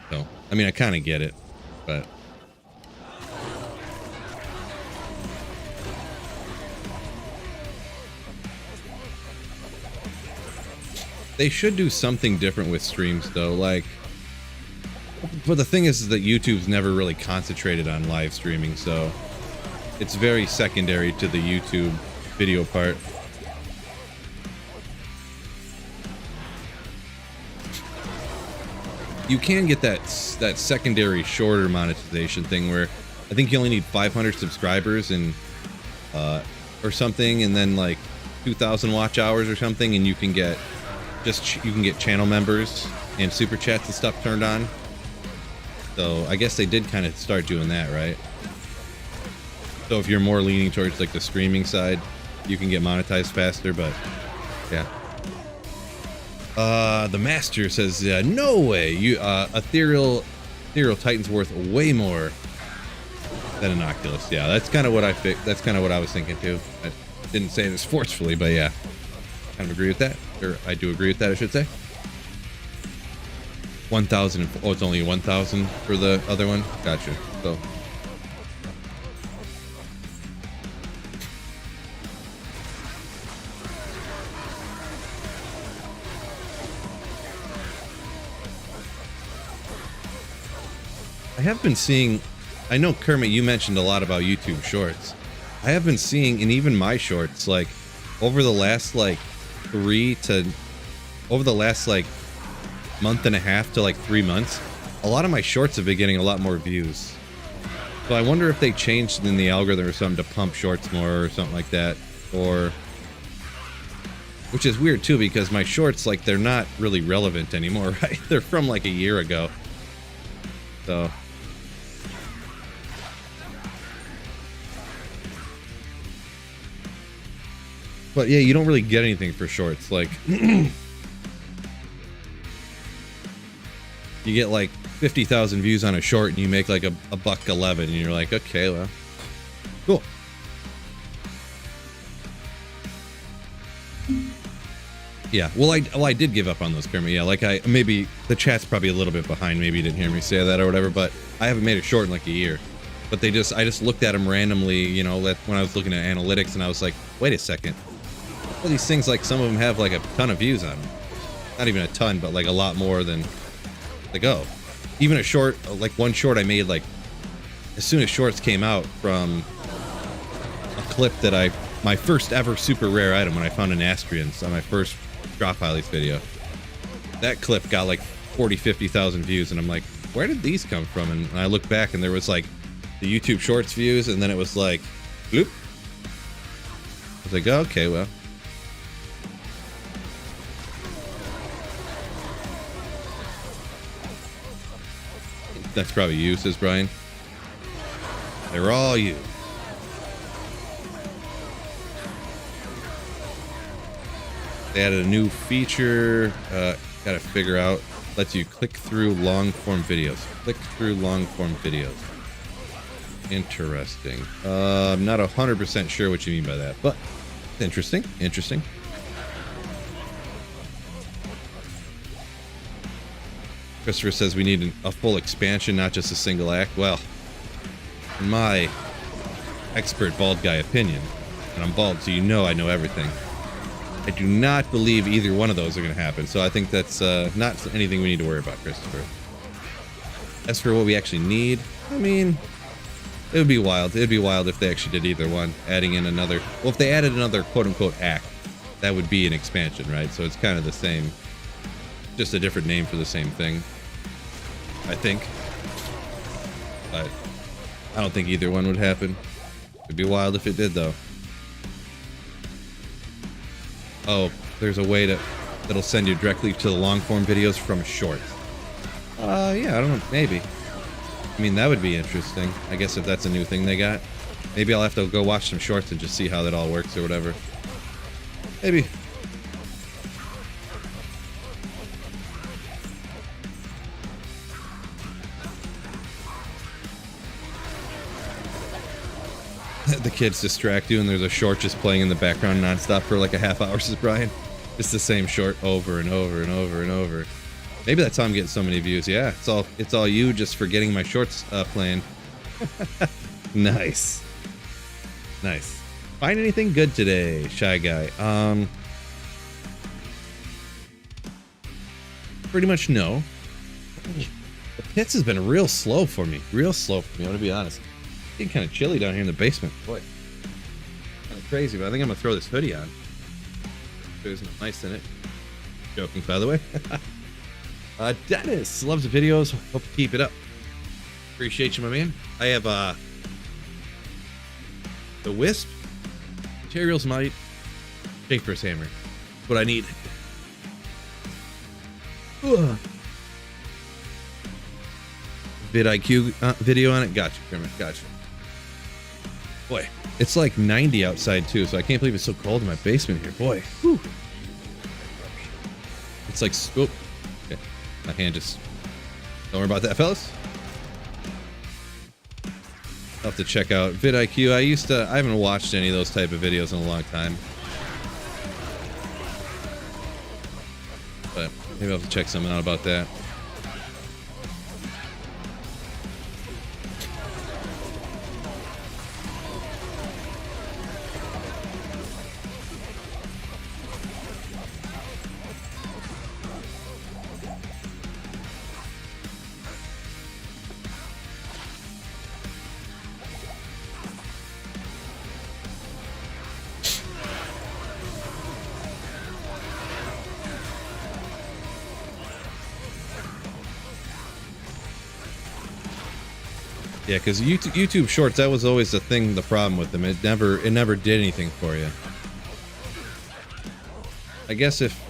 So, I mean, I kind of get it, but they should do something different with streams, though. Like, but the thing is that YouTube's never really concentrated on live streaming, so it's very secondary to the YouTube video part. you can get that secondary shorter monetization thing where I think you only need 500 subscribers and or something, and then like 2,000 watch hours or something, and you can get channel members and super chats and stuff turned on. So I guess they did kind of start doing that, right? So if you're more leaning towards like the streaming side, you can get monetized faster, but yeah. The master says, no way, you ethereal Titan's worth way more than an Oculus. Yeah, that's kind of what that's kind of what I was thinking too. I didn't say this forcefully, but yeah, kind of agree with that, or I do agree with that, I should say. 1,000. Oh, it's only 1,000 for the other one. Gotcha. So. I have been seeing, I know Kermit, you mentioned a lot about YouTube Shorts. I have been seeing in even my shorts, like over the last like month and a half to like 3 months, a lot of my shorts have been getting a lot more views. So I wonder if they changed in the algorithm or something to pump shorts more or something like that, or, which is weird too, because my shorts, like, they're not really relevant anymore, right? They're from like a year ago. So. But yeah, you don't really get anything for shorts. Like, you get like 50,000 views on a short and you make like a $1.11 and you're like, okay, well, cool. Yeah, well, I did give up on those, Kermit. Yeah, like maybe the chat's probably a little bit behind. Maybe you didn't hear me say that or whatever, but I haven't made a short in like a year. But I just looked at them randomly, you know, when I was looking at analytics, and I was like, wait a second. Well, these things, like, some of them have like a ton of views on them. Not even a ton, but like a lot more than, like, oh. Even a short, like one short I made, like, as soon as shorts came out, from a clip that my first ever super rare item when I found an Astrians on my first drop highlights video. That clip got like 40, 50,000 views, and I'm like, where did these come from? And I looked back and there was like the YouTube Shorts views, and then it was like, bloop. I was like, oh, okay, well. That's probably you, says Brian. They're all you. They added a new feature, gotta figure out, lets you click through long form videos. Click through long form videos. Interesting. I'm not 100% sure what you mean by that, but interesting, interesting. Christopher says we need a full expansion, not just a single act. Well, in my expert bald guy opinion, and I'm bald, so you know I know everything, I do not believe either one of those are going to happen. So I think that's not anything we need to worry about, Christopher. As for what we actually need, I mean, it would be wild. It would be wild if they actually did either one. Adding in another, well, if they added another quote-unquote act, that would be an expansion, right? So it's kind of the same, just a different name for the same thing, I think. But I don't think either one would happen. It'd be wild if it did, though. Oh, there's a way that'll send you directly to the long form videos from shorts. Yeah, I don't know, maybe. I mean, that would be interesting. I guess if that's a new thing they got. Maybe I'll have to go watch some shorts and just see how that all works or whatever. Maybe. The kids distract you and there's a short just playing in the background nonstop for like a half hour, says Brian. It's the same short over and over and over and over. Maybe that's how I'm getting so many views. Yeah, it's all you just for getting my shorts playing. Nice. Nice. Find anything good today, Shy Guy? Pretty much no. The pits has been real slow for me. Real slow for me, I'm gonna be honest. It's getting kind of chilly down here in the basement. Boy, kind of crazy, but I think I'm gonna throw this hoodie on. There's no ice in it. Joking, by the way. Dennis loves the videos. Hope to keep it up. Appreciate you, my man. I have the Wisp, Materials Might, Shaper's Hammer. That's what I need. Ugh. VidIQ video on it. Gotcha, Kermit. Gotcha. Boy, it's like 90 outside too, so I can't believe it's so cold in my basement here. Boy, whew. It's like, oh, okay. My hand just. Don't worry about that, fellas. I'll have to check out vidIQ. I haven't watched any of those type of videos in a long time. But maybe I'll have to check something out about that. Yeah, because YouTube Shorts, that was always the thing, the problem with them. It never did anything for you. I guess if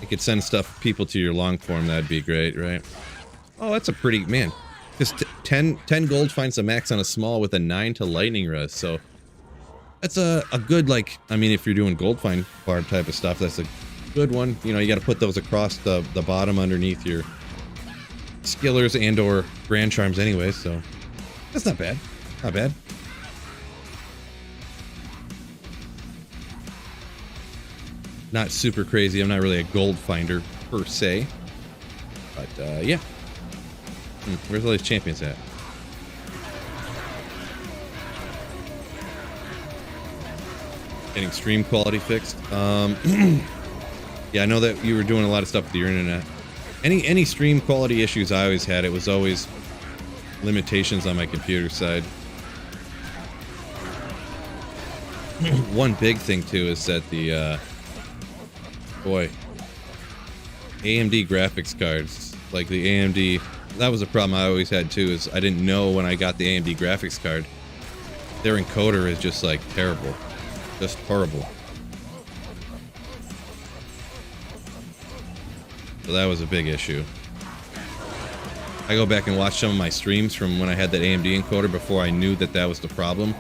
it could send people to your long form, that'd be great, right? Oh, that's a pretty, man. Because 10 gold finds the max on a small with a 9 to lightning res, so that's a good, like, I mean, if you're doing gold find Barb type of stuff, that's a good one. You know, you got to put those across the bottom underneath your skillers and or grand charms anyway, so that's not bad. Not bad. Not super crazy. I'm not really a gold finder per se, but yeah. Where's all these champions at? Getting stream quality fixed. Yeah, I know that you were doing a lot of stuff with your internet. Any stream quality issues I always had, it was always limitations on my computer side. One big thing too is that the boy, AMD graphics cards, like the AMD, that was a problem I always had too, is I didn't know when I got the AMD graphics card, their encoder is just like terrible, just horrible. So that was a big issue. I go back and watch some of my streams from when I had that AMD encoder before I knew that was the problem.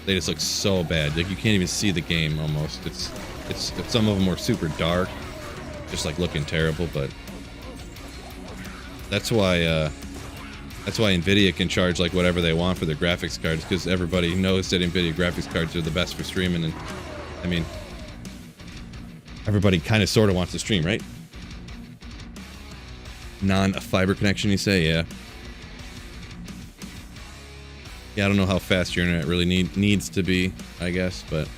They just look so bad. Like you can't even see the game almost. It's some of them were super dark, just like looking terrible. But that's why Nvidia can charge like whatever they want for their graphics cards, because everybody knows that Nvidia graphics cards are the best for streaming. And I mean, everybody kind of sort of wants to stream, right? Non-fiber connection, you say? Yeah. Yeah, I don't know how fast your internet really needs to be, I guess, but...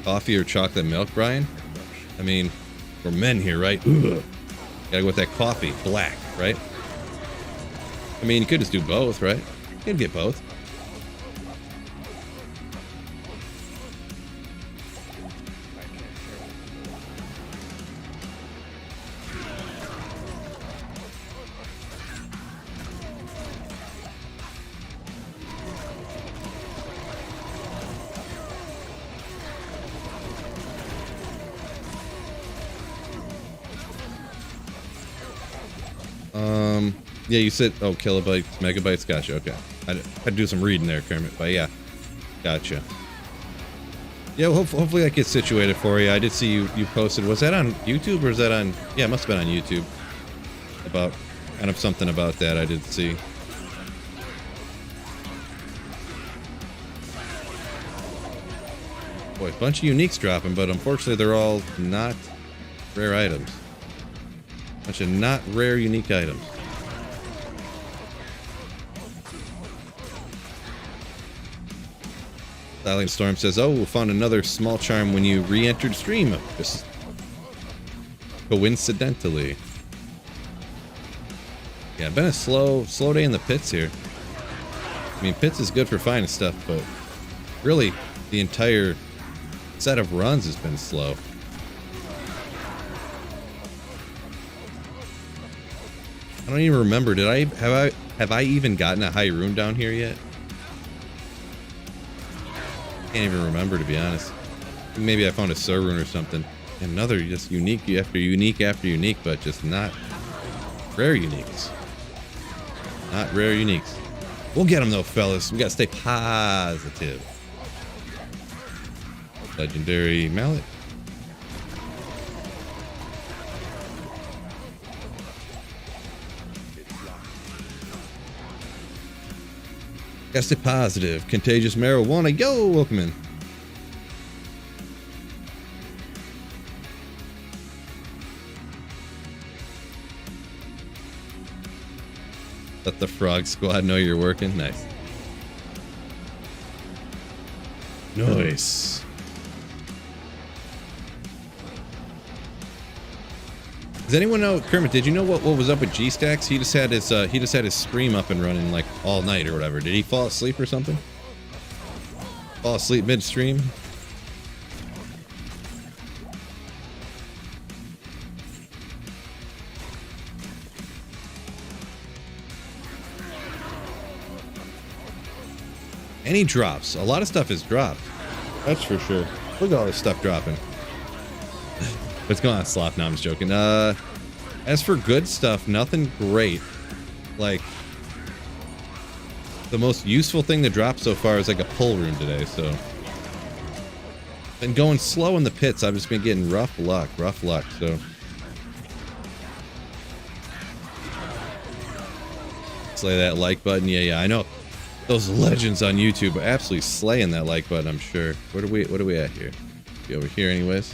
Coffee or chocolate milk, Brian? I mean, we're men here, right? Ugh. Gotta go with that coffee, black, right? I mean, you could just do both, right? You could get both. Yeah, you said, oh, kilobytes, megabytes, gotcha, okay. I had to do some reading there, Kermit, but yeah, gotcha. Yeah, well, hopefully that gets situated for you. I did see you posted, was that on YouTube or is that on, yeah, it must have been on YouTube. About, kind of something about that I did see. Boy, a bunch of uniques dropping, but unfortunately they're all not rare items. Bunch of not rare unique items. Silent Storm says, oh, we found another small charm when you re-entered stream. Just coincidentally. Yeah, been a slow day in the pits here. I mean, pits is good for finding stuff, but really, the entire set of runs has been slow. I don't even remember. Have I even gotten a high rune down here yet? Can't even remember, to be honest. Maybe I found a Sur rune or something. Another just unique after unique after unique, but just not rare uniques. Not rare uniques. We'll get them though, fellas. We gotta stay positive. Legendary mallet. Gotta stay positive. Contagious marijuana. Yo, welcome in. Let the frog squad know you're working. Nice. Nice. Does anyone know, Kermit, did you know what was up with G-Stacks? He just had his stream up and running like all night or whatever. Did he fall asleep or something? Fall asleep midstream? And he drops. A lot of stuff is dropped. That's for sure. Look at all this stuff dropping. What's going on, Sloth? No, I'm just joking. As for good stuff, nothing great. Like, the most useful thing to drop so far is like a pull rune today, so. Been going slow in the pits. I've just been getting rough luck, so. Slay that like button. Yeah, I know. Those legends on YouTube are absolutely slaying that like button, I'm sure. What are we at here? Be over here anyways.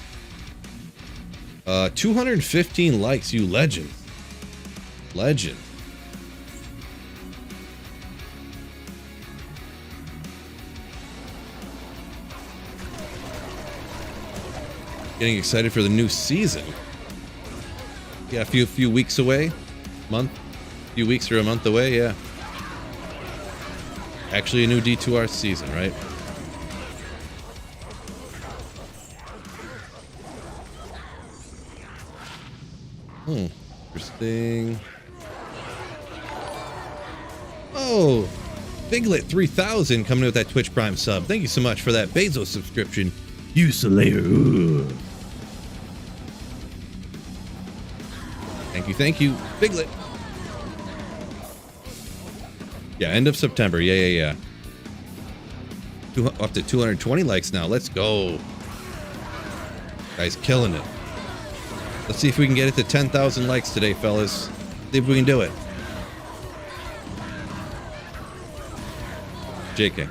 215 likes, you legend. Legend. Getting excited for the new season. Yeah, a few weeks away. Few weeks or a month away, yeah. Actually a new D2R season, right? Interesting. Oh, Biglet 3000 coming in with that Twitch Prime sub. Thank you so much for that Bezos subscription. You Slayer. Thank you, Biglet. Yeah, end of September. Yeah. Up to 220 likes now. Let's go. Guys, killing it. Let's see if we can get it to 10,000 likes today, fellas. See if we can do it. JK.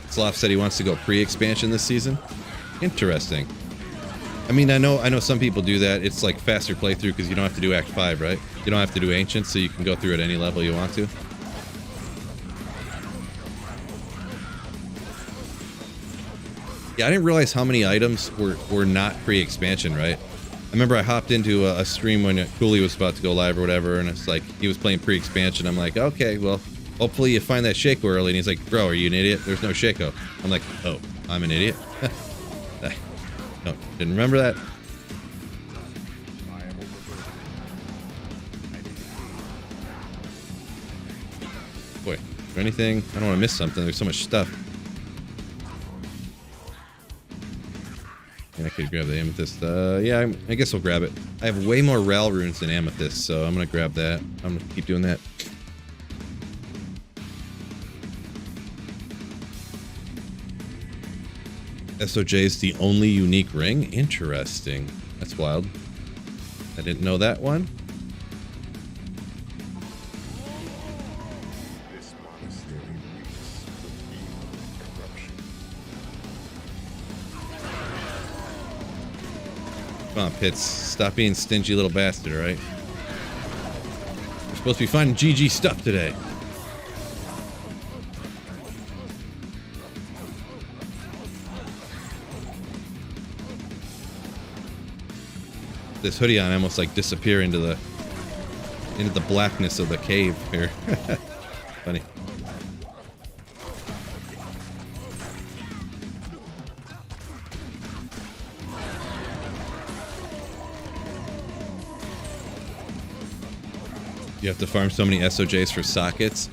Sloth said he wants to go pre-expansion this season. Interesting. I mean, I know some people do that. It's like faster playthrough because you don't have to do Act 5, right? You don't have to do Ancient, so you can go through at any level you want to. Yeah, I didn't realize how many items were not pre-expansion, right? I remember I hopped into a stream when Cooley was about to go live or whatever, and it's like, he was playing pre-expansion. I'm like, okay, well, hopefully you find that Shaco early. And he's like, bro, are you an idiot? There's no Shaco. I'm like, oh, I'm an idiot? No, didn't remember that. Boy, is there anything? I don't want to miss something. There's so much stuff. I could grab the amethyst. Yeah, I guess I'll grab it. I have way more Ral runes than amethyst, so I'm gonna grab that. I'm gonna keep doing that. SOJ is the only unique ring? Interesting. That's wild. I didn't know that one. Come on, Pitts. Stop being stingy little bastard, alright? We're supposed to be finding GG stuff today. This hoodie on, I almost like disappear into the into the blackness of the cave here. Funny. You have to farm so many SOJs for sockets.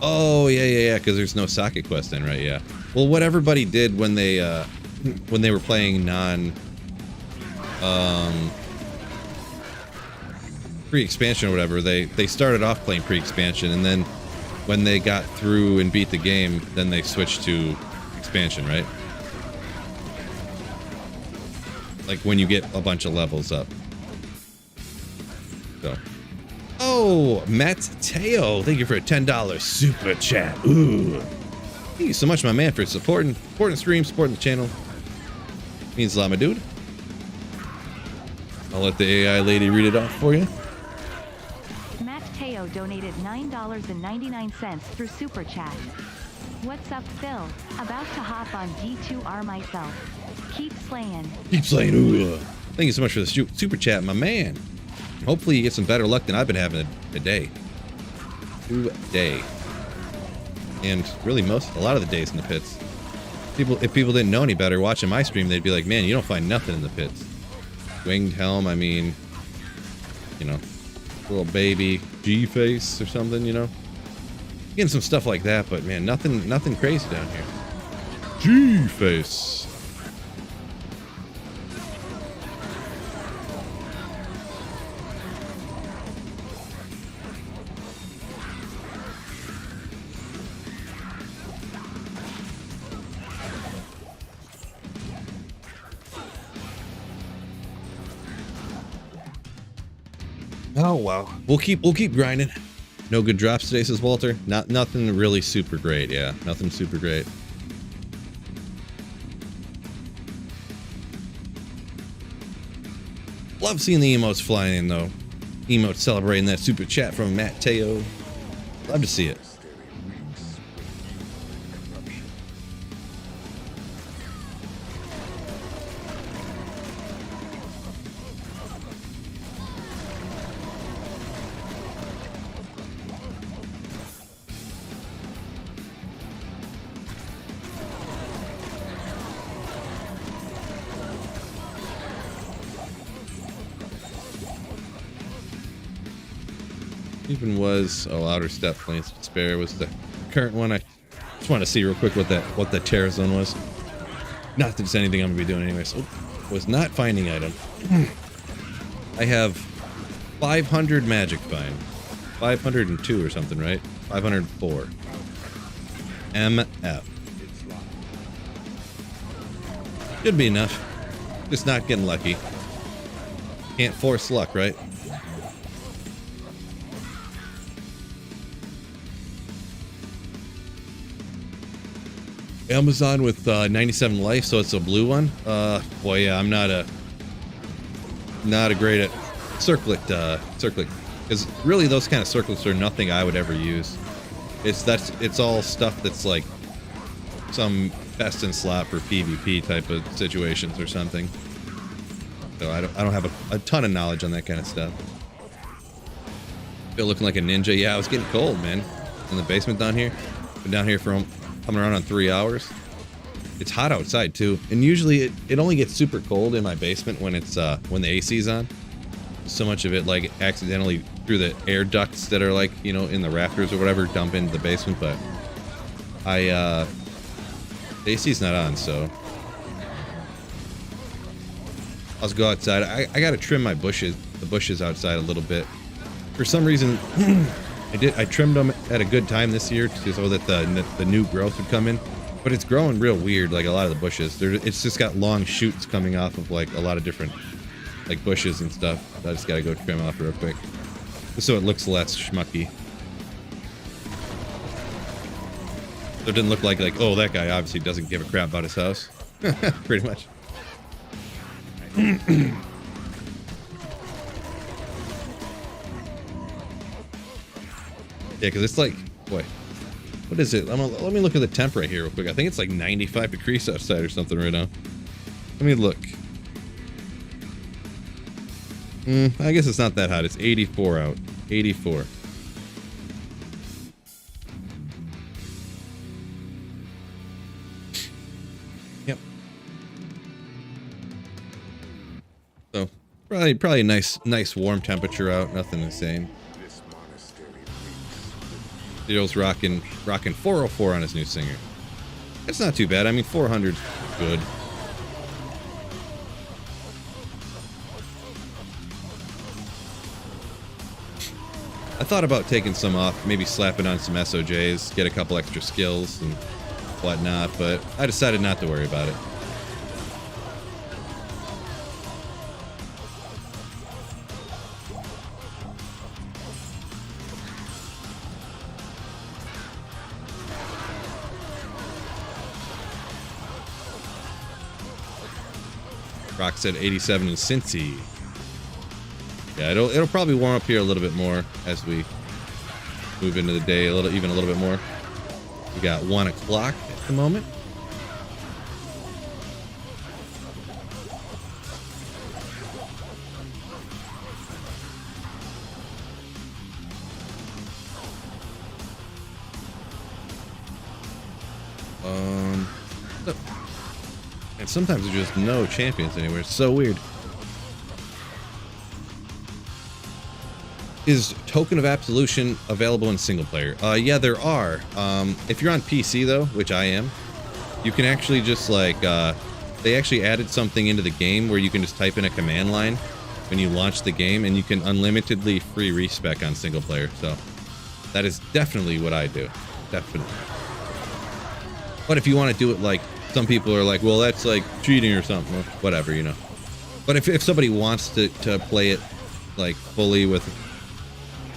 Oh, yeah, because there's no socket quest then, right? Yeah. Well, what everybody did when they were playing pre-expansion or whatever, they started off playing pre-expansion, and then when they got through and beat the game, then they switched to expansion, right? Like when you get a bunch of levels up. So. Oh, Matteo, thank you for a $10 super chat. Ooh. Thank you so much, my man, for supporting the stream, supporting the channel. Means a lot, my dude. I'll let the AI lady read it off for you. Matteo donated $9.99 through super chat. What's up, Phil? About to hop on D2R myself. Keep slaying. Keep slaying. Ooh. Thank you so much for the super chat, my man. Hopefully you get some better luck than I've been having today. Today. And really a lot of the days in the pits. If people didn't know any better watching my stream, they'd be like, man, you don't find nothing in the pits. Winged helm, I mean, you know, little baby G-face or something, you know. Getting some stuff like that, but man, nothing crazy down here. G-face. Oh wow, we'll keep grinding. No good drops today, says Walter. Nothing really super great. Yeah, nothing super great. Love seeing the emotes flying in though. Emotes celebrating that super chat from Matteo. Love to see it. Even was outer step planes despair was the current one. I just want to see real quick what that terror zone was. Not that it's anything I'm gonna be doing anyway. So was not finding item. I have 500 magic find, 502 or something, right? 504 MF. Should be enough. Just not getting lucky. Can't force luck, right? Amazon with 97 life, so it's a blue one. Boy, yeah, I'm not a great at circlet, because really those kind of circlets are nothing I would ever use. It's all stuff that's like some best in slot for PvP type of situations or something. So I don't have a ton of knowledge on that kind of stuff. Feel looking like a ninja. Yeah, I was getting cold, man. In the basement down here. Been down here for coming around on 3 hours. It's hot outside too, and usually it only gets super cold in my basement when it's when the AC's on. So much of it like accidentally through the air ducts that are like, you know, in the rafters or whatever dump into the basement, but the AC's not on, so I'll just go outside. I gotta trim my bushes, the bushes outside a little bit. For some reason, I trimmed them at a good time this year so that the new growth would come in, but it's growing real weird. Like a lot of the bushes, it's just got long shoots coming off of like a lot of different like bushes and stuff. I just gotta go trim off real quick, just so it looks less schmucky. So it didn't look like oh, that guy obviously doesn't give a crap about his house. Pretty much. Yeah, because it's like, boy, what is it? Let me look at the temp right here real quick. I think it's like 95 degrees outside or something right now. Let me look. I guess it's not that hot. It's 84 out. 84. Yep. So probably a nice warm temperature out. Nothing insane. Theo's rocking 404 on his new singer. It's not too bad. I mean, 400's good. I thought about taking some off, maybe slapping on some SOJs, get a couple extra skills and whatnot, but I decided not to worry about it. Rock said 87 in Cincy. Yeah, it'll probably warm up here a little bit more as we move into the day, even a little bit more. We got 1 o'clock at the moment. And sometimes there's just no champions anywhere. It's so weird. Is Token of Absolution available in single player? Yeah, there are. If you're on PC though, which I am, you can actually just like, they actually added something into the game where you can just type in a command line when you launch the game and you can unlimitedly free respec on single player. So that is definitely what I do. Definitely. But if you want to do it like, some people are like, well, that's like cheating or something, or whatever, you know. But if somebody wants to play it like fully with,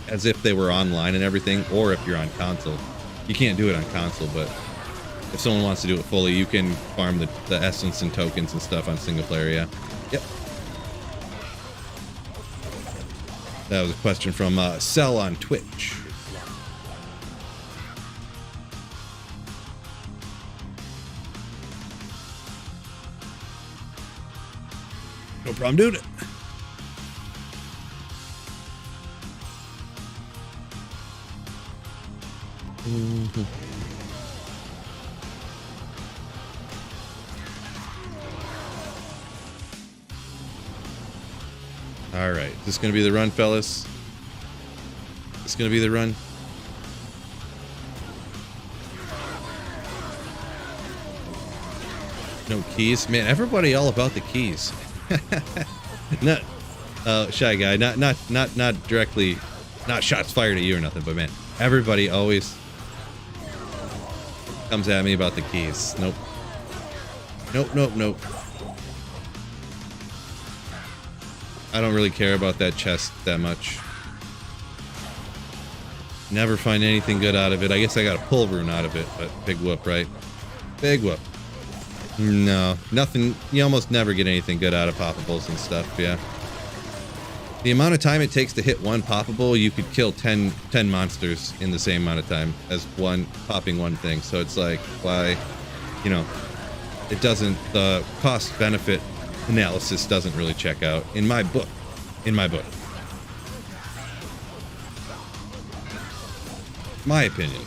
as if they were online and everything, or if you're on console, you can't do it on console, but if someone wants to do it fully, you can farm the essence and tokens and stuff on single player, yeah. Yep. That was a question from Cell on Twitch. No problem doing it. All right, is this gonna be the run, fellas? Is this gonna be the run? No keys, man. Everybody all about the keys. Not, Shy Guy. Not directly, not shots fired at you or nothing. But man, everybody always comes at me about the keys. Nope. Nope. I don't really care about that chest that much. Never find anything good out of it. I guess I got a pull rune out of it, but big whoop, right? Big whoop. No, nothing. You almost never get anything good out of poppables and stuff, yeah. The amount of time it takes to hit one poppable, you could kill 10 monsters in the same amount of time as popping one thing. So it's like, why, you know, it doesn't, the cost benefit analysis doesn't really check out in my book. My opinion.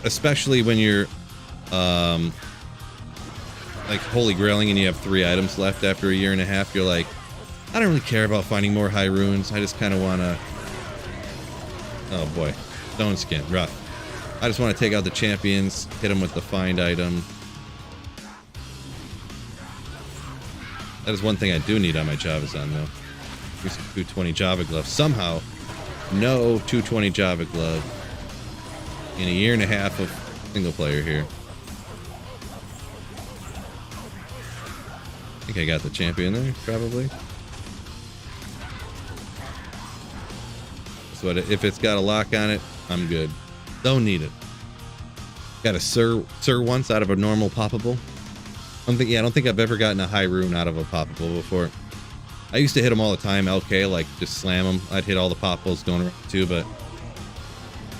Especially when you're like holy grailing and you have 3 items left after a year and a half, you're like, I don't really care about finding more high runes. I just kind of want to, oh boy, stone skin, rough. I just want to take out the champions, hit them with the find item. That is one thing I do need on my Javazon though. Here's some 220 Java glove. Somehow, no 220 Java glove in a year and a half of single player here. I think I got the champion there, probably. So if it's got a lock on it, I'm good. Don't need it. Got a Sir once out of a normal poppable. I don't think I've ever gotten a high rune out of a poppable before. I used to hit them all the time, LK, like just slam them. I'd hit all the poppables going around too, but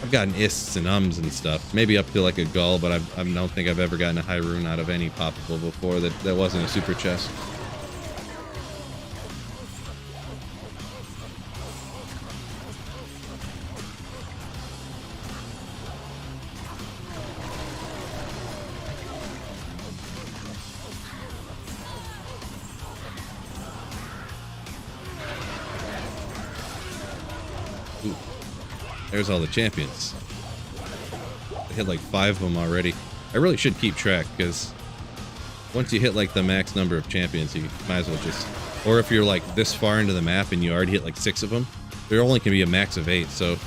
I've gotten ists and ums and stuff. Maybe up to like a gull, but I don't think I've ever gotten a high rune out of any poppable before that wasn't a super chest. Ooh. There's all the champions. I hit like 5 of them already. I really should keep track, because once you hit like the max number of champions, you might as well just... Or if you're like this far into the map and you already hit like 6 of them, there only can be a max of 8, so,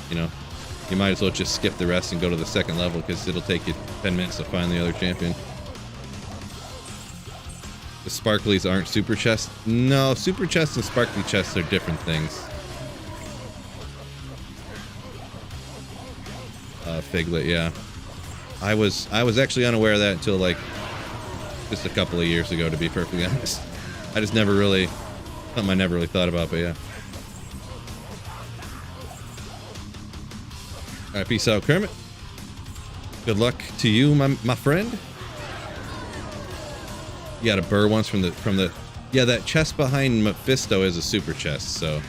you know, you might as well just skip the rest and go to the second level, because it'll take you 10 minutes to find the other champion. The sparklies aren't super chests? No, super chests and sparkly chests are different things. Figlet, yeah. I was actually unaware of that until like just a couple of years ago, to be perfectly honest. I just never really, something I never really thought about, but yeah. Alright, peace out, Kermit. Good luck to you, my friend. You got a burr once from the yeah, that chest behind Mephisto is a super chest, so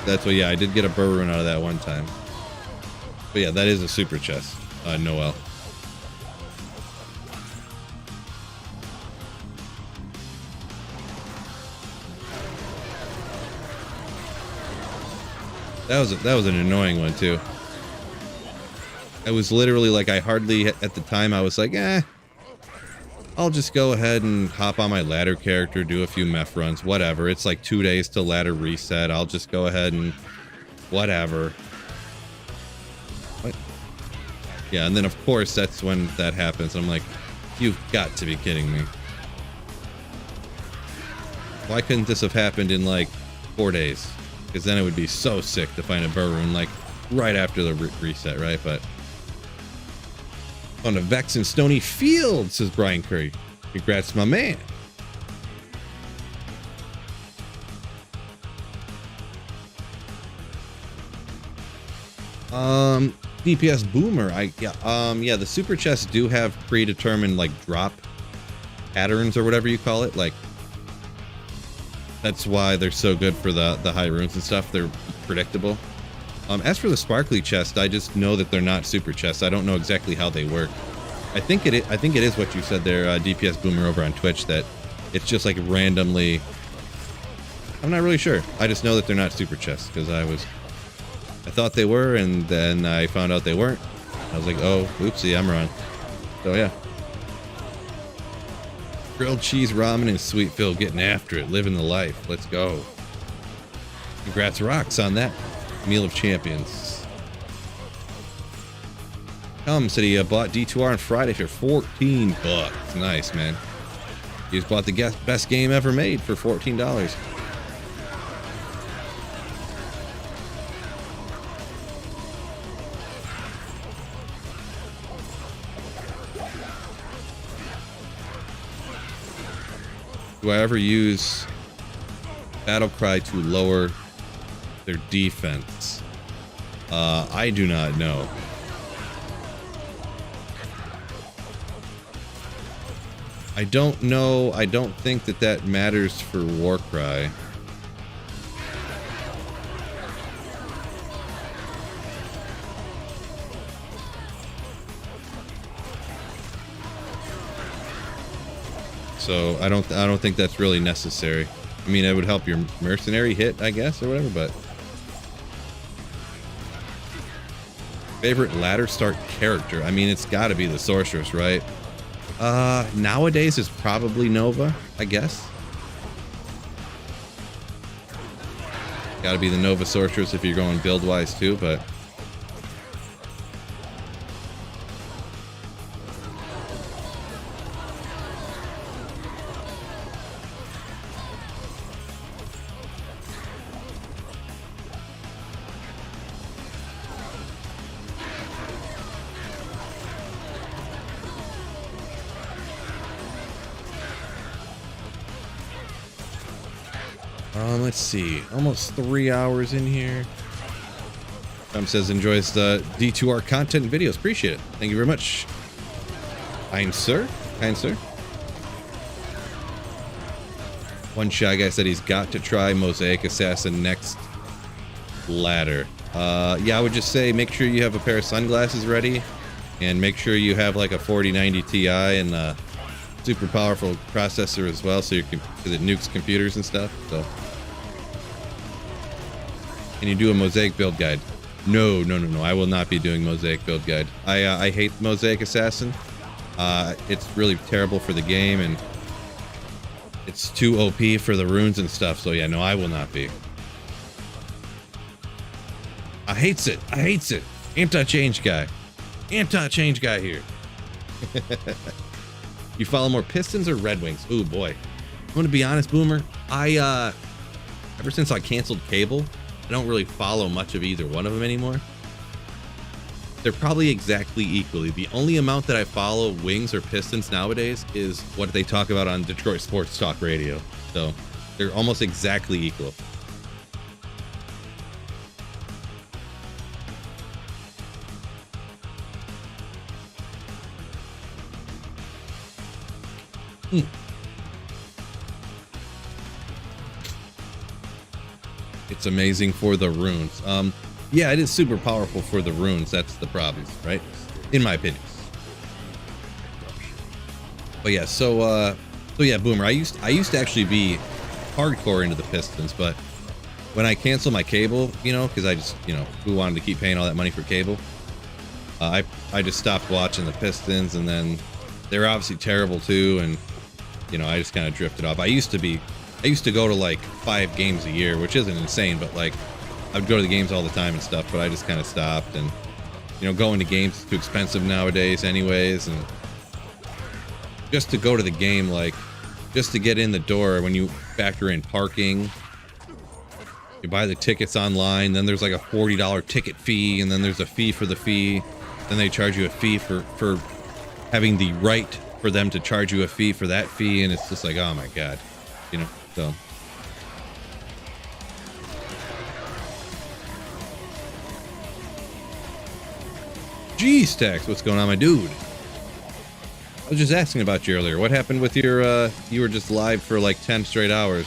that's what, yeah, I did get a burr rune out of that one time. But yeah, that is a super chest. Noel. That was an annoying one too. I was literally like, I hardly, at the time I was like, I'll just go ahead and hop on my ladder character, do a few meth runs, whatever. It's like 2 days till ladder reset. I'll just go ahead and whatever. What? Yeah, and then of course that's when that happens. I'm like, you've got to be kidding me. Why couldn't this have happened in like 4 days? Because then it would be so sick to find a burr rune like right after the reset, right? But on a Vex and Stony Field, says Brian Curry. Congrats, my man. DPS Boomer. Yeah, the super chests do have predetermined like drop patterns or whatever you call it. Like, that's why they're so good for the high runes and stuff. They're predictable. As for the sparkly chest, I just know that they're not super chests. I don't know exactly how they work. I think it is what you said there, DPS Boomer over on Twitch, that it's just like randomly. I'm not really sure. I just know that they're not super chests, because I thought they were, and then I found out they weren't. I was like, oh, oopsie, I'm wrong. So yeah. Grilled cheese ramen and sweet Phil getting after it, living the life. Let's go. Congrats rocks on that meal of champions. Come, said he bought D2R on Friday for 14 bucks. Nice, man. He just bought the best game ever made for $14. Do I ever use Battle Cry to lower their defense? I do not know. I don't know. I don't think that matters for Warcry. So I don't think that's really necessary. I mean, it would help your mercenary hit, I guess, or whatever, but favorite ladder start character. I mean, it's got to be the sorceress, right? Nowadays it's probably Nova, I guess. Got to be the Nova sorceress if you're going build wise too, but let's see, almost 3 hours in here. says enjoys the D2R content and videos. Appreciate it. Thank you very much. Kind sir. Kind sir. One Shy Guy said he's got to try Mosaic Assassin next ladder. Yeah, I would just say make sure you have a pair of sunglasses ready, and make sure you have like a 4090 Ti and a super powerful processor as well, so you can, because it nukes computers and stuff. So, and you do a Mosaic build guide. No, I will not be doing Mosaic build guide. I hate Mosaic Assassin. It's really terrible for the game, and it's too OP for the runes and stuff. So yeah, no, I will not be. I hates it. Anti-change guy. Anti-change guy here. You follow more Pistons or Red Wings? Ooh, boy. I'm going to be honest, Boomer. Ever since I canceled cable, I don't really follow much of either one of them anymore. They're probably exactly equally. The only amount that I follow Wings or Pistons nowadays is what they talk about on Detroit Sports Talk Radio. So they're almost exactly equal. It's amazing for the runes. Yeah, it is super powerful for the runes. That's the problem, right? In my opinion. But yeah, so yeah, Boomer. I used to actually be hardcore into the Pistons, but when I canceled my cable, you know, because I just, you know, who wanted to keep paying all that money for cable? I just stopped watching the Pistons, and then they're obviously terrible too, and you know, I just kind of drifted off. I used to go to like 5 games a year, which isn't insane, but like I would go to the games all the time and stuff, but I just kind of stopped. And you know, going to games is too expensive nowadays anyways, and just to go to the game, like just to get in the door, when you factor in parking, you buy the tickets online, then there's like a $40 ticket fee, and then there's a fee for the fee, then they charge you a fee for having the right for them to charge you a fee for that fee, and it's just like, oh my god, you know. So geez, Tax, what's going on, my dude? I was just asking about you earlier. What happened with your you were just live for like 10 straight hours?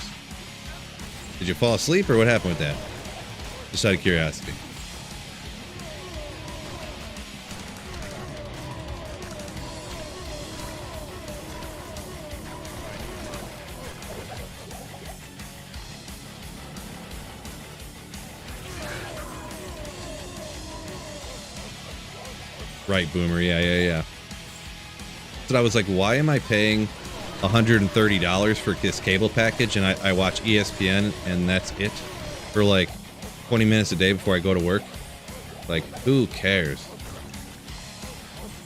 Did you fall asleep, or what happened with that? Just out of curiosity. Right, Boomer. Yeah. So I was like, why am I paying $130 for this cable package, and I watch ESPN and that's it for like 20 minutes a day before I go to work? Like, who cares?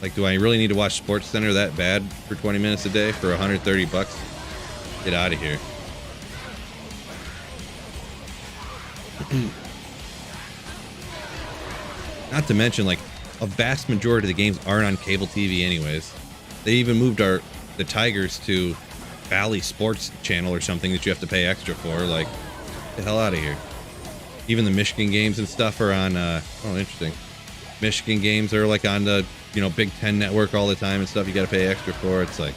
Like, do I really need to watch Sports Center that bad for 20 minutes a day for 130 bucks? Get out of here. Not to mention, like, a vast majority of the games aren't on cable TV anyways. They even moved the Tigers to Valley Sports Channel or something that you have to pay extra for. Like, get the hell out of here. Even the Michigan games and stuff are on, oh, interesting. Michigan games are like on the, you know, Big Ten network all the time and stuff you gotta pay extra for. It's like,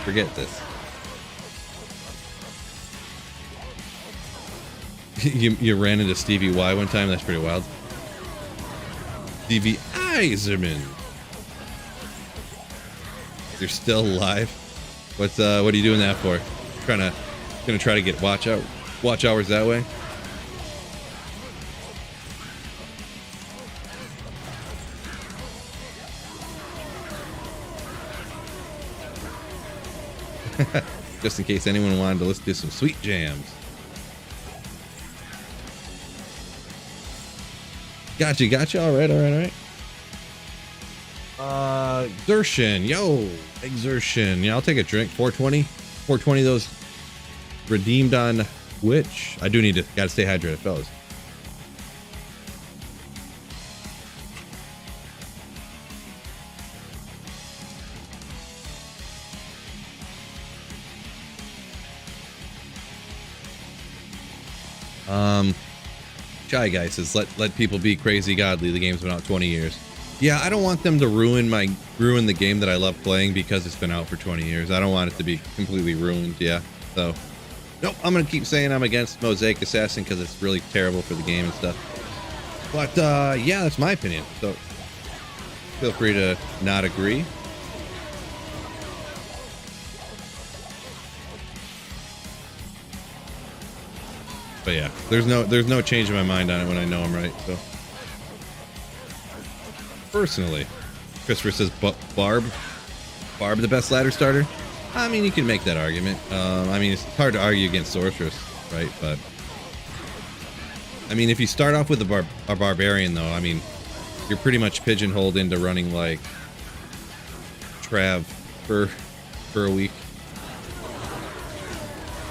forget this. You ran into Stevie Y one time? That's pretty wild. Stevie Eiserman. You're still alive? What are you doing that for? Gonna try to get watch hours that way? Just in case anyone wanted to listen to some sweet jams. Gotcha. All right. Exertion, yo, exertion. Yeah, I'll take a drink. 420 those redeemed on Twitch. I do gotta stay hydrated, fellas. Shy Guy says, let people be crazy godly. The game's been out 20 years. Yeah, I don't want them to ruin the game that I love playing because it's been out for 20 years. I don't want it to be completely ruined. Yeah. So, nope. I'm gonna keep saying I'm against Mosaic Assassin because it's really terrible for the game and stuff. But yeah, that's my opinion. So feel free to not agree. But yeah, there's no change in my mind on it when I know I'm right. So personally, Christopher says Barb the best ladder starter. I mean, you can make that argument. I mean, it's hard to argue against Sorceress, right? But I mean, if you start off with a barbarian, though, I mean, you're pretty much pigeonholed into running like Trav for a week.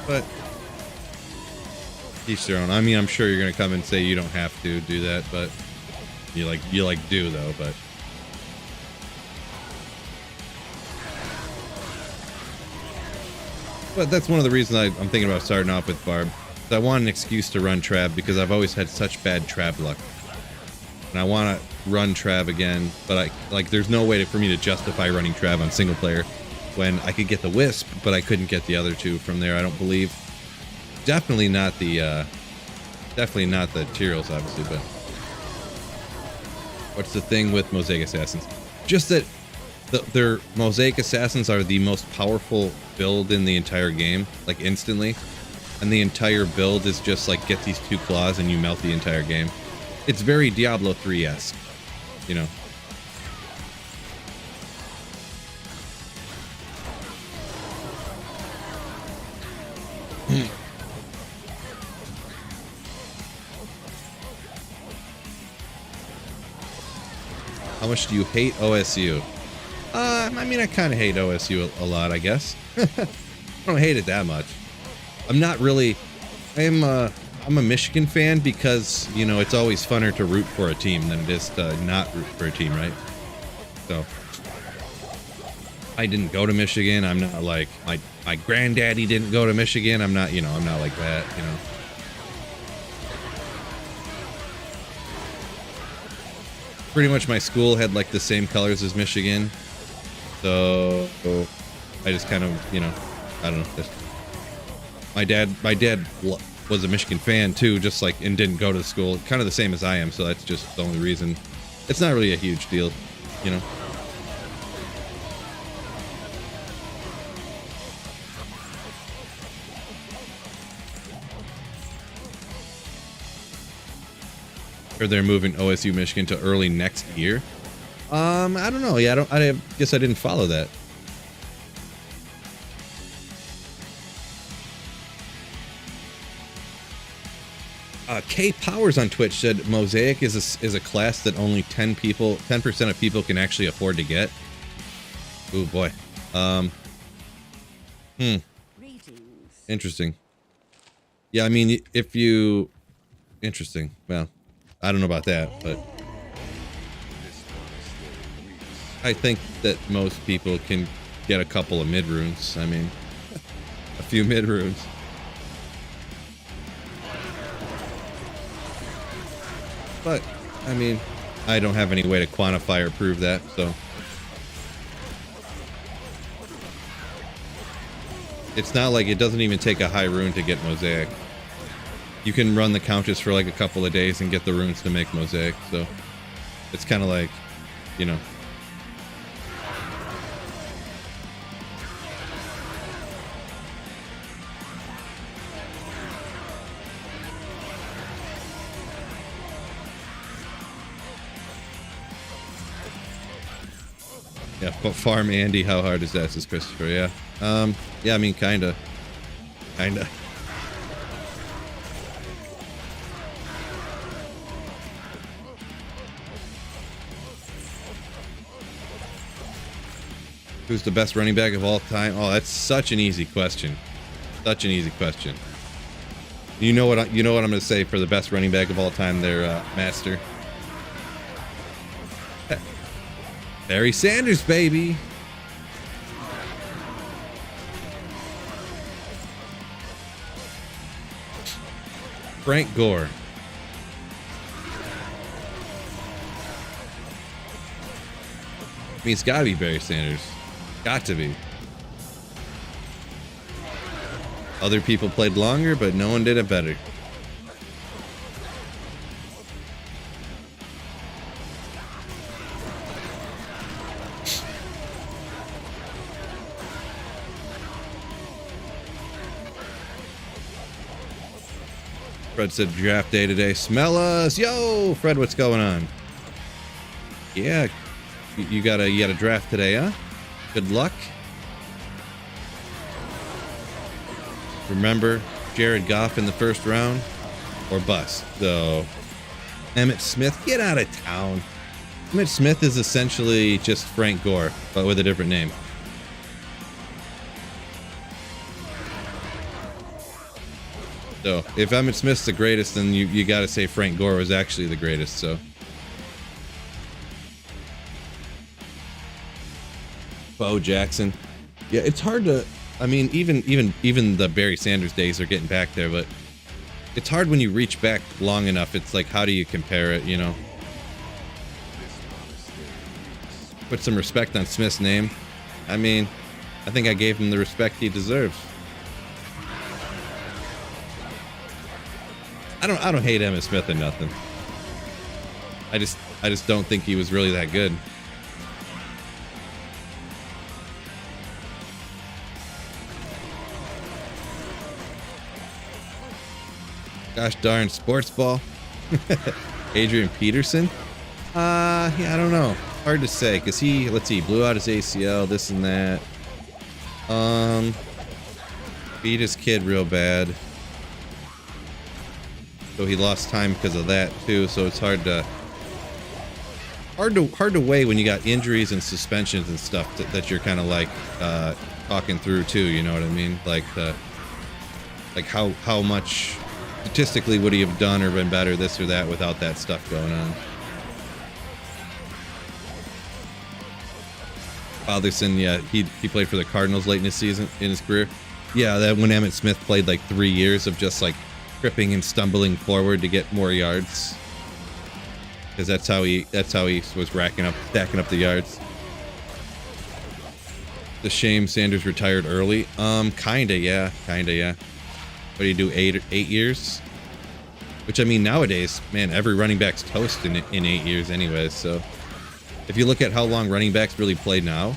But each their own. I mean, I'm sure you're gonna come and say you don't have to do that, but you do though. But that's one of the reasons I'm thinking about starting off with Barb. I want an excuse to run Trav because I've always had such bad Trav luck, and I want to run Trav again. But there's no way for me to justify running Trav on single player when I could get the Wisp, but I couldn't get the other two from there. I don't believe. Definitely not the Tyrells, obviously. But what's the thing with Mosaic Assassins? Just that their Mosaic Assassins are the most powerful build in the entire game, like instantly. And the entire build is just like get these 2 claws and you melt the entire game. It's very Diablo 3-esque, you know. How much do you hate OSU? I mean, I kind of hate OSU a lot, I guess. I don't hate it that much. I'm not really. I'm a Michigan fan because, you know, it's always funner to root for a team than it is to not root for a team, right? So I didn't go to Michigan. I'm not like my granddaddy didn't go to Michigan. I'm not like that, you know. Pretty much my school had like the same colors as Michigan. So I just kind of, you know, I don't know. My dad was a Michigan fan too, just like, and didn't go to school, kind of the same as I am. So that's just the only reason. It's not really a huge deal, you know. Or they're moving OSU Michigan to early next year. I don't know. Yeah, I guess I didn't follow that. K Powers on Twitch said Mosaic is a class that only 10% of people can actually afford to get. Oh boy. Interesting. Yeah, I mean, interesting. Well, I don't know about that, but I think that most people can get a couple of mid runes. I mean, a few mid runes. But, I mean, I don't have any way to quantify or prove that, so. It's not like it doesn't even take a high rune to get Mosaic. You can run the Countess for like a couple of days and get the runes to make Mosaic, so. It's kind of like, you know. Yeah, but farm Andy, how hard is that, says Christopher? Yeah. Yeah, I mean, kinda. Who's the best running back of all time? Oh, that's such an easy question. Such an easy question. You know what I'm going to say for the best running back of all time there, Master? Barry Sanders, baby. Frank Gore. mean, it's gotta be Barry Sanders. Got to be. Other people played longer, but no one did it better. Fred said draft day today. Smell us. Yo, Fred, what's going on? Yeah, you got a draft today, huh? Good luck. Remember Jared Goff in the first round or bust. So Emmitt Smith, get out of town. Emmitt Smith is essentially just Frank Gore, but with a different name. So if Emmitt Smith's the greatest, then you got to say Frank Gore was actually the greatest. So Bo Jackson, yeah, it's hard to. I mean, even the Barry Sanders days are getting back there, but it's hard when you reach back long enough. It's like, how do you compare it? You know, put some respect on Smith's name. I mean, I think I gave him the respect he deserves. I don't hate Emmitt Smith or nothing. I just don't think he was really that good. Gosh darn sports ball. Adrian Peterson. Yeah, I don't know. Hard to say, because let's see, blew out his ACL, this and that. Beat his kid real bad. So he lost time because of that too. So it's hard to weigh when you got injuries and suspensions and stuff that you're kind of like talking through too. You know what I mean? Like how much statistically would he have done or been better, this or that, without that stuff going on? Alderson, yeah, he played for the Cardinals late in his career. Yeah, that when Emmitt Smith played like 3 years of just like tripping and stumbling forward to get more yards, because that's how he was stacking up the yards. The shame Sanders retired early. Kinda, yeah. What do you do, 8 years? Which, I mean, nowadays, man, every running back's toast in 8 years anyways. So if you look at how long running backs really played now,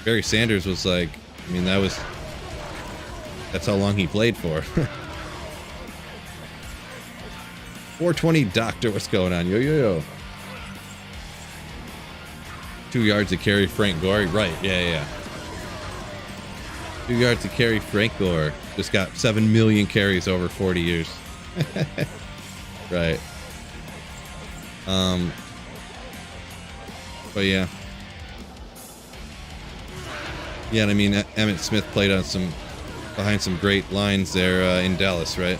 Barry Sanders was like, I mean, that's how long he played for. 420 Doctor, what's going on? Yo. 2 yards to carry Frank Gore. Right, yeah. 2 yards to carry Frank Gore. Just got 7 million carries over 40 years. Right. But yeah. Yeah, and I mean, Emmitt Smith played on behind some great lines there in Dallas, right?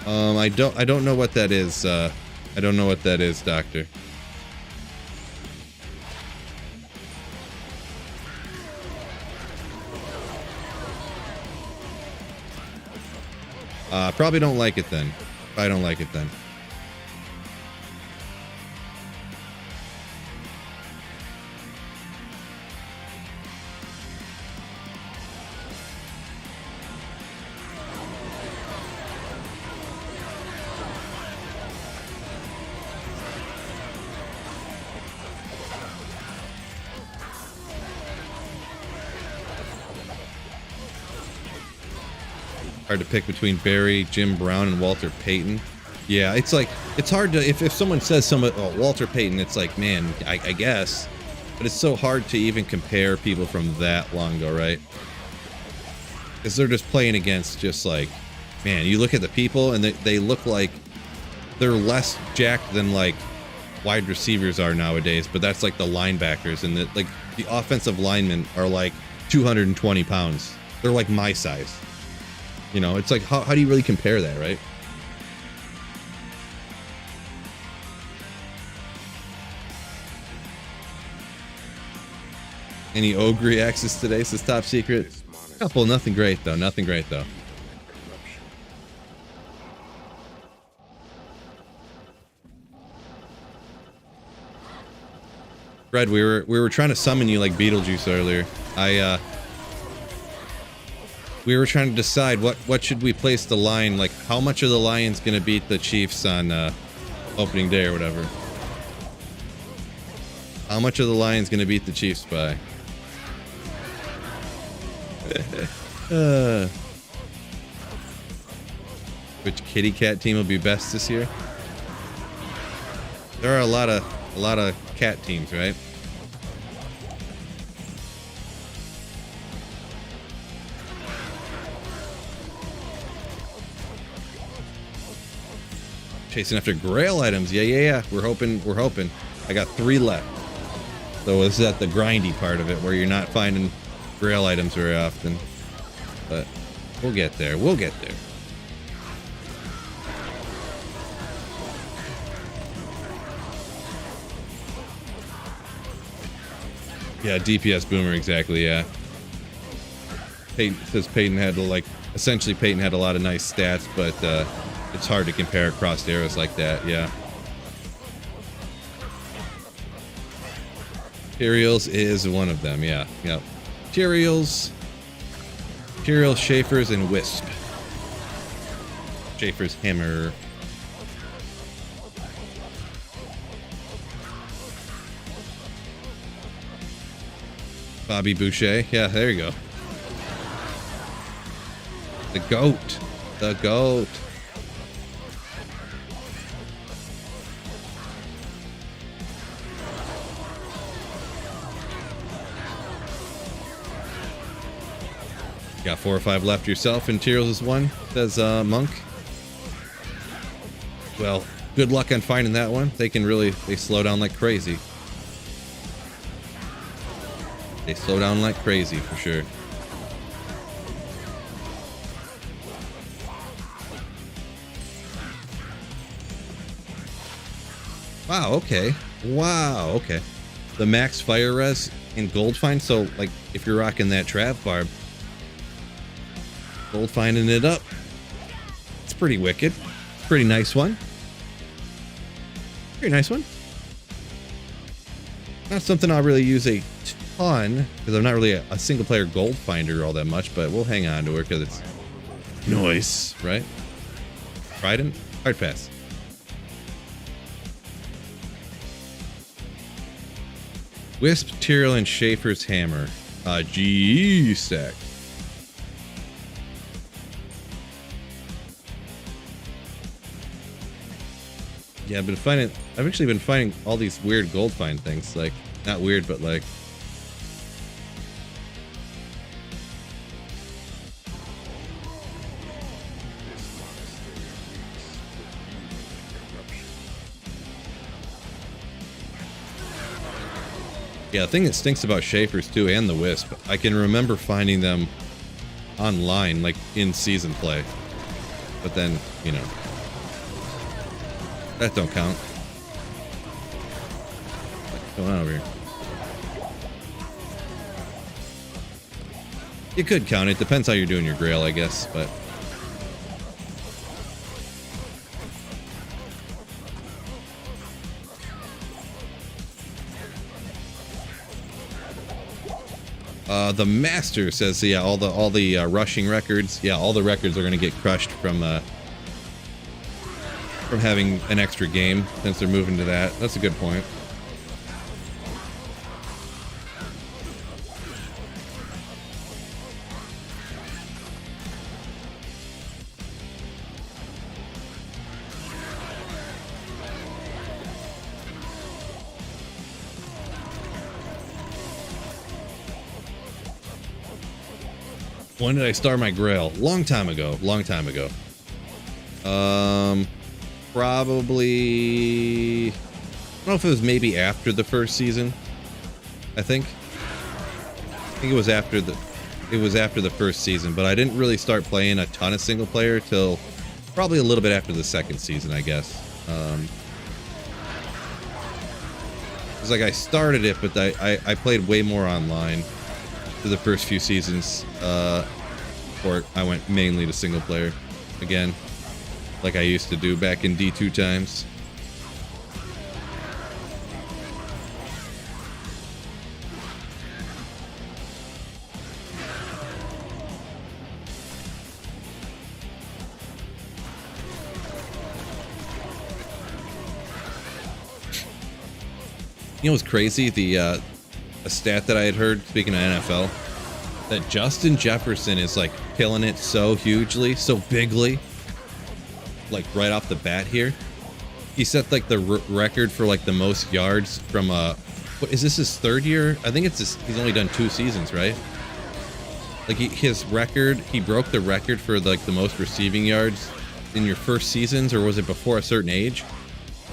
I don't know what that is. I don't know what that is, Doctor. Probably don't like it then. I don't like it then. Hard to pick between Barry, Jim Brown, and Walter Payton. Yeah, it's like, it's hard to, if someone says Walter Payton, it's like, man, I guess. But it's so hard to even compare people from that long ago, right? Because they're just playing against just like, man, you look at the people and they look like they're less jacked than like wide receivers are nowadays, but that's like the linebackers, and the offensive linemen are like 220 pounds. They're like my size. You know, it's like, how do you really compare that, right? Any Ogre access today, says Top Secret? Couple, nothing great though, Fred, we were trying to summon you like Beetlejuice earlier. We were trying to decide what should we place the line, like how much of the Lions gonna beat the Chiefs on opening day or whatever. How much of the Lions gonna beat the Chiefs by? Which kitty cat team will be best this year? There are a lot of cat teams, right? Chasing after Grail items. Yeah. We're hoping. I got 3 left. So this is at the grindy part of it where you're not finding Grail items very often. But we'll get there. Yeah, DPS boomer, exactly, yeah. Peyton says Peyton had to essentially Peyton had a lot of nice stats, but it's hard to compare across arrows like that, yeah. Tyraels is one of them, yeah. Tyraels, Schaefer's, and Wisp. Schaefer's hammer. Bobby Boucher. Yeah, there you go. The GOAT. The GOAT. You got 4 or 5 left yourself, and Tyraels is 1, says Monk. Well, good luck on finding that one. They slow down like crazy. They slow down like crazy, for sure. Wow, okay. Wow, okay. The max fire res in gold find, so like if you're rocking that trap barb, gold finding it up. It's pretty wicked. Pretty nice one. Pretty nice one. Not something I'll really use a ton, because I'm not really a single player gold finder all that much, but we'll hang on to her because it's nice, right? Trident? Hard pass. Wisp, Tyrael, and Schaefer's hammer. G stack. Yeah, I've actually been finding all these weird gold find things. Like, not weird, but like, yeah, the thing that stinks about Schaefer's too, and the Wisp, I can remember finding them online, like in season play. But then, you know, that don't count. What's going on over here? You could count it. Depends how you're doing your Grail, I guess, but the master says, yeah, all the rushing records, yeah, all the records are going to get crushed from having an extra game since they're moving to that. That's a good point. When did I start my Grail? Long time ago. Probably, I don't know if it was maybe after the first season. I think it was after the first season, but I didn't really start playing a ton of single player till probably a little bit after the second season, I guess. It's like I started it, but I played way more online for the first few seasons, before I went mainly to single player again, like I used to do back in D2 times. You know what's crazy? The a stat that I had heard, speaking of NFL, that Justin Jefferson is like killing it so hugely, so bigly, like right off the bat here. He set like the record for like the most yards from what is this, his third year? I think it's he's only done 2 seasons, right? Like his record, he broke the record for like the most receiving yards in your first seasons, or was it before a certain age?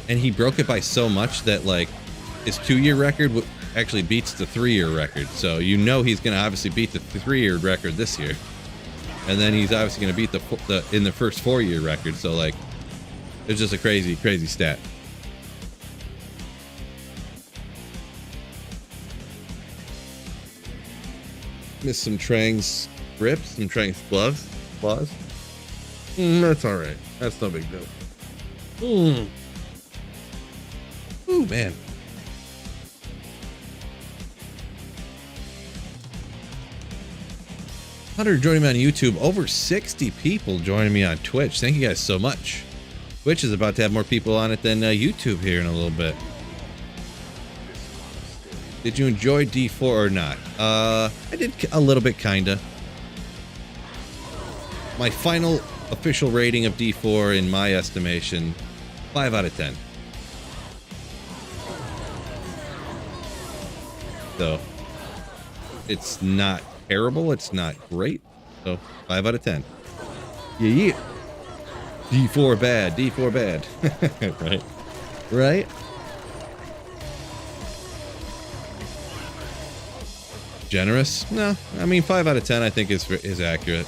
And he broke it by so much that like his 2-year record actually beats the 3-year record. So you know he's going to obviously beat the 3-year record this year, and then he's obviously going to beat the in the first 4-year record. So like, it's just a crazy stat. Missed some Trang's grips, some Trang's claws. That's all right. That's no big deal. Ooh, man. Hunter joining me on YouTube. Over 60 people joining me on Twitch. Thank you guys so much. Twitch is about to have more people on it than YouTube here in a little bit. Did you enjoy D4 or not? I did a little bit, kinda. My final official rating of D4, in my estimation, 5 out of 10. So, it's not terrible, it's not great. So, 5 out of 10. Yeah. D4 bad, D4 bad. Right? Right? Generous? No, I mean 5 out of 10 I think is accurate.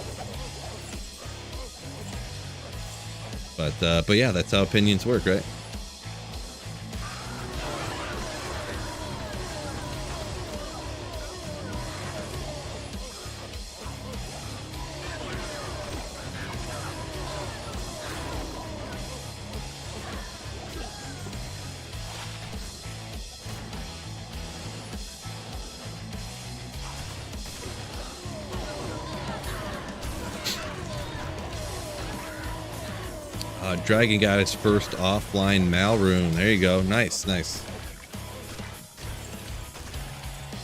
But yeah, that's how opinions work, right? Dragon got his first offline Mal rune. There you go. Nice.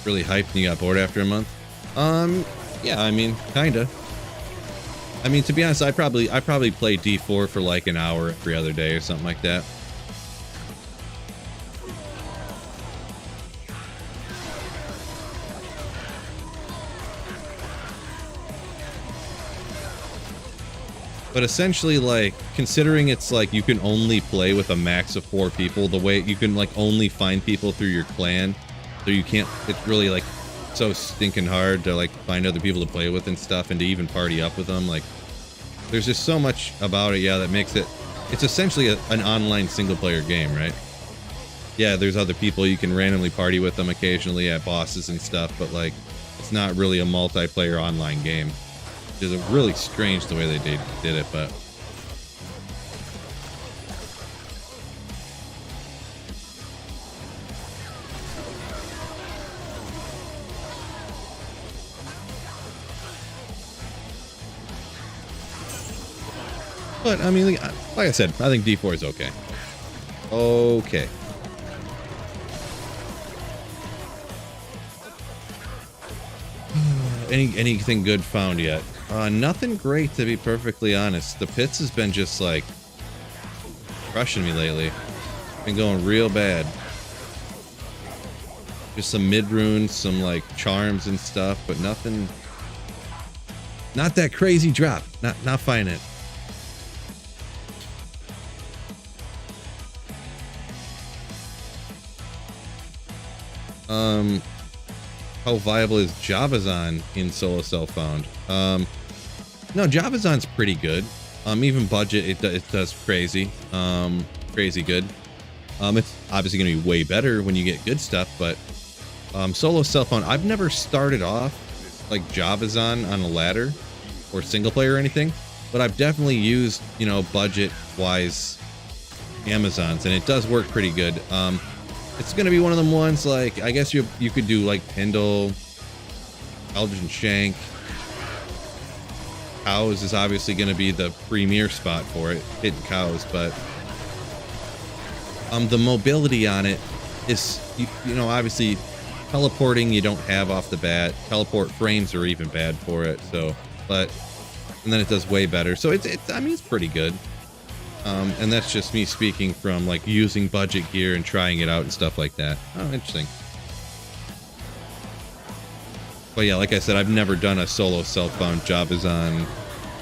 Really hyped and you got bored after a month? Yeah, I mean, kinda. I mean, to be honest, I probably play D4 for like an hour every other day or something like that. But essentially, like, considering it's like you can only play with a max of 4 people, the way you can like only find people through your clan, so you can't, it's really like so stinking hard to like find other people to play with and stuff, and to even party up with them. Like, there's just so much about it, yeah, that makes it, it's essentially an online single player game, right? Yeah, there's other people, you can randomly party with them occasionally at bosses and stuff, but like, it's not really a multiplayer online game. It's really strange the way they did it, but I mean, like I said, I think D4 is okay. Okay. Anything good found yet? Nothing great, to be perfectly honest. The pits has been just like crushing me lately. Been going real bad. Just some mid runes, some like charms and stuff, but nothing. Not that crazy drop. Not finding it. How viable is Javazon in solo self-found? No, Javazon's pretty good. Even budget, it does crazy good. It's obviously going to be way better when you get good stuff, but solo self-found, I've never started off like Javazon on a ladder or single player or anything, but I've definitely used, you know, budget-wise Amazons, and it does work pretty good. It's going to be one of them ones, like, I guess you could do, like, Pendle, Eldritch Shank. Cows is obviously going to be the premier spot for it, hitting cows, but the mobility on it is, you know, obviously teleporting you don't have off the bat. Teleport frames are even bad for it. So, but, and then it does way better. So it's I mean, it's pretty good. And that's just me speaking from like using budget gear and trying it out and stuff like that. Oh, interesting. But yeah, like I said, I've never done a solo self-found job as on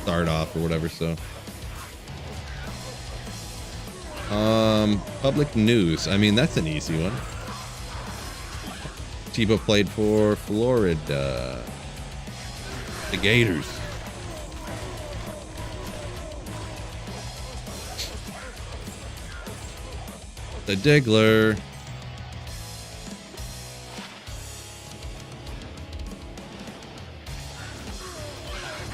start off or whatever, so. Public news. I mean, that's an easy one. Tebow played for Florida. The Gators. The Diggler.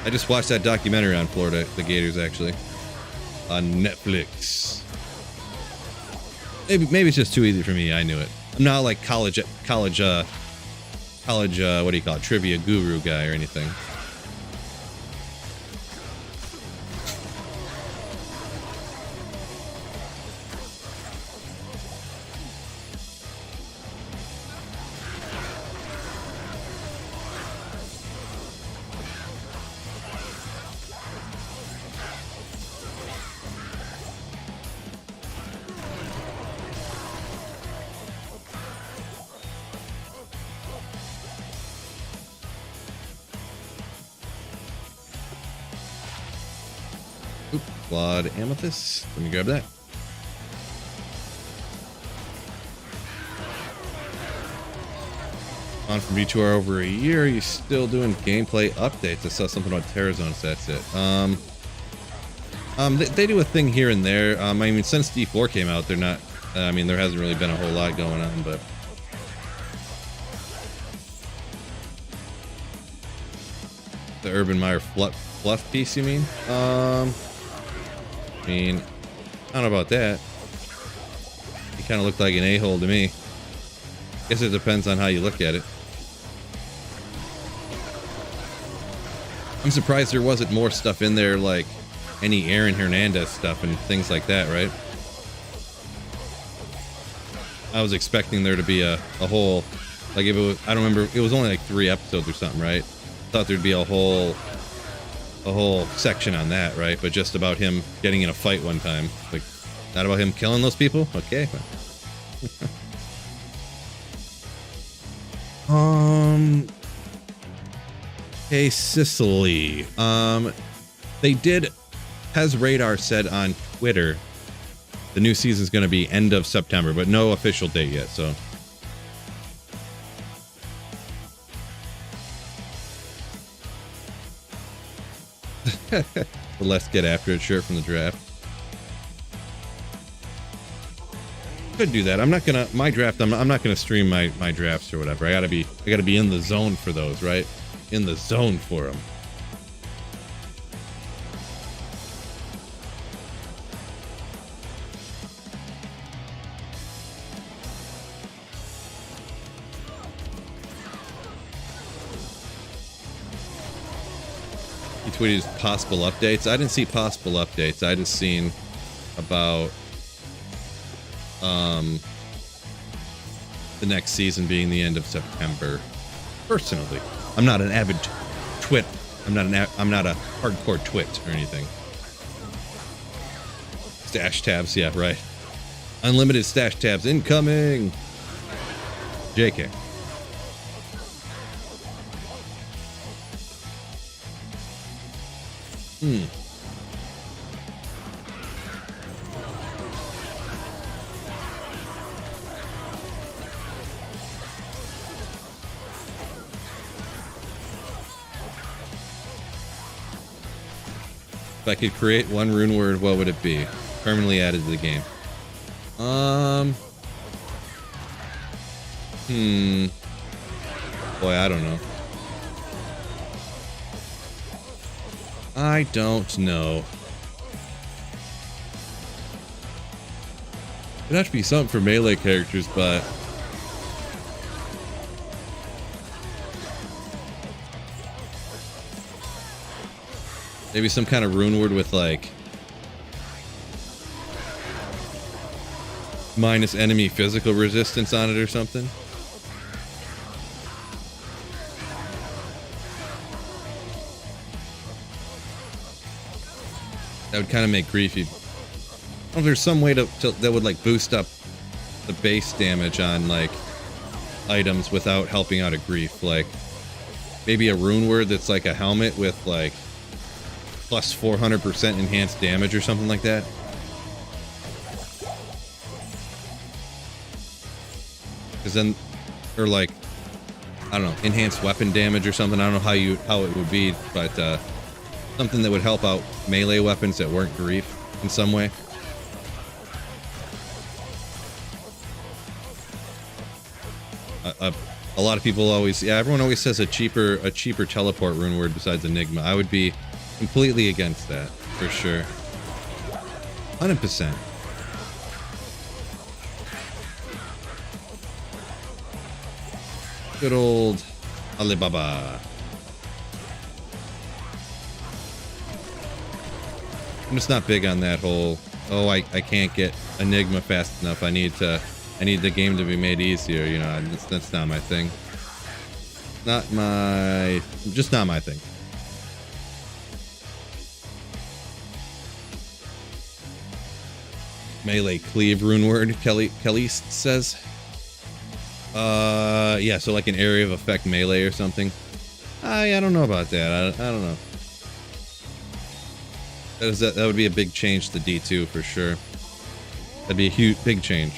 I just watched that documentary on Florida, the Gators, actually, on Netflix. Maybe it's just too easy for me. I knew it. I'm not like college, what do you call it, trivia guru guy or anything. Flawed amethyst. Let me grab that. On from D2R over a year. You still doing gameplay updates? I saw something about Terror Zones. That's it. They do a thing here and there. I mean, since D4 came out, they're not. I mean, there hasn't really been a whole lot going on, but. The Urban Meyer fluff piece, you mean? I mean, I don't know about that. He kind of looked like an a-hole to me. Guess it depends on how you look at it. I'm surprised there wasn't more stuff in there, like any Aaron Hernandez stuff and things like that, right? I was expecting there to be a whole, like if it was, I don't remember, it was only like 3 episodes or something, right? Thought there'd be a whole section on that, right? But just about him getting in a fight one time. Like, not about him killing those people? Okay. Hey, Sicily. They did, Pez Radar said on Twitter, the new season's going to be end of September, but no official date yet, so. The Let's Get After It shirt from the draft. Could do that. I'm not gonna, my draft, I'm not gonna stream my drafts or whatever. I gotta be in the zone for those, right? In the zone for them. He tweeted possible updates. I didn't see possible updates. I just seen about the next season being the end of September. Personally, I'm not an avid twit. I'm not a hardcore twit or anything. Stash tabs, yeah, right. Unlimited stash tabs incoming. JK. If I could create one rune word, what would it be? Permanently added to the game. Boy, I don't know. I don't know. It'd have to be something for melee characters, but maybe some kind of rune word with like minus enemy physical resistance on it or something. That would kind of make griefy. Well, there's some way that would like boost up the base damage on like items without helping out a grief. Like maybe a rune word that's like a helmet with like plus 400% enhanced damage or something like that. Because then, or like, I don't know, enhanced weapon damage or something. I don't know how it would be, but something that would help out melee weapons that weren't grief in some way. A lot of people always, yeah, everyone always says a cheaper teleport rune word besides Enigma. I would be completely against that for sure. 100%. Good old Alibaba. I'm just not big on that whole, oh, I can't get Enigma fast enough. I need the game to be made easier, you know. That's not my thing. Just not my thing. Melee cleave rune word, Kelly says. Yeah, so like an area of effect melee or something. I don't know about that. I don't know. That would be a big change to D2 for sure. That'd be a big change.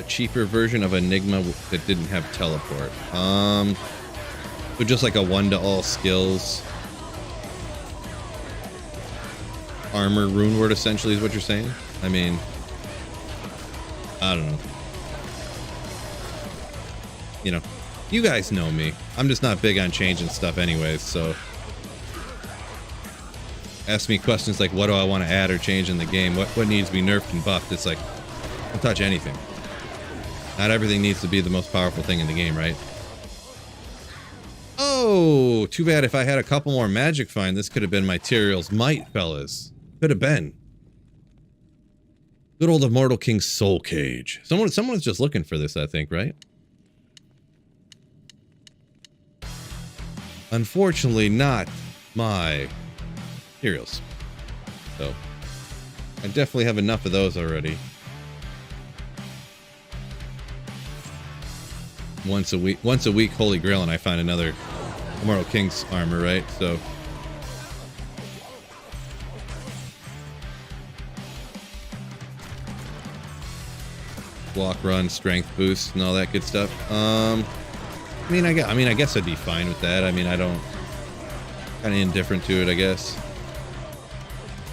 Cheaper version of Enigma that didn't have teleport. So just like a one to all skills armor rune word essentially is what you're saying? I mean, I don't know. You know, you guys know me. I'm just not big on changing stuff anyways, so ask me questions like what do I want to add or change in the game? What needs to be nerfed and buffed? It's like, don't touch anything. Not everything needs to be the most powerful thing in the game, right? Oh, too bad if I had a couple more magic find, this could have been my Tyrael's Might, fellas. Could have been. Good old Immortal King's Soul Cage. Someone's just looking for this, I think, right? Unfortunately, not my Tyrael's. So, I definitely have enough of those already. Once a week, Holy Grail, and I find another Immortal King's armor, right? So walk, run, strength boost, and all that good stuff. I guess I'd be fine with that. I mean, I don't, kind of indifferent to it, I guess.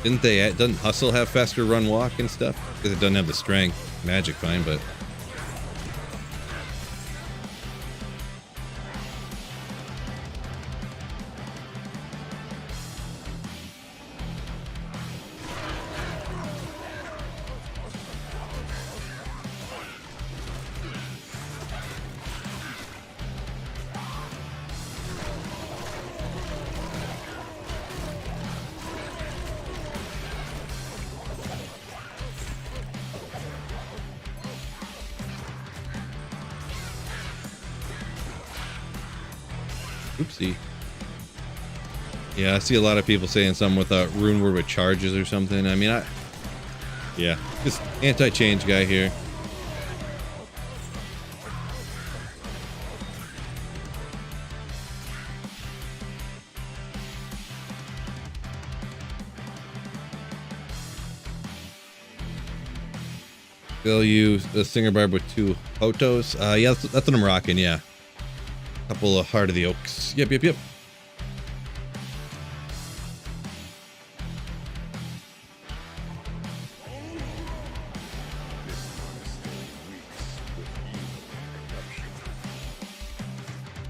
Doesn't Hustle have faster run, walk, and stuff? Because it doesn't have the strength. Magic fine, but. Oopsie. Yeah, I see a lot of people saying something with a rune word with charges or something. I mean, yeah, just anti-change guy here. They'll use the Singer Barb with 2 Hotos. Yeah, that's what I'm rocking, yeah. Couple of Heart of the Oaks. Yep.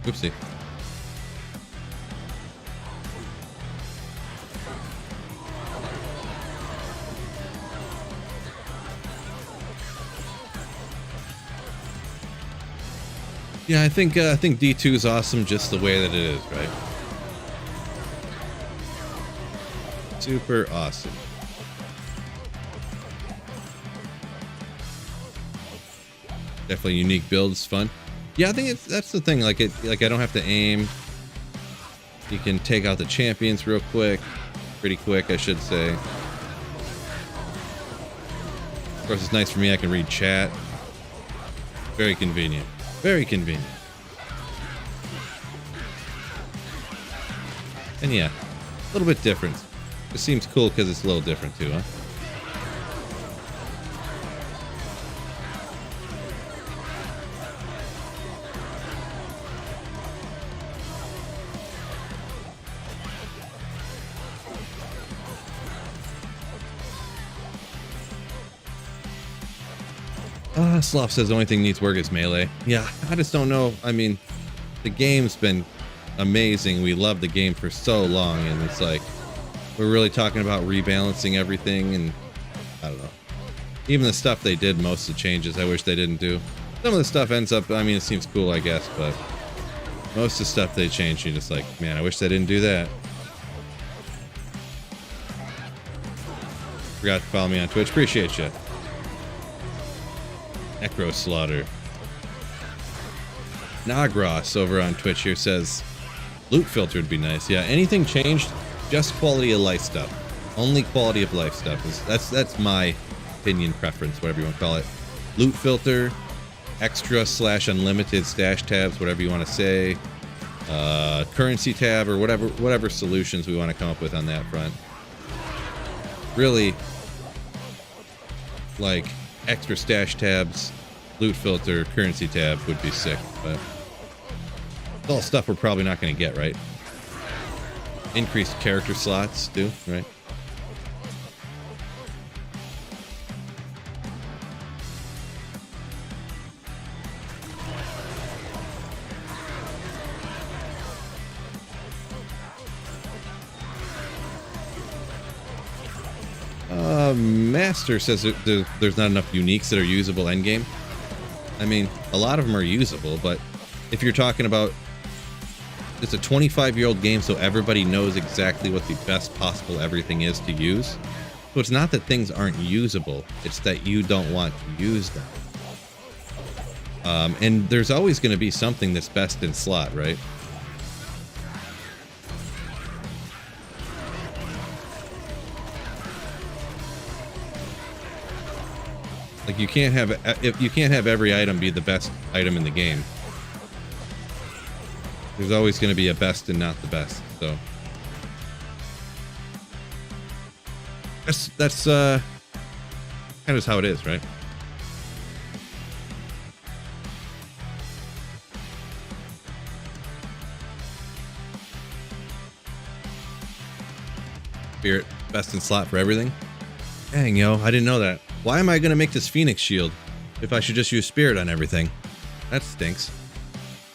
Oopsie. Yeah, I think D2 is awesome just the way that it is, right? Super awesome. Definitely unique builds, fun. Yeah, I think that's the thing. Like I don't have to aim. You can take out the champions real quick, pretty quick, I should say. Of course, it's nice for me. I can read chat. Very convenient. Very convenient. And yeah, a little bit different. It seems cool because it's a little different too, huh? Sloth says the only thing needs work is melee. Yeah, I just don't know. I mean, the game's been amazing. We loved the game for so long, and it's like we're really talking about rebalancing everything, and I don't know. Even the stuff they did, most of the changes, I wish they didn't do. Some of the stuff ends up, I mean, it seems cool, I guess, but most of the stuff they changed, you're just like, man, I wish they didn't do that. Forgot to follow me on Twitch. Appreciate you. Necro Slaughter. Nagros over on Twitch here says, loot filter would be nice. Yeah, anything changed? Just quality of life stuff. Only quality of life stuff. That's my opinion, preference, whatever you want to call it. Loot filter, extra/unlimited stash tabs, whatever you want to say. Currency tab or whatever solutions we want to come up with on that front. Really, like extra stash tabs, loot filter, currency tab would be sick, but it's all stuff we're probably not going to get, right? Increased character slots too, right? Master says there's not enough uniques that are usable endgame. I mean, a lot of them are usable, but if you're talking about it's a 25-year-old game, so everybody knows exactly what the best possible everything is to use. So it's not that things aren't usable, it's that you don't want to use them. And there's always going to be something that's best in slot, right? Like you can't have every item be the best item in the game. There's always going to be a best and not the best. So that's kind of how it is, right? Spirit best in slot for everything. Dang, yo, I didn't know that. Why am I going to make this Phoenix shield if I should just use Spirit on everything? That stinks.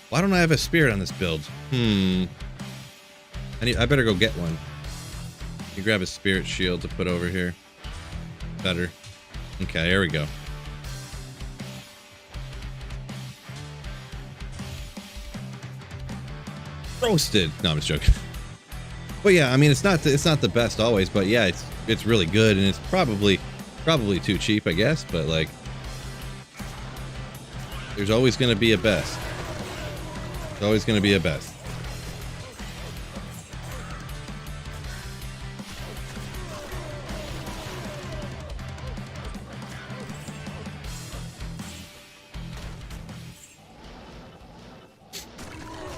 Why don't I have a Spirit on this build? I better go get one. You grab a Spirit shield to put over here. Better. Okay, there we go. Roasted. No, I'm just joking. But yeah, I mean, it's not the best always, but yeah, it's really good, and it's probably too cheap, I guess, but like there's always going to be a best. There's always going to be a best.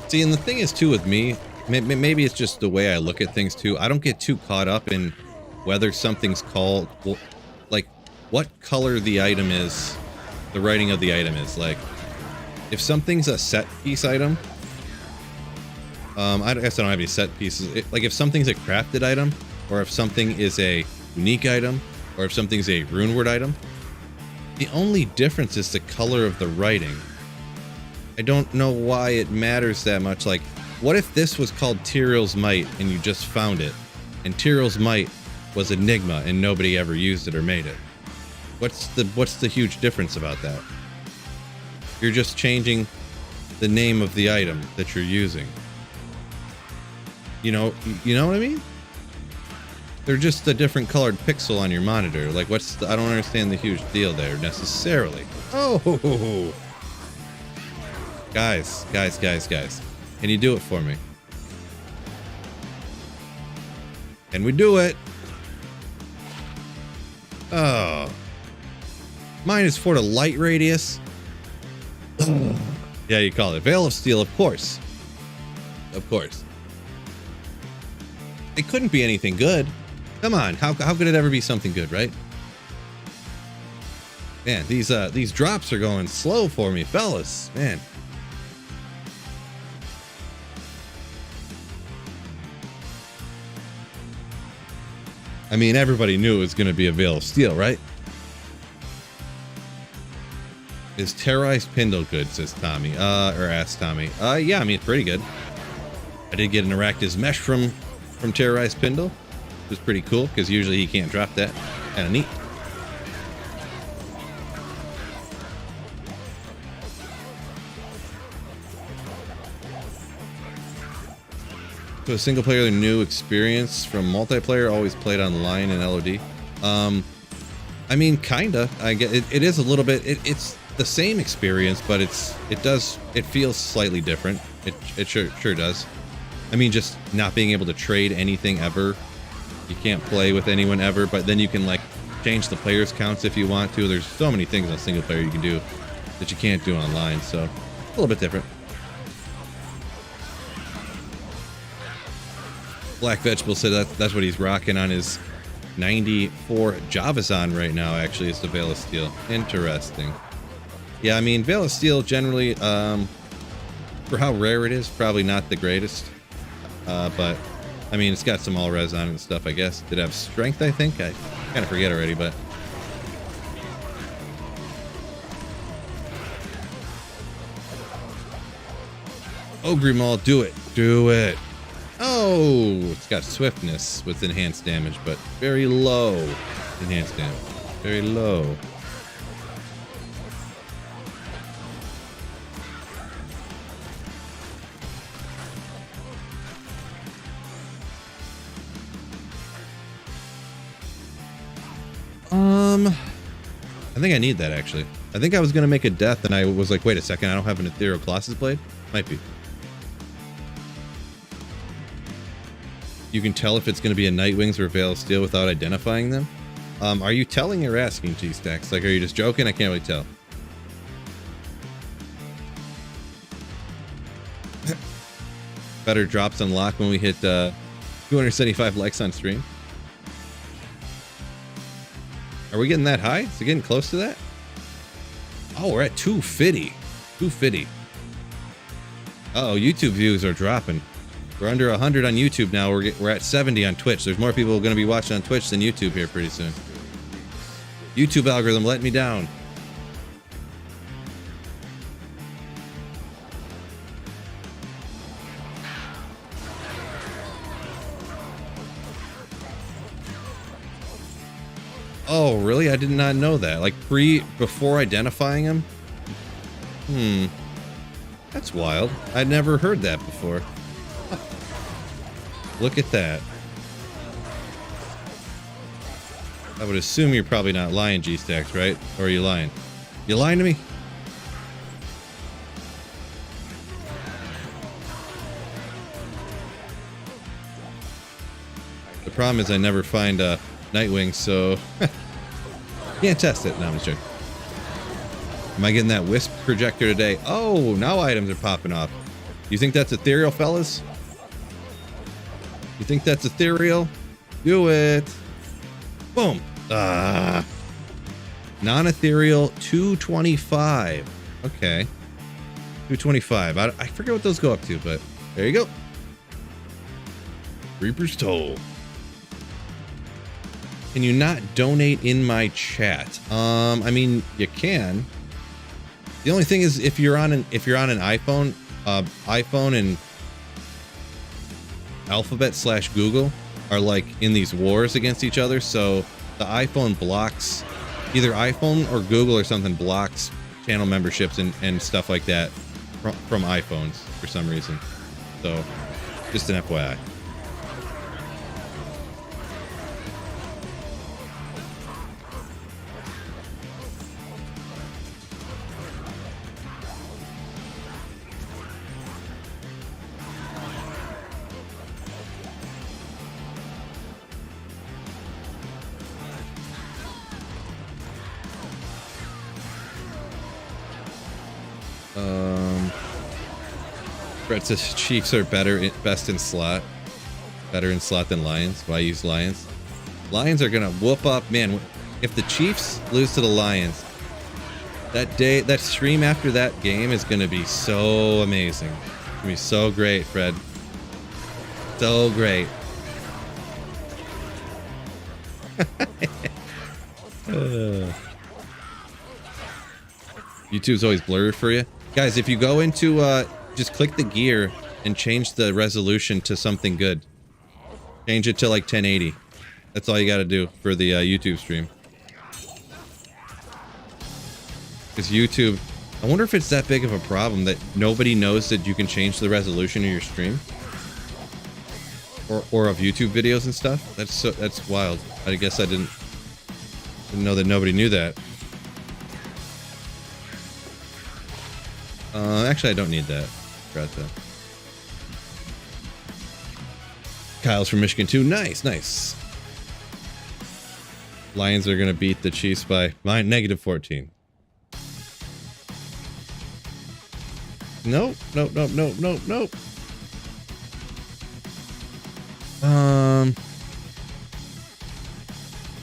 See, and the thing is too with me, maybe it's just the way I look at things too. I don't get too caught up in whether something's called, like what color the item is, the writing of the item is. Like if something's a set piece item, I guess I don't have any set pieces. Like if something's a crafted item, or if something is a unique item, or if something's a rune word item, the only difference is the color of the writing. I don't know why it matters that much. Like, what if this was called Tyrell's Might and you just found it, and Tyrell's Might was Enigma and nobody ever used it or made it? What's the huge difference about that? You're just changing the name of the item that you're using. You know what I mean? They're just a different colored pixel on your monitor. Like, I don't understand the huge deal there necessarily. Oh, guys, can you do it for me? Can we do it? Oh, -4 to light radius. Yeah, you call it Veil of Steel, of course. Of course. It couldn't be anything good. Come on, how could it ever be something good, right? Man, these drops are going slow for me, fellas. Man. I mean, everybody knew it was going to be a Veil of Steel, right? Is Terrorized Pindle good, says Tommy. Or asks Tommy. Yeah, I mean, it's pretty good. I did get an Arachnus Mesh from Terrorized Pindle. It was pretty cool, because usually he can't drop that. Kind of neat. So a single player new experience from multiplayer, always played online and LOD. I mean, kinda. I get it. It is a little bit. It's the same experience, but it feels slightly different. It sure does. I mean, just not being able to trade anything ever. You can't play with anyone ever, but then you can like change the players counts if you want to. There's so many things on single player you can do that you can't do online, so a little bit different. Black Vegetable said that's what he's rocking on his 94 Javazon right now. Actually, it's the Veil of Steel. Interesting. Yeah, I mean, Veil of Steel generally, for how rare it is, probably not the greatest. But I mean, it's got some all res on it and stuff, I guess. Did it have strength, I think? I kind of forget already, but. Ogre Maul, do it. Do it. Oh, it's got swiftness with enhanced damage, but very low enhanced damage. Very low. I think I need that, actually. I think I was going to make a death, and I was like, wait a second, I don't have an Ethereal Colossus Blade? Might be. You can tell if it's going to be a Nightwings or Veil of Steel without identifying them? Are you telling or asking, G-Stacks? Like, are you just joking? I can't really tell. Better drops unlock when we hit 275 likes on stream. Are we getting that high? Is it getting close to that? Oh, we're at 250. 250. Uh-oh, YouTube views are dropping. We're under 100 on YouTube now. We're at 70 on Twitch. There's more people going to be watching on Twitch than YouTube here pretty soon. YouTube algorithm let me down. Oh, really? I did not know that. Like before identifying him? That's wild. I'd never heard that before. Look at that. I would assume you're probably not lying, G-Stacks, right? Or are you lying? You lying to me? The problem is I never find Nightwing, so can't test it. No, I'm just joking. Am I getting that Wisp Projector today? Oh, now items are popping off. You think that's ethereal, fellas? You think that's ethereal? Do it. Boom. Non-ethereal 225. Okay. 225. I forget what those go up to, but there you go. Reaper's Toll. Can you not donate in my chat? I mean, you can. The only thing is if you're on an iPhone, iPhone and Alphabet / Google are like in these wars against each other. So the iPhone blocks, either iPhone or Google or something blocks channel memberships and stuff like that from iPhones for some reason. So, just an FYI. Brett says Chiefs are best in slot. Better in slot than Lions. Why use Lions? Lions are gonna whoop up, man. If the Chiefs lose to the Lions, that stream after that game is gonna be so amazing. It's gonna be so great, Fred. So great. YouTube's always blurry for you. Guys, if you go into, just click the gear and change the resolution to something good. Change it to like 1080. That's all you gotta do for the YouTube stream. Because YouTube, I wonder if it's that big of a problem that nobody knows that you can change the resolution of your stream. Or of YouTube videos and stuff. That's wild. I guess I didn't know that nobody knew that. Actually, I don't need that. Forgot that. Kyle's from Michigan too. Nice, nice. Lions are gonna beat the Chiefs by -14. Nope, nope, nope, nope, nope, nope.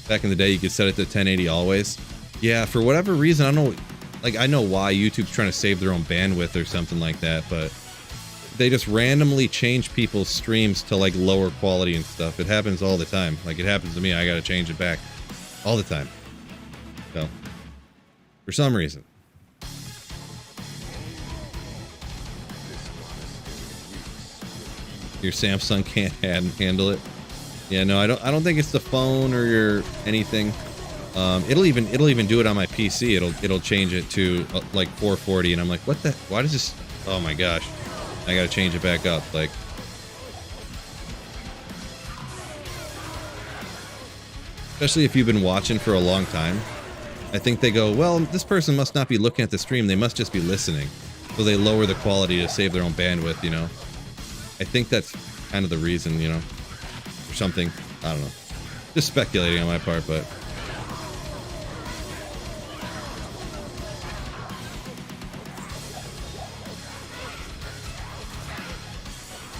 Back in the day, you could set it to 1080 always. Yeah, for whatever reason, I don't know. Like, I know why YouTube's trying to save their own bandwidth or something like that, but they just randomly change people's streams to like lower quality and stuff. It happens all the time. Like, it happens to me. I gotta change it back all the time. So, for some reason. Your Samsung can't handle it. Yeah, no, I don't think it's the phone or your anything. It'll even do it on my PC. It'll change it to like 440, and I'm like, what the? Why does this? Oh my gosh, I gotta change it back up. Like, especially if you've been watching for a long time, I think they go, well, this person must not be looking at the stream. They must just be listening. So they lower the quality to save their own bandwidth. You know, I think that's kind of the reason. You know, or something. I don't know. Just speculating on my part, but.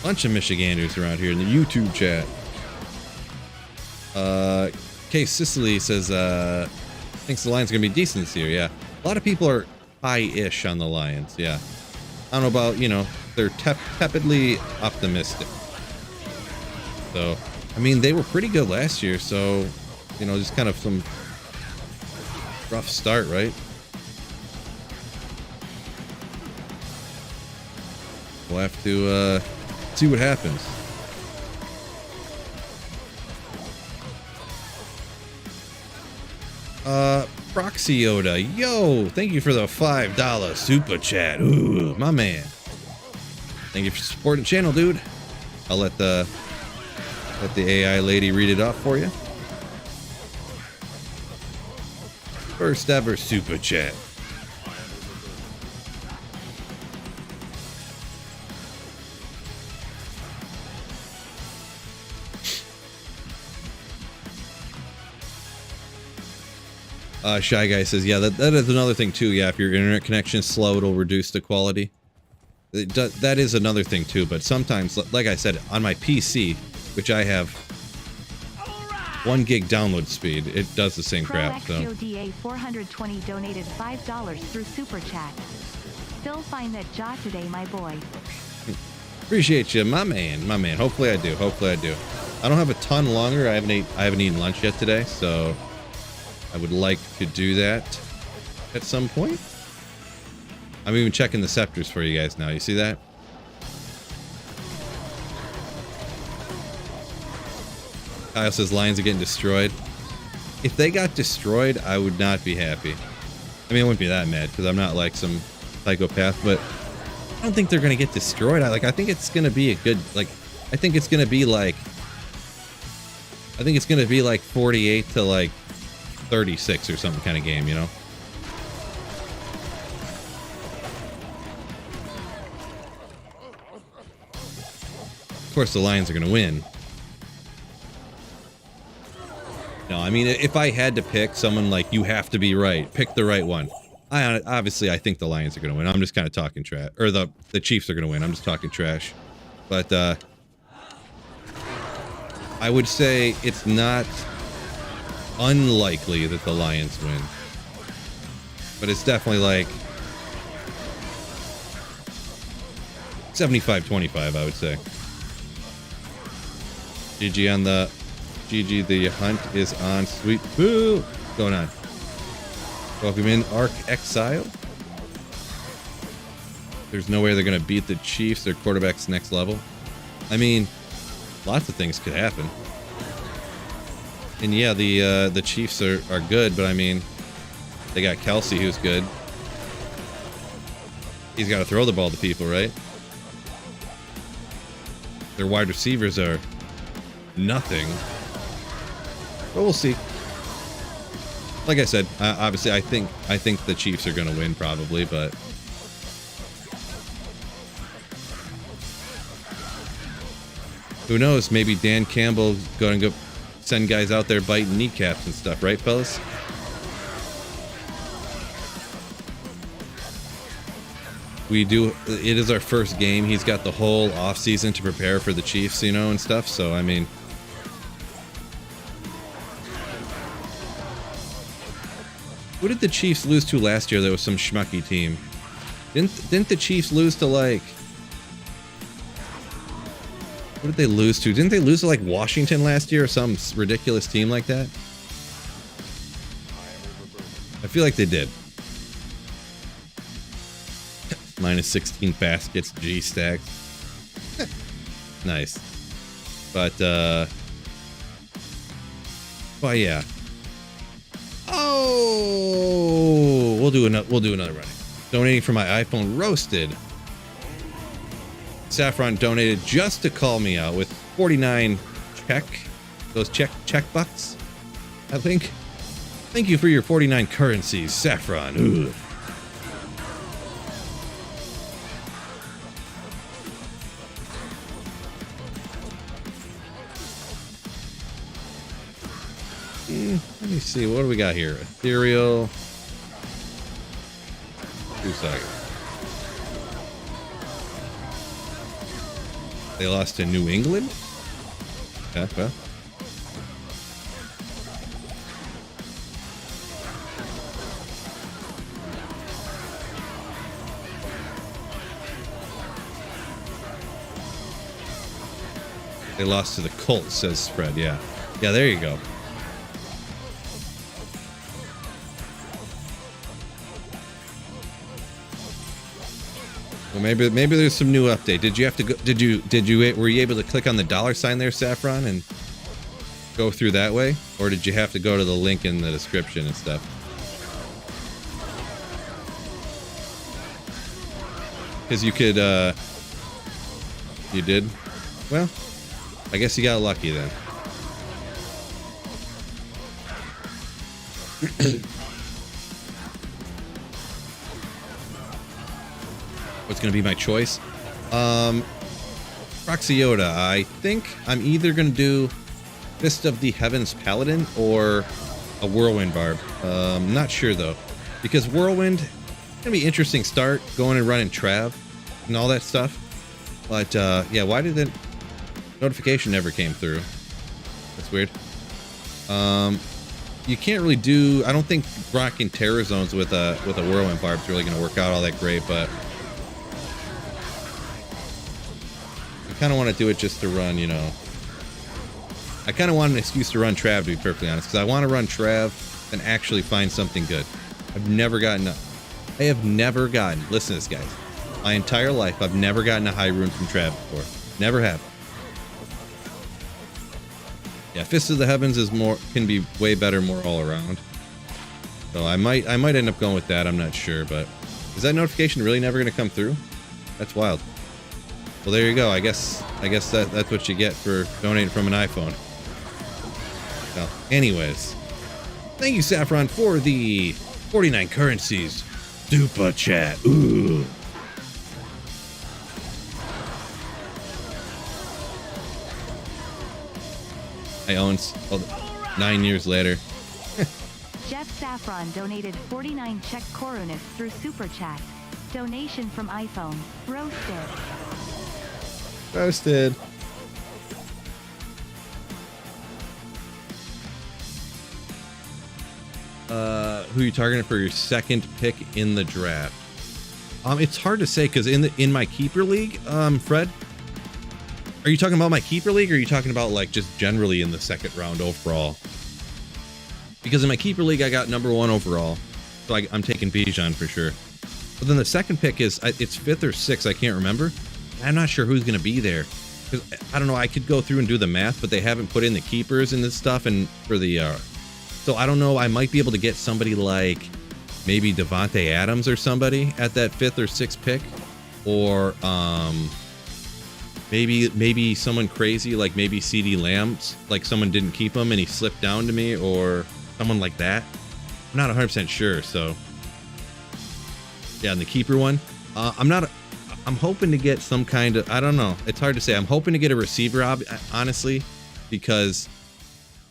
Bunch of Michiganders around here in the YouTube chat. K Sicily says, thinks the Lions are gonna be decent this year. Yeah, a lot of people are high-ish on the Lions. Yeah, I don't know about, you know, they're tepidly optimistic. So, I mean, they were pretty good last year. So, you know, just kind of some rough start, right? We'll have to see what happens. Proxy Yoda, yo, thank you for the $5 super chat. Ooh, my man. Thank you for supporting the channel, dude. I'll let the AI lady read it off for you. First ever super chat. Shy Guy says, yeah, that is another thing too. Yeah, if your internet connection is slow, it'll reduce the quality. That is another thing too, but sometimes, like I said, on my PC, which I have 1 gig download speed, it does the same crap. So. XODA 420 donated $5 through Super Chat. Still find that jaw today, my boy. Appreciate you, my man, my man. Hopefully I do. Hopefully I do. I don't have a ton longer. I haven't eaten lunch yet today, so I would like to do that at some point. I'm even checking the scepters for you guys now. You see that? Kyle says Lions are getting destroyed. If they got destroyed, I would not be happy. I mean, I wouldn't be that mad because I'm not like some psychopath, but I don't think they're gonna get destroyed. I think it's gonna be a good, like, I think it's gonna be like 48 to like 36 or something kind of game, you know? Of course, the Lions are gonna win. No, I mean, if I had to pick someone, like, you have to be right, pick the right one. Obviously, I think the Lions are going to win. I'm just kind of talking trash. Or the Chiefs are going to win. I'm just talking trash. But, I would say it's not unlikely that the Lions win. But it's definitely like 75-25, I would say. GG on the... GG, the hunt is on. Sweet. Boo! What's going on? Welcome in, Arc Exile. There's no way they're going to beat the Chiefs. Their quarterback's next level. I mean, lots of things could happen. And yeah, the Chiefs are good, but I mean, they got Kelsey, who's good. He's got to throw the ball to people, right? Their wide receivers are nothing. But we'll see. Like I said, obviously, I think the Chiefs are going to win probably, but who knows? Maybe Dan Campbell's going to go send guys out there biting kneecaps and stuff, right, fellas? We do. It is our first game. He's got the whole off season to prepare for the Chiefs, you know, and stuff. So I mean. Who did the Chiefs lose to last year? There was some schmucky team. Didn't the Chiefs lose to, like... What did they lose to? Didn't they lose to, like, Washington last year or some ridiculous team like that? I feel like they did. Minus 16 baskets, G stacks. Nice. But yeah. Oh, we'll do another running. Donating for my iPhone, roasted. Saffron donated just to call me out with 49 check bucks, I think. Thank you for your 49 currencies, Saffron. Ugh. Let me see, what do we got here? Ethereal. 2 seconds. They lost to New England? Okay, well. They lost to the Colts, says Spread, yeah. Yeah, there you go. Well, maybe there's some new update. Did you have to go? Were you able to click on the $sign there, Saffron, and go through that way, or did you have to go to the link in the description and stuff? Because you could, you did? Well, I guess you got lucky then. What's going to be my choice? Proxyota. I think I'm either going to do Fist of the Heavens Paladin or a Whirlwind Barb. Not sure though, because Whirlwind going to be interesting start going and running Trav and all that stuff. But yeah, why did the notification never came through? That's weird. You can't really do. I don't think rocking Terror Zones with a Whirlwind Barb is really going to work out all that great, but. I kind of want to do it just to run, you know. I kind of want an excuse to run Trav, to be perfectly honest, because I want to run Trav and actually find something good. I have never gotten, listen to this, guys. My entire life, I've never gotten a high rune from Trav before. Never have. Yeah, Fist of the Heavens can be way better, more all around. So I might end up going with that. I'm not sure, but is that notification really never going to come through? That's wild. Well, there you go. I guess that's what you get for donating from an iPhone. Well, anyways, thank you, Saffron, for the 49 currencies. Super chat. Ooh. I own 9 years later. Jeff Saffron donated 49 Czech korunas through Super Chat. Donation from iPhone. Roasted. Roasted. Who are you targeting for your second pick in the draft? It's hard to say because in my keeper league, Fred, are you talking about my keeper league or are you talking about like just generally in the second round overall? Because in my keeper league, I got #1 overall, so I'm taking Bijan for sure. But then the second pick is it's 5th or 6th, I can't remember. I'm not sure who's going to be there. Because I don't know, I could go through and do the math, but they haven't put in the keepers and this stuff and for the so I don't know, I might be able to get somebody like maybe Devontae Adams or somebody at that 5th or 6th pick, or maybe someone crazy like maybe CD Lamb, like someone didn't keep him and he slipped down to me, or someone like that. I'm not 100% sure. So yeah, and the keeper one, I'm hoping to get some kind of, I don't know, it's hard to say. I'm hoping to get a receiver, honestly, because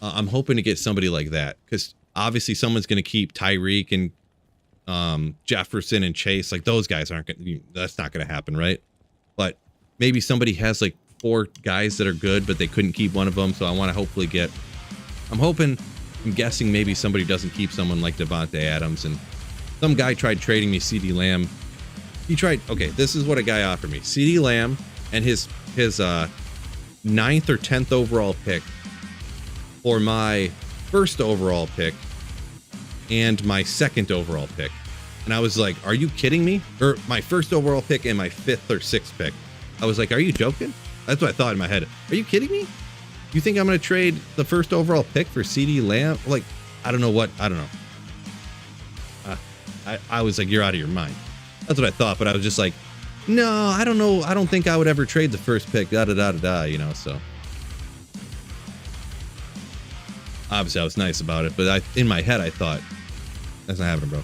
I'm hoping to get somebody like that, because obviously someone's going to keep Tyreek and Jefferson and Chase. Like those guys aren't going to, that's not going to happen, right? But maybe somebody has like 4 guys that are good, but they couldn't keep one of them. So I want to hopefully get, I'm guessing maybe somebody doesn't keep someone like Devontae Adams, and some guy tried trading me CD Lamb. He tried, okay, this is what a guy offered me. CD Lamb and his 9th or 10th overall pick for my 1st overall pick and my 2nd overall pick. And I was like, are you kidding me? Or my 1st overall pick and my 5th or 6th pick. I was like, are you joking? That's what I thought in my head. Are you kidding me? You think I'm going to trade the 1st overall pick for CD Lamb? Like, I don't know what, I don't know. I was like, you're out of your mind. That's what I thought, but I was just like, no, I don't know. I don't think I would ever trade the 1st pick, you know, so. Obviously, I was nice about it, but in my head, I thought, that's not happening, bro.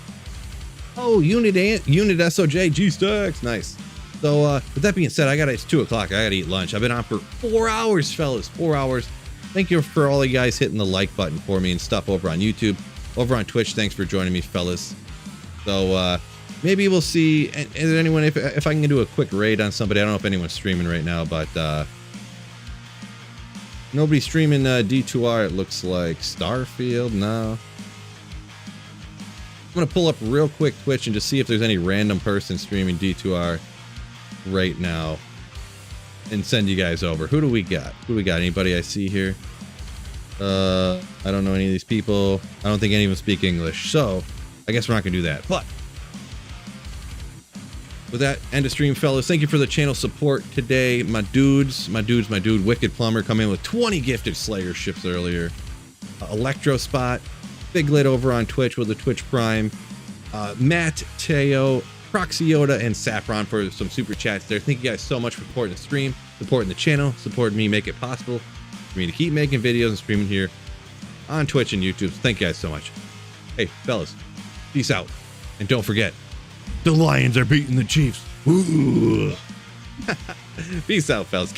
Oh, Unit SOJ, G-Stacks, nice. So, with that being said, it's 2 o'clock. I gotta eat lunch. I've been on for 4 hours, fellas, 4 hours. Thank you for all you guys hitting the like button for me and stuff over on YouTube. Over on Twitch, thanks for joining me, fellas. So, maybe we'll see. Is there anyone, if I can do a quick raid on somebody, I don't know if anyone's streaming right now, but, nobody's streaming D2R, it looks like. Starfield, no. I'm going to pull up real quick Twitch and just see if there's any random person streaming D2R right now and send you guys over. Who do we got? Anybody I see here? I don't know any of these people. I don't think any of them speak English, so I guess we're not going to do that. But with that, end of stream, fellas. Thank you for the channel support today. My dude, Wicked Plumber, come in with 20 gifted Slayer ships earlier. Electro Spot, Big Lid over on Twitch with the Twitch Prime. Matt, Teo, Proxyota, and Saffron for some super chats there. Thank you guys so much for supporting the stream, supporting the channel, supporting me, make it possible for me to keep making videos and streaming here on Twitch and YouTube. So thank you guys so much. Hey, fellas, peace out. And don't forget, the Lions are beating the Chiefs. Ooh. Peace out, fellas.